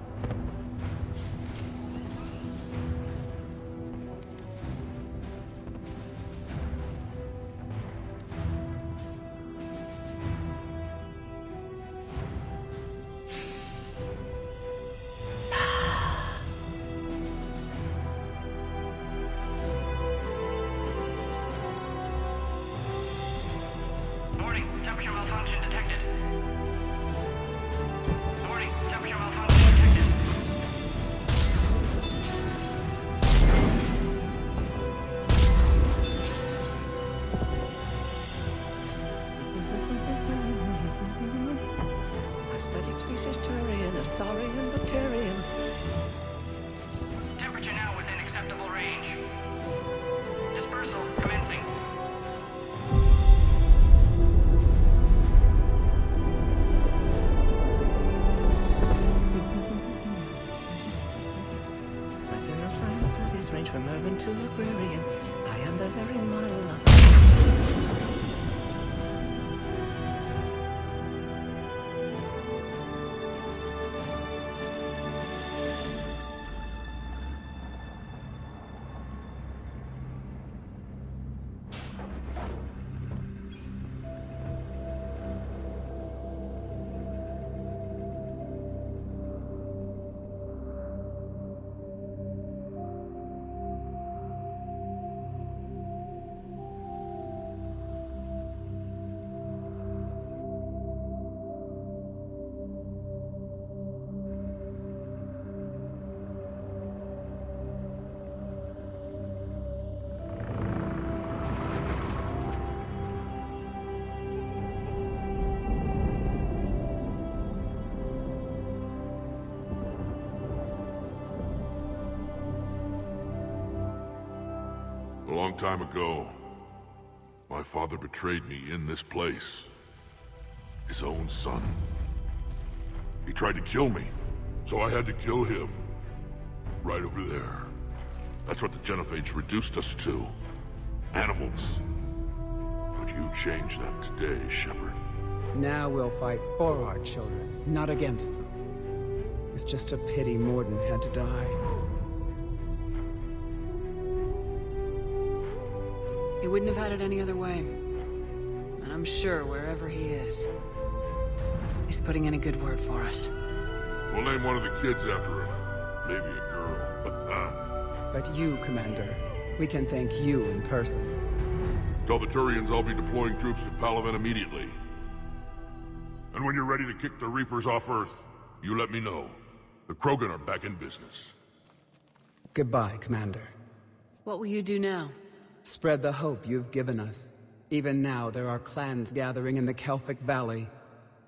A long time ago, my father betrayed me in this place. His own son. He tried to kill me, so I had to kill him. Right over there. That's what the Genophage reduced us to. Animals. But you changed that today, Shepard.
Now we'll fight for our children, not against them. It's just a pity Morden had to die.
He wouldn't have had it any other way. And I'm sure wherever he is, he's putting in a good word for us.
We'll name one of the kids after him. Maybe a girl.
But you, Commander, we can thank you in person.
Tell the Turians I'll be deploying troops to Palaven immediately. And when you're ready to kick the Reapers off Earth, you let me know. The Krogan are back in business.
Goodbye, Commander.
What will you do now?
Spread the hope you've given us. Even now, there are clans gathering in the Kelphic Valley.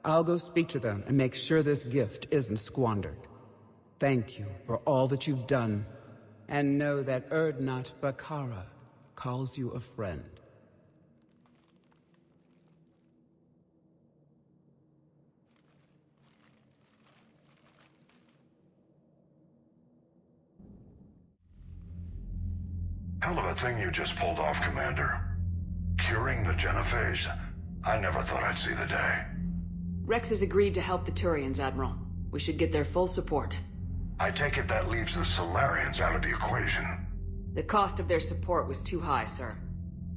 I'll go speak to them and make sure this gift isn't squandered. Thank you for all that you've done, and know that Erdnot Bakara calls you a friend.
Hell of a thing you just pulled off, Commander. Curing the Genophage? I never thought I'd see the day.
Rex has agreed to help the Turians, Admiral. We should get their full support.
I take it that leaves the Solarians out of the equation.
The cost of their support was too high, sir.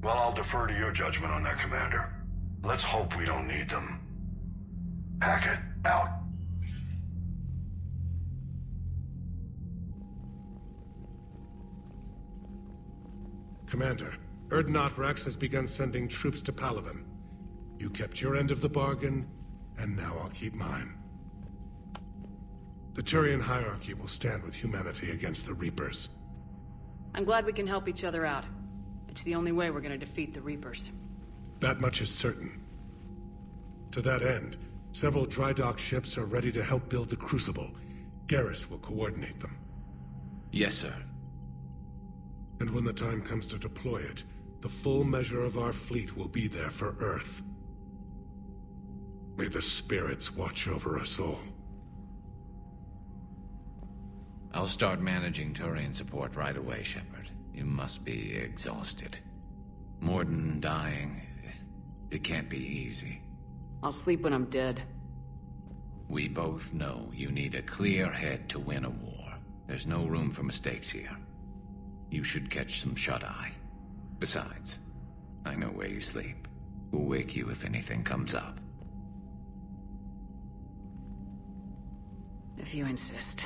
Well, I'll defer to your judgment on that, Commander. Let's hope we don't need them. Hackett, out.
Commander, Erdnot Rex has begun sending troops to Palaven. You kept your end of the bargain, and now I'll keep mine. The Turian hierarchy will stand with humanity against the Reapers.
I'm glad we can help each other out. It's the only way we're gonna defeat the Reapers.
That much is certain. To that end, several dry dock ships are ready to help build the Crucible. Garrus will coordinate them.
Yes, sir.
And when the time comes to deploy it, the full measure of our fleet will be there for Earth. May the spirits watch over us all.
I'll start managing Turian support right away, Shepard. You must be exhausted. Morden dying, it can't be easy.
I'll sleep when I'm dead.
We both know you need a clear head to win a war. There's no room for mistakes here. You should catch some shut-eye. Besides, I know where you sleep. We'll wake you if anything comes up.
If you insist.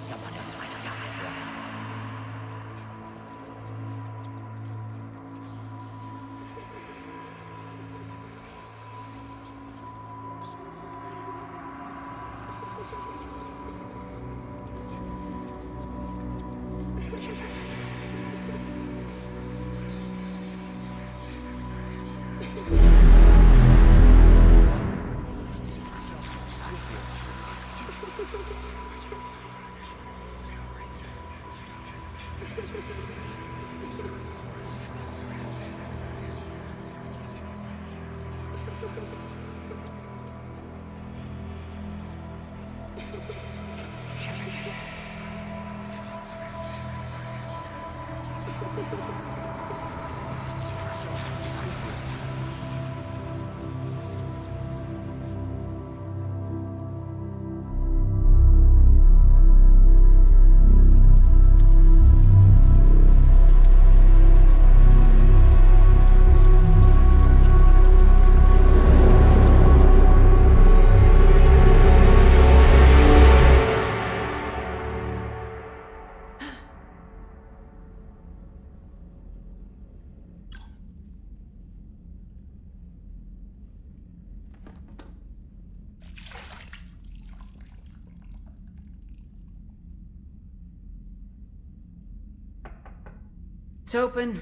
Someone else might have got my brother. It's open.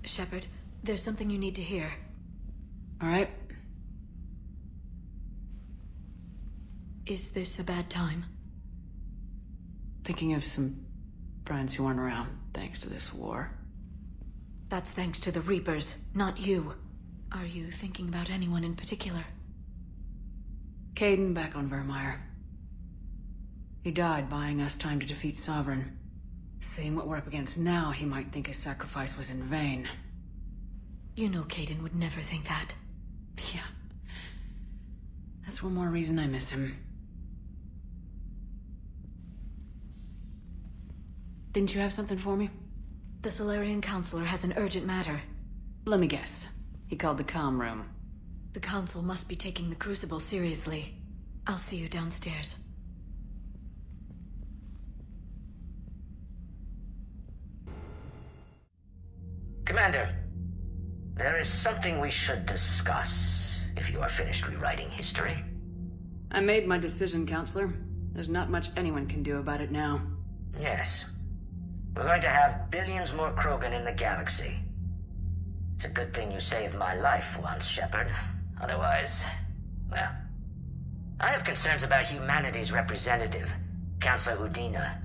Shepard, there's something you need to hear.
All right.
Is this a bad time?
Thinking of some friends who aren't around thanks to this war.
That's thanks to the Reapers, not you. Are you thinking about anyone in particular?
Caden back on Vermeer. He died buying us time to defeat Sovereign. Seeing what we're up against now, he might think his sacrifice was in vain.
You know Caden would never think that.
Yeah. That's one more reason I miss him. Didn't you have something for me?
The Solarian Counselor has an urgent matter.
Let me guess. He called the comm room.
The Council must be taking the Crucible seriously. I'll see you downstairs.
Commander, there is something we should discuss, if you are finished rewriting history.
I made my decision, Counselor. There's not much anyone can do about it now.
Yes. We're going to have billions more Krogan in the galaxy. It's a good thing you saved my life once, Shepard. Otherwise, well... I have concerns about humanity's representative, Councillor Udina.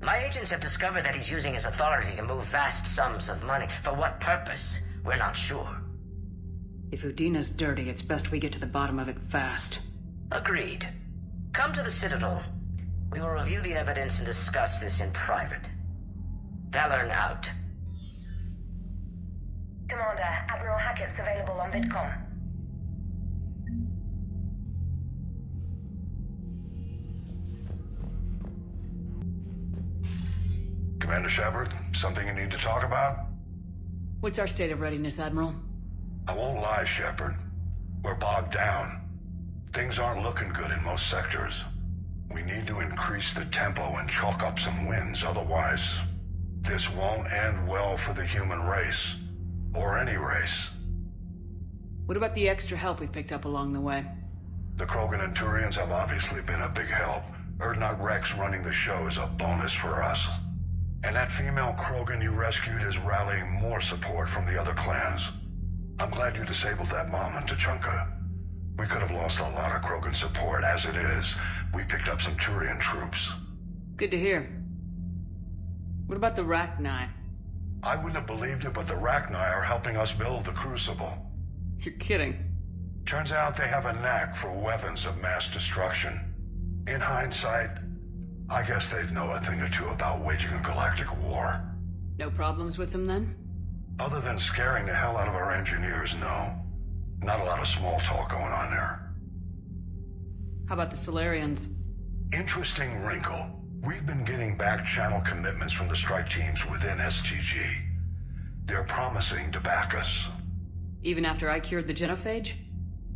My agents have discovered that he's using his authority to move vast sums of money. For what purpose? We're not sure.
If Udina's dirty, it's best we get to the bottom of it fast.
Agreed. Come to the Citadel. We will review the evidence and discuss this in private. Valorn out.
Commander, Admiral Hackett's available on VidCom.
Commander Shepard, something you need to talk about?
What's our state of readiness, Admiral?
I won't lie, Shepard. We're bogged down. Things aren't looking good in most sectors. We need to increase the tempo and chalk up some wins, otherwise this won't end well for the human race. Or any race.
What about the extra help we picked up along the way?
The Krogan and Turians have obviously been a big help. Urdnot Rex running the show is a bonus for us. And that female Krogan you rescued is rallying more support from the other clans. I'm glad you disabled that bomb on Tuchanka. We could have lost a lot of Krogan support. As it is, we picked up some Turian troops.
Good to hear. What about the Rachni?
I wouldn't have believed it, but the Rachni are helping us build the Crucible.
You're kidding.
Turns out they have a knack for weapons of mass destruction. In hindsight, I guess they'd know a thing or two about waging a galactic war.
No problems with them, then?
Other than scaring the hell out of our engineers, no. Not a lot of small talk going on there.
How about the Solarians?
Interesting wrinkle. We've been getting back-channel commitments from the strike teams within STG. They're promising to back us.
Even after I cured the genophage?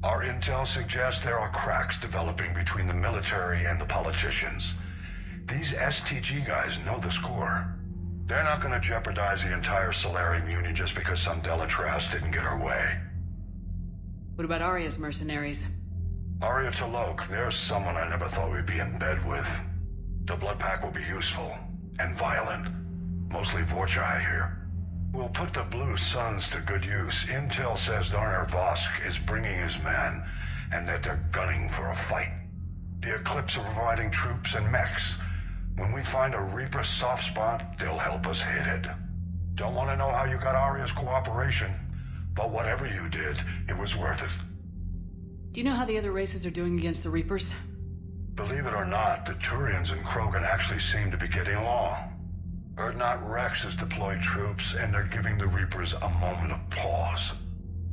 Our intel suggests there are cracks developing between the military and the politicians. These STG guys know the score. They're not going to jeopardize the entire Solarian Union just because some Delatras didn't get her way.
What about Arya's mercenaries?
Arya T'Lok, there's someone I never thought we'd be in bed with. The blood pack will be useful, and violent. Mostly Vorcha, I hear. We'll put the Blue Suns to good use. Intel says Darner Vosk is bringing his men, and that they're gunning for a fight. The Eclipse are providing troops and mechs. When we find a Reaper soft spot, they'll help us hit it. Don't want to know how you got Arya's cooperation, but whatever you did, it was worth it.
Do you know how the other races are doing against the Reapers?
Believe it or not, the Turians and Krogan actually seem to be getting along. Urdnot Rex has deployed troops, and they're giving the Reapers a moment of pause.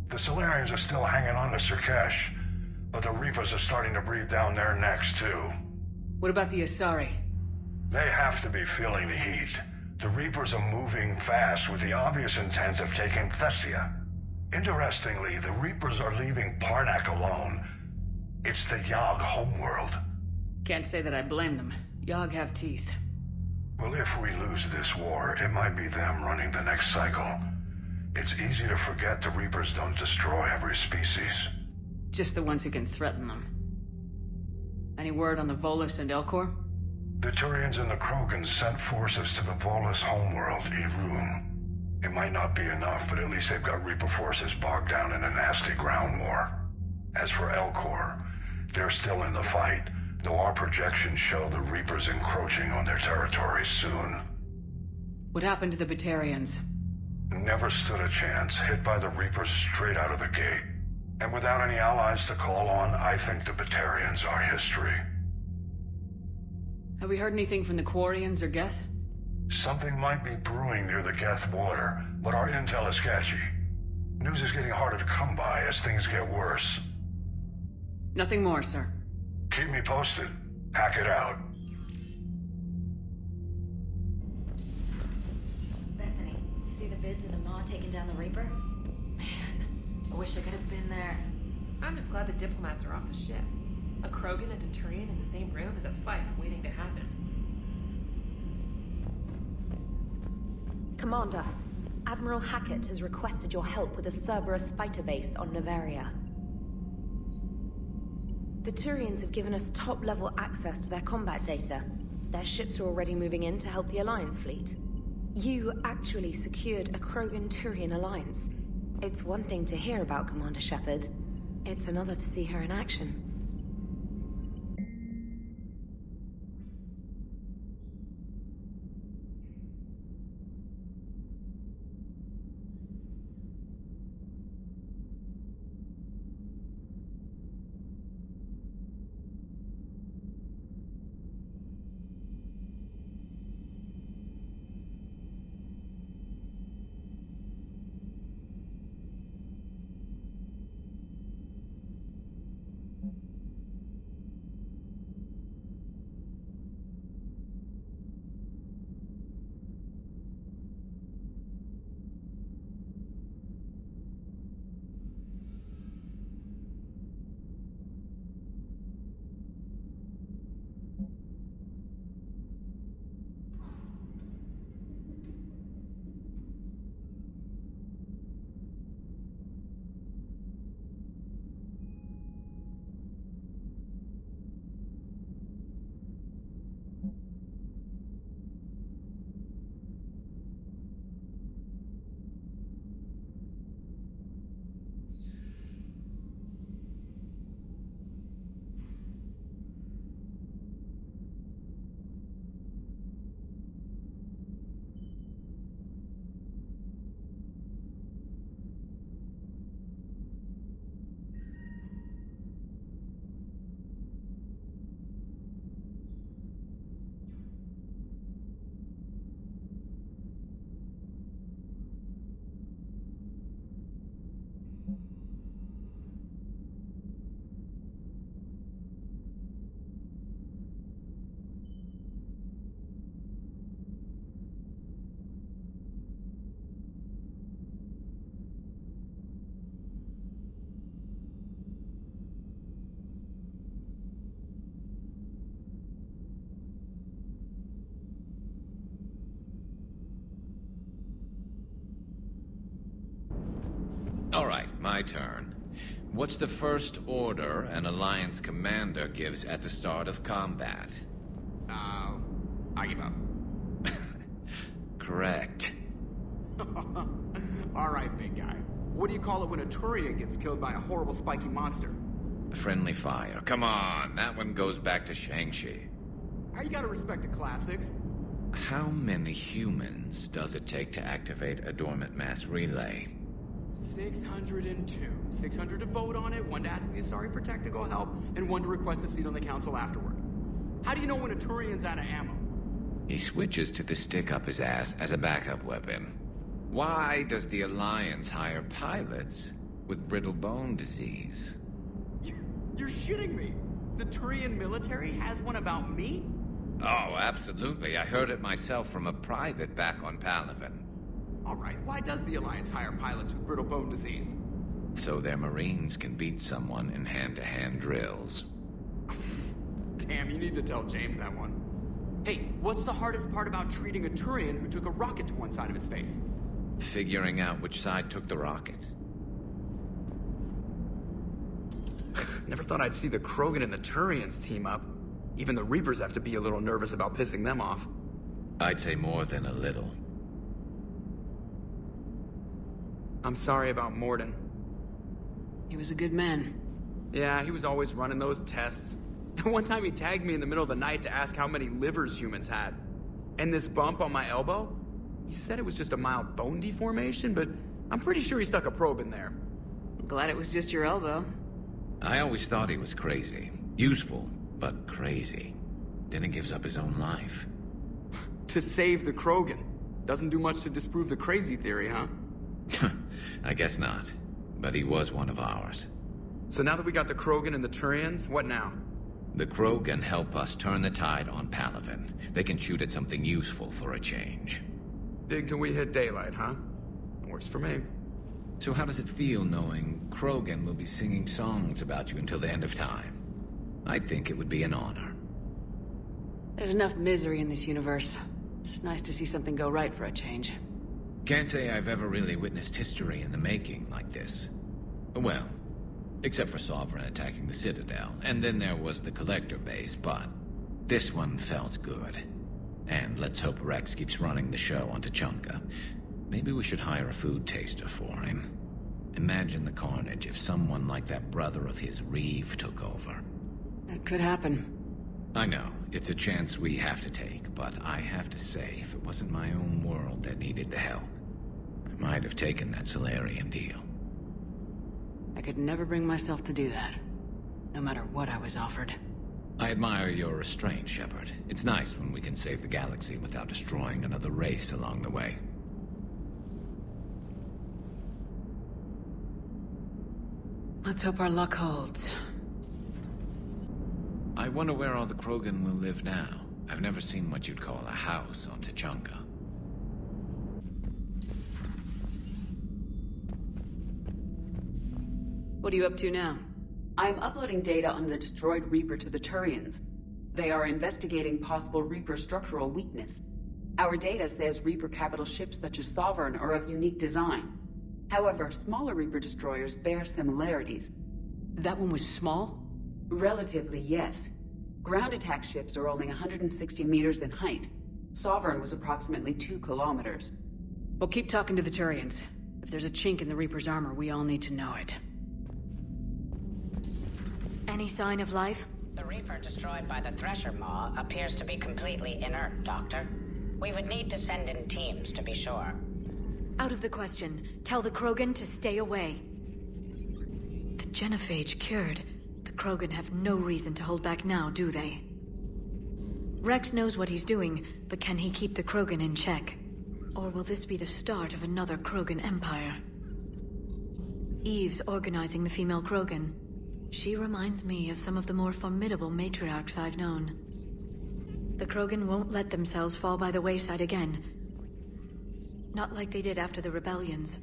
The Solarians are still hanging on to Surkesh, but the Reapers are starting to breathe down their necks, too.
What about the Asari?
They have to be feeling the heat. The Reapers are moving fast with the obvious intent of taking Thessia. Interestingly, the Reapers are leaving Parnak alone. It's the Yogg homeworld.
Can't say that I blame them. Yogg have teeth.
Well, if we lose this war, it might be them running the next cycle. It's easy to forget the Reapers don't destroy every species.
Just the ones who can threaten them. Any word on the Volus and Elcor?
The Turians and the Krogan sent forces to the Volus homeworld, Irun. It might not be enough, but at least they've got Reaper forces bogged down in a nasty ground war. As for Elcor, they're still in the fight, though our projections show the Reapers encroaching on their territory soon.
What happened to the Batarians?
Never stood a chance, hit by the Reapers straight out of the gate. And without any allies to call on, I think the Batarians are history.
Have we heard anything from the Quarians or Geth?
Something might be brewing near the Geth border, but our intel is sketchy. News is getting harder to come by as things get worse.
Nothing more, sir.
Keep me posted. Hack it out.
Bethany, you see the vids of the Maw taking down the Reaper? Man, I wish I could have been there.
I'm just glad the diplomats are off the ship. A Krogan and a Turian in the same room is a fight waiting to happen.
Commander, Admiral Hackett has requested your help with a Cerberus fighter base on Novaria. The Turians have given us top-level access to their combat data. Their ships are already moving in to help the Alliance fleet. You actually secured a Krogan-Turian alliance. It's one thing to hear about Commander Shepard. It's another to see her in action.
All right, my turn. What's the first order an Alliance commander gives at the start of combat?
I give up.
Correct.
All right, big guy. What do you call it when a Turian gets killed by a horrible spiky monster?
Friendly fire. Come on, that one goes back to Shang-Chi.
You gotta respect the classics.
How many humans does it take to activate a dormant mass relay?
602. 600 to vote on it, 1 to ask the Asari for technical help, and 1 to request a seat on the council afterward. How do you know when a Turian's out of ammo?
He switches to the stick up his ass as a backup weapon. Why does the Alliance hire pilots with brittle bone disease?
You're shitting me. The Turian military has one about me?
Oh, absolutely. I heard it myself from a private back on Palaven.
All right, why does the Alliance hire pilots with brittle bone disease?
So their Marines can beat someone in hand-to-hand drills.
Damn, you need to tell James that one. Hey, what's the hardest part about treating a Turian who took a rocket to one side of his face?
Figuring out which side took the rocket.
Never thought I'd see the Krogan and the Turians team up. Even the Reapers have to be a little nervous about pissing them off.
I'd say more than a little.
I'm sorry about Morden.
He was a good man.
Yeah, he was always running those tests. And one time he tagged me in the middle of the night to ask how many livers humans had. And this bump on my elbow? He said it was just a mild bone deformation, but I'm pretty sure he stuck a probe in there.
I'm glad it was just your elbow.
I always thought he was crazy. Useful, but crazy. Then he gives up his own life.
To save the Krogan. Doesn't do much to disprove the crazy theory, huh?
I guess not. But he was one of ours.
So now that we got the Krogan and the Turians, what now?
The Krogan help us turn the tide on Palaven. They can shoot at something useful for a change.
Dig till we hit daylight, huh? Works for me.
So how does it feel knowing Krogan will be singing songs about you until the end of time? I think it would be an honor.
There's enough misery in this universe. It's nice to see something go right for a change.
Can't say I've ever really witnessed history in the making like this. Well, except for Sovereign attacking the Citadel, and then there was the Collector base, but this one felt good. And let's hope Rex keeps running the show on Tuchanka. Maybe we should hire a food taster for him. Imagine the carnage if someone like that brother of his, Reeve, took over.
It could happen.
I know, it's a chance we have to take, but I have to say, if it wasn't my own world that needed the help, I might have taken that Solarian deal.
I could never bring myself to do that, no matter what I was offered.
I admire your restraint, Shepard. It's nice when we can save the galaxy without destroying another race along the way.
Let's hope our luck holds.
I wonder where all the Krogan will live now. I've never seen what you'd call a house on Tuchanka.
What are you up to now?
I'm uploading data on the destroyed Reaper to the Turians. They are investigating possible Reaper structural weakness. Our data says Reaper capital ships such as Sovereign are of unique design. However, smaller Reaper destroyers bear similarities.
That one was small?
Relatively, yes. Ground attack ships are only 160 meters in height. Sovereign was approximately 2 kilometers.
We'll keep talking to the Turians. If there's a chink in the Reaper's armor, we all need to know it.
Any sign of life?
The Reaper destroyed by the Thresher Maw appears to be completely inert, Doctor. We would need to send in teams to be sure.
Out of the question. Tell the Krogan to stay away. The genophage cured. The Krogan have no reason to hold back now, do they? Rex knows what he's doing, but can he keep the Krogan in check? Or will this be the start of another Krogan empire? Eve's organizing the female Krogan. She reminds me of some of the more formidable matriarchs I've known. The Krogan won't let themselves fall by the wayside again. Not like they did after the rebellions.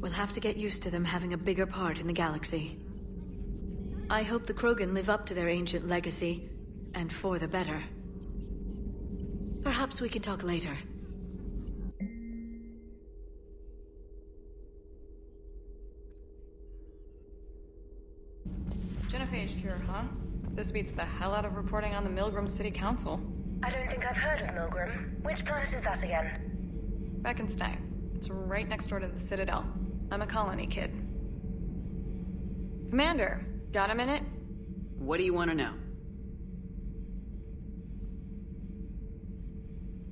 We'll have to get used to them having a bigger part in the galaxy. I hope the Krogan live up to their ancient legacy, and for the better. Perhaps we can talk later.
Genophage cure, huh? This beats the hell out of reporting on the Milgram City Council.
I don't think I've heard of Milgram. Which planet is that again?
Beckenstein. It's right next door to the Citadel. I'm a colony kid. Commander, got a minute?
What do you want to know?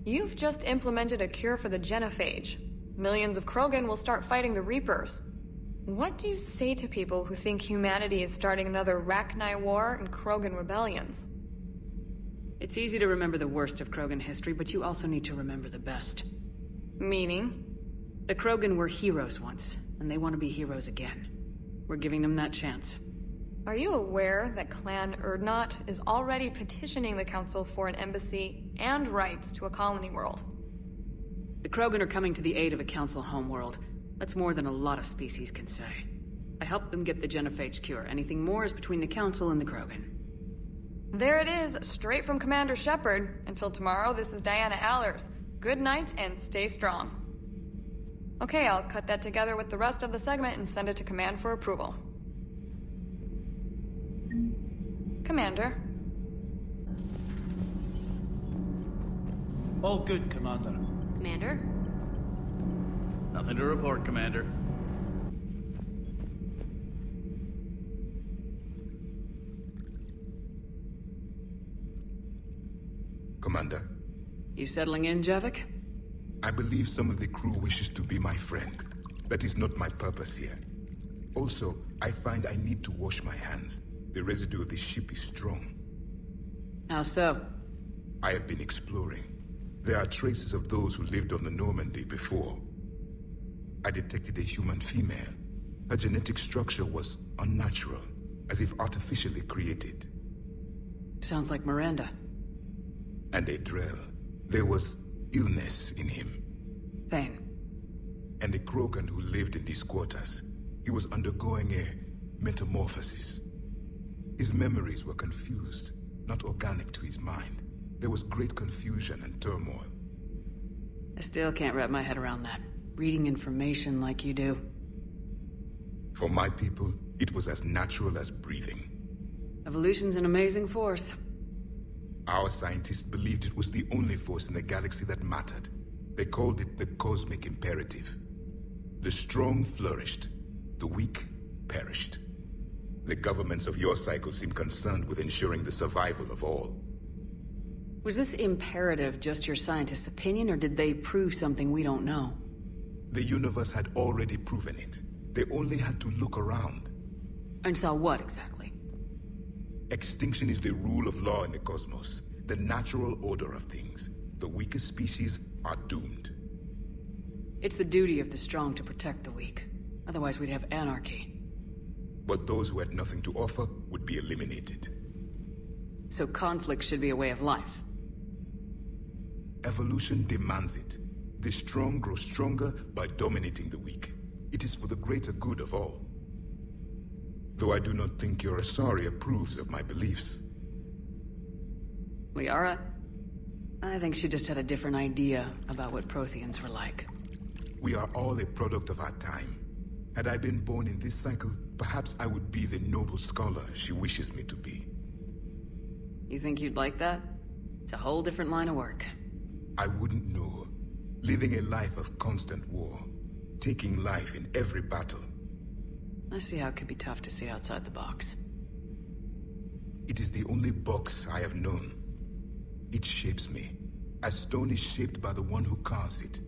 You've just implemented a cure for the genophage. Millions of Krogan will start fighting the Reapers. What do you say to people who think humanity is starting another Rachni War and Krogan rebellions?
It's easy to remember the worst of Krogan history, but you also need to remember the best.
Meaning?
The Krogan were heroes once, and they want to be heroes again. We're giving them that chance.
Are you aware that Clan Urdnot is already petitioning the Council for an embassy and rights to a colony world?
The Krogan are coming to the aid of a Council homeworld. That's more than a lot of species can say. I helped them get the genophage cure. Anything more is between the Council and the Krogan.
There it is, straight from Commander Shepard. Until tomorrow, this is Diana Allers. Good night and stay strong. Okay, I'll cut that together with the rest of the segment and send it to Command for approval. Commander.
All good, Commander.
Commander?
Nothing to report, Commander.
Commander.
You settling in, Javik?
I believe some of the crew wishes to be my friend. That is not my purpose here. Also, I find I need to wash my hands. The residue of the ship is strong.
How so?
I have been exploring. There are traces of those who lived on the Normandy before. I detected a human female. Her genetic structure was unnatural, as if artificially created.
Sounds like Miranda.
And a Drell. There was illness in him.
Thane.
And a Krogan who lived in these quarters. He was undergoing a metamorphosis. His memories were confused, not organic to his mind. There was great confusion and turmoil.
I still can't wrap my head around that. reading information like you do.
For my people, it was as natural as breathing.
Evolution's an amazing force.
Our scientists believed it was the only force in the galaxy that mattered. They called it the cosmic imperative. The strong flourished, the weak perished. The governments of your cycle seem concerned with ensuring the survival of all.
Was this imperative just your scientists' opinion, or did they prove something we don't know?
The universe had already proven it. They only had to look around.
And saw what, exactly?
Extinction is the rule of law in the cosmos, the natural order of things. The weakest species are doomed.
It's the duty of the strong to protect the weak. Otherwise we'd have anarchy.
But those who had nothing to offer would be eliminated.
So conflict should be a way of life.
Evolution demands it. The strong grow stronger by dominating the weak. It is for the greater good of all. Though I do not think your Asari approves of my beliefs.
Liara? I think she just had a different idea about what Protheans were like.
We are all a product of our time. Had I been born in this cycle, perhaps I would be the noble scholar she wishes me to be.
You think you'd like that? It's a whole different line of work.
I wouldn't know. Living a life of constant war. Taking life in every battle.
I see how it could be tough to see outside the box.
It is the only box I have known. It shapes me, as stone is shaped by the one who carves it.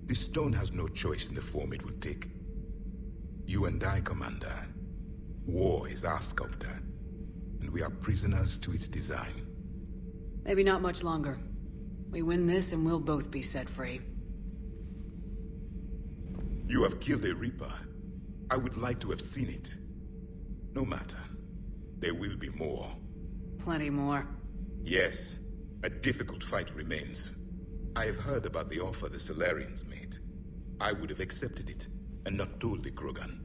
The stone has no choice in the form it will take. You and I, Commander. War is our sculptor, and we are prisoners to its design.
Maybe not much longer. We win this and we'll both be set free.
You have killed a Reaper. I would like to have seen it. No matter. There will be more.
Plenty more.
Yes. A difficult fight remains. I have heard about the offer the Solarians made. I would have accepted it, and not told the Krogan.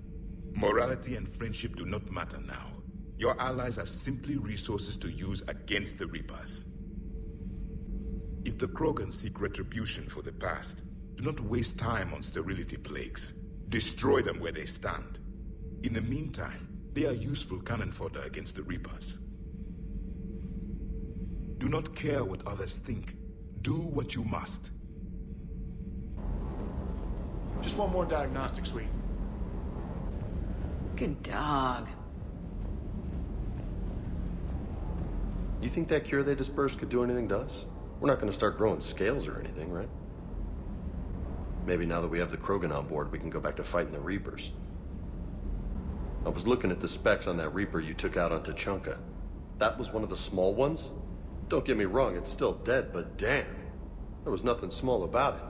Morality and friendship do not matter now. Your allies are simply resources to use against the Reapers. If the Krogan seek retribution for the past, do not waste time on sterility plagues. Destroy them where they stand. In the meantime, they are useful cannon fodder against the Reapers. Do not care what others think. Do what you must.
Just one more diagnostic suite.
Good dog.
You think that cure they dispersed could do anything to us? We're not going to start growing scales or anything, right? Maybe now that we have the Krogan on board, we can go back to fighting the Reapers. I was looking at the specs on that Reaper you took out on Tuchanka. That was one of the small ones? Don't get me wrong, it's still dead, but damn. There was nothing small about it.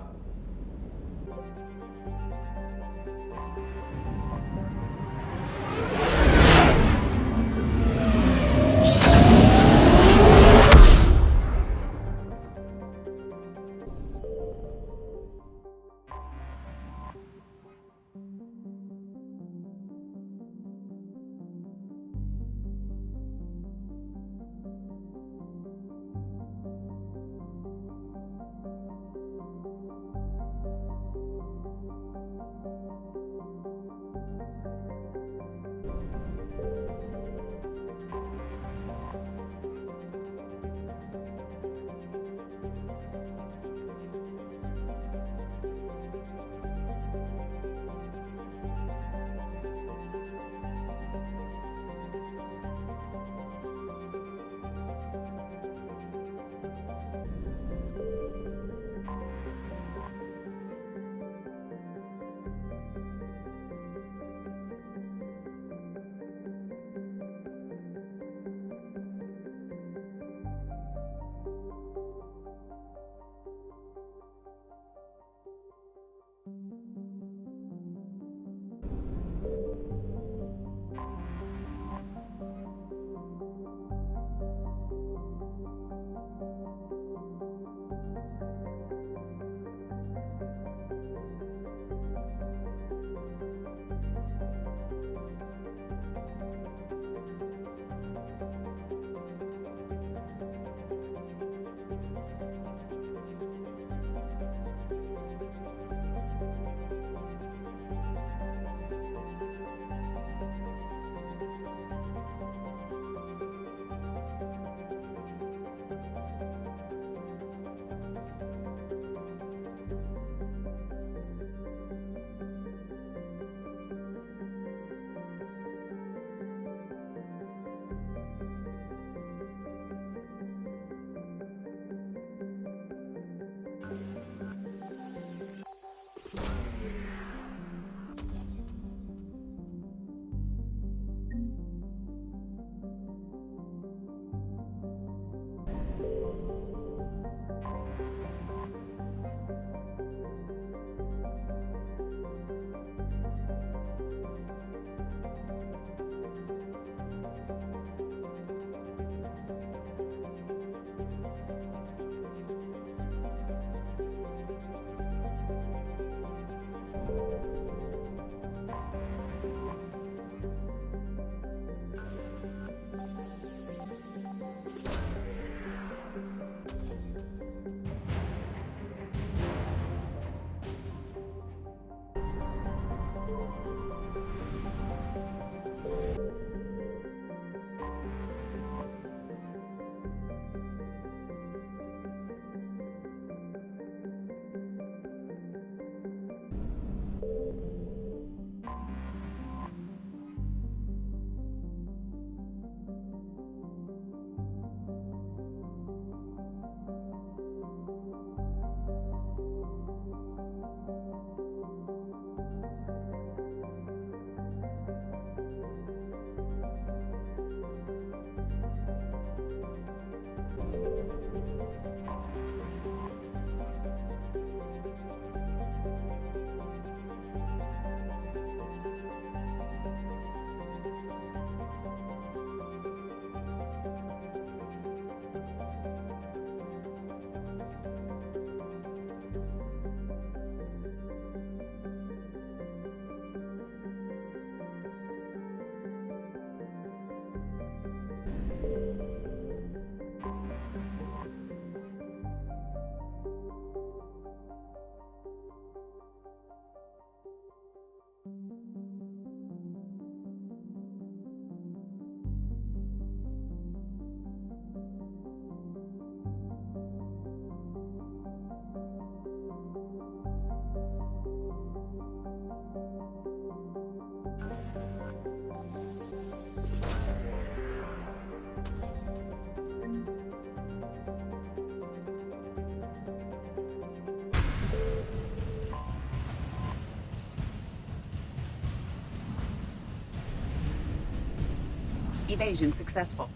Evasion successful.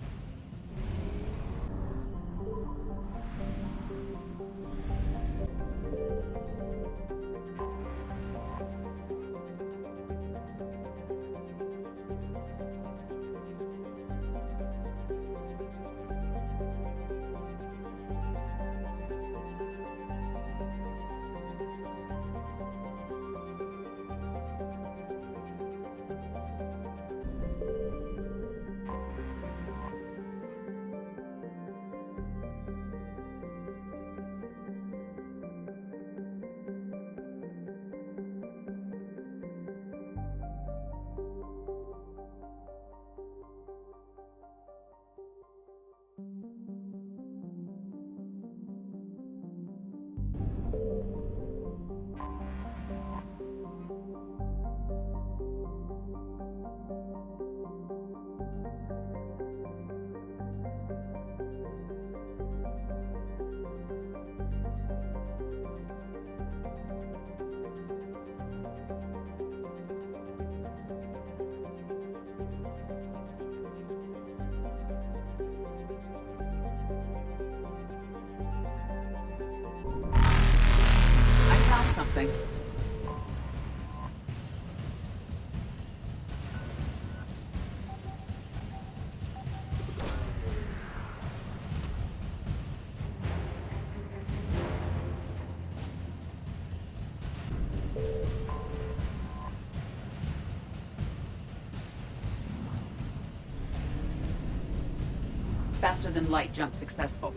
Something. Faster than light jump successful.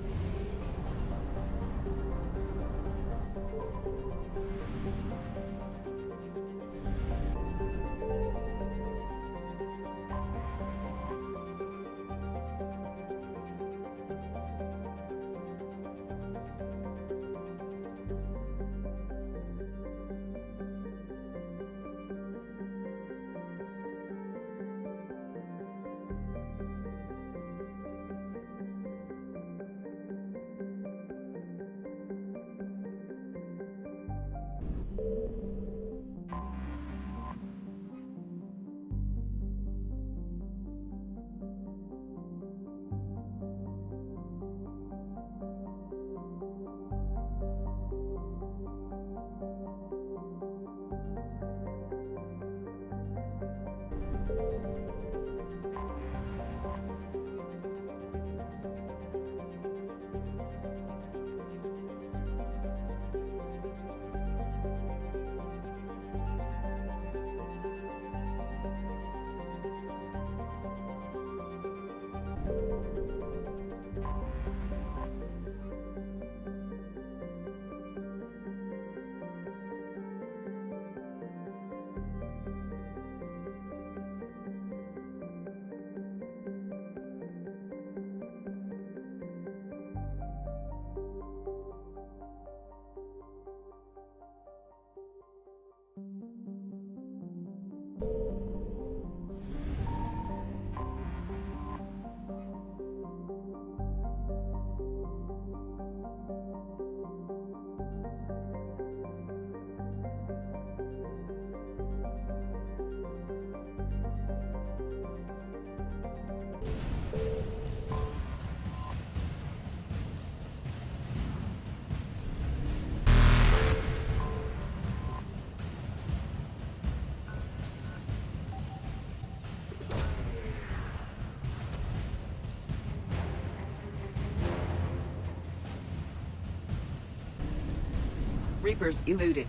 Reapers eluded.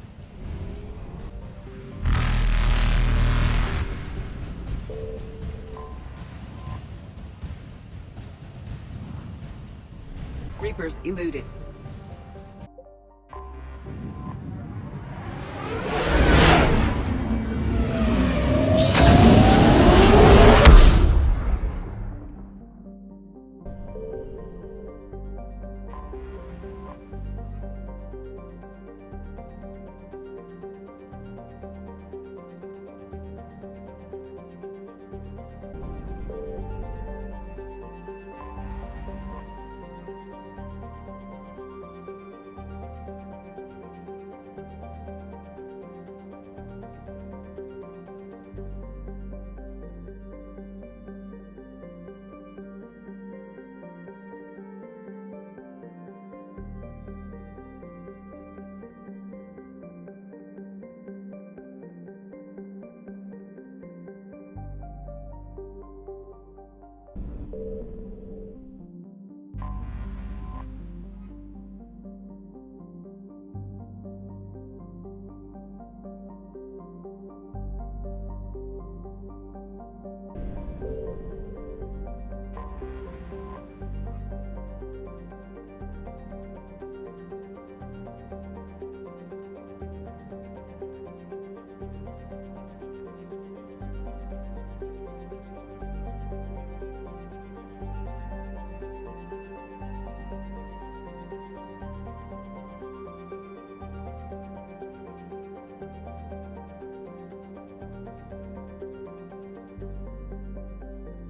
Reapers eluded.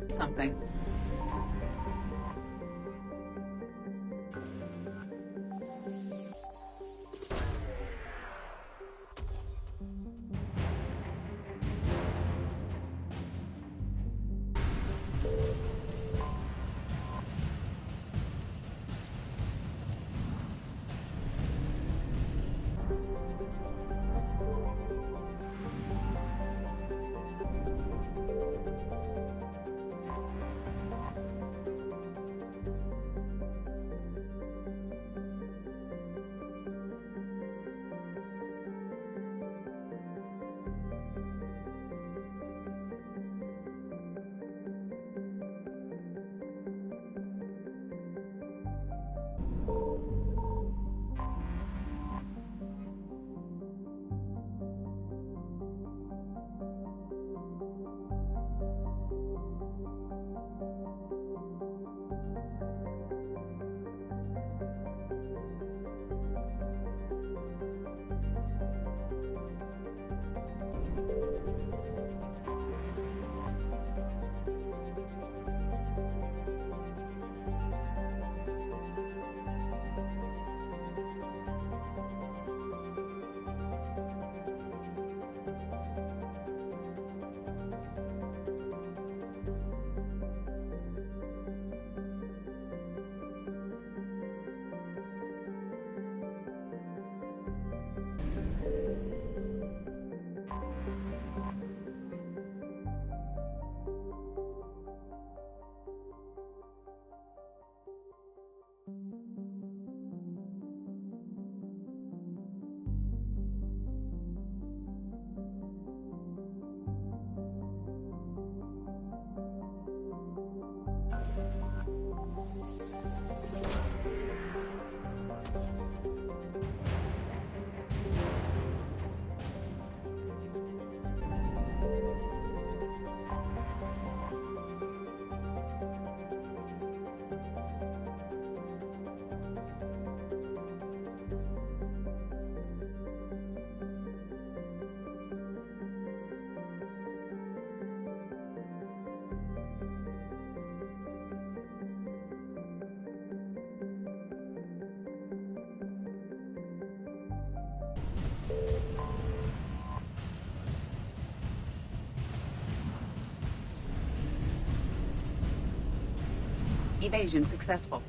Something. Evasion successful.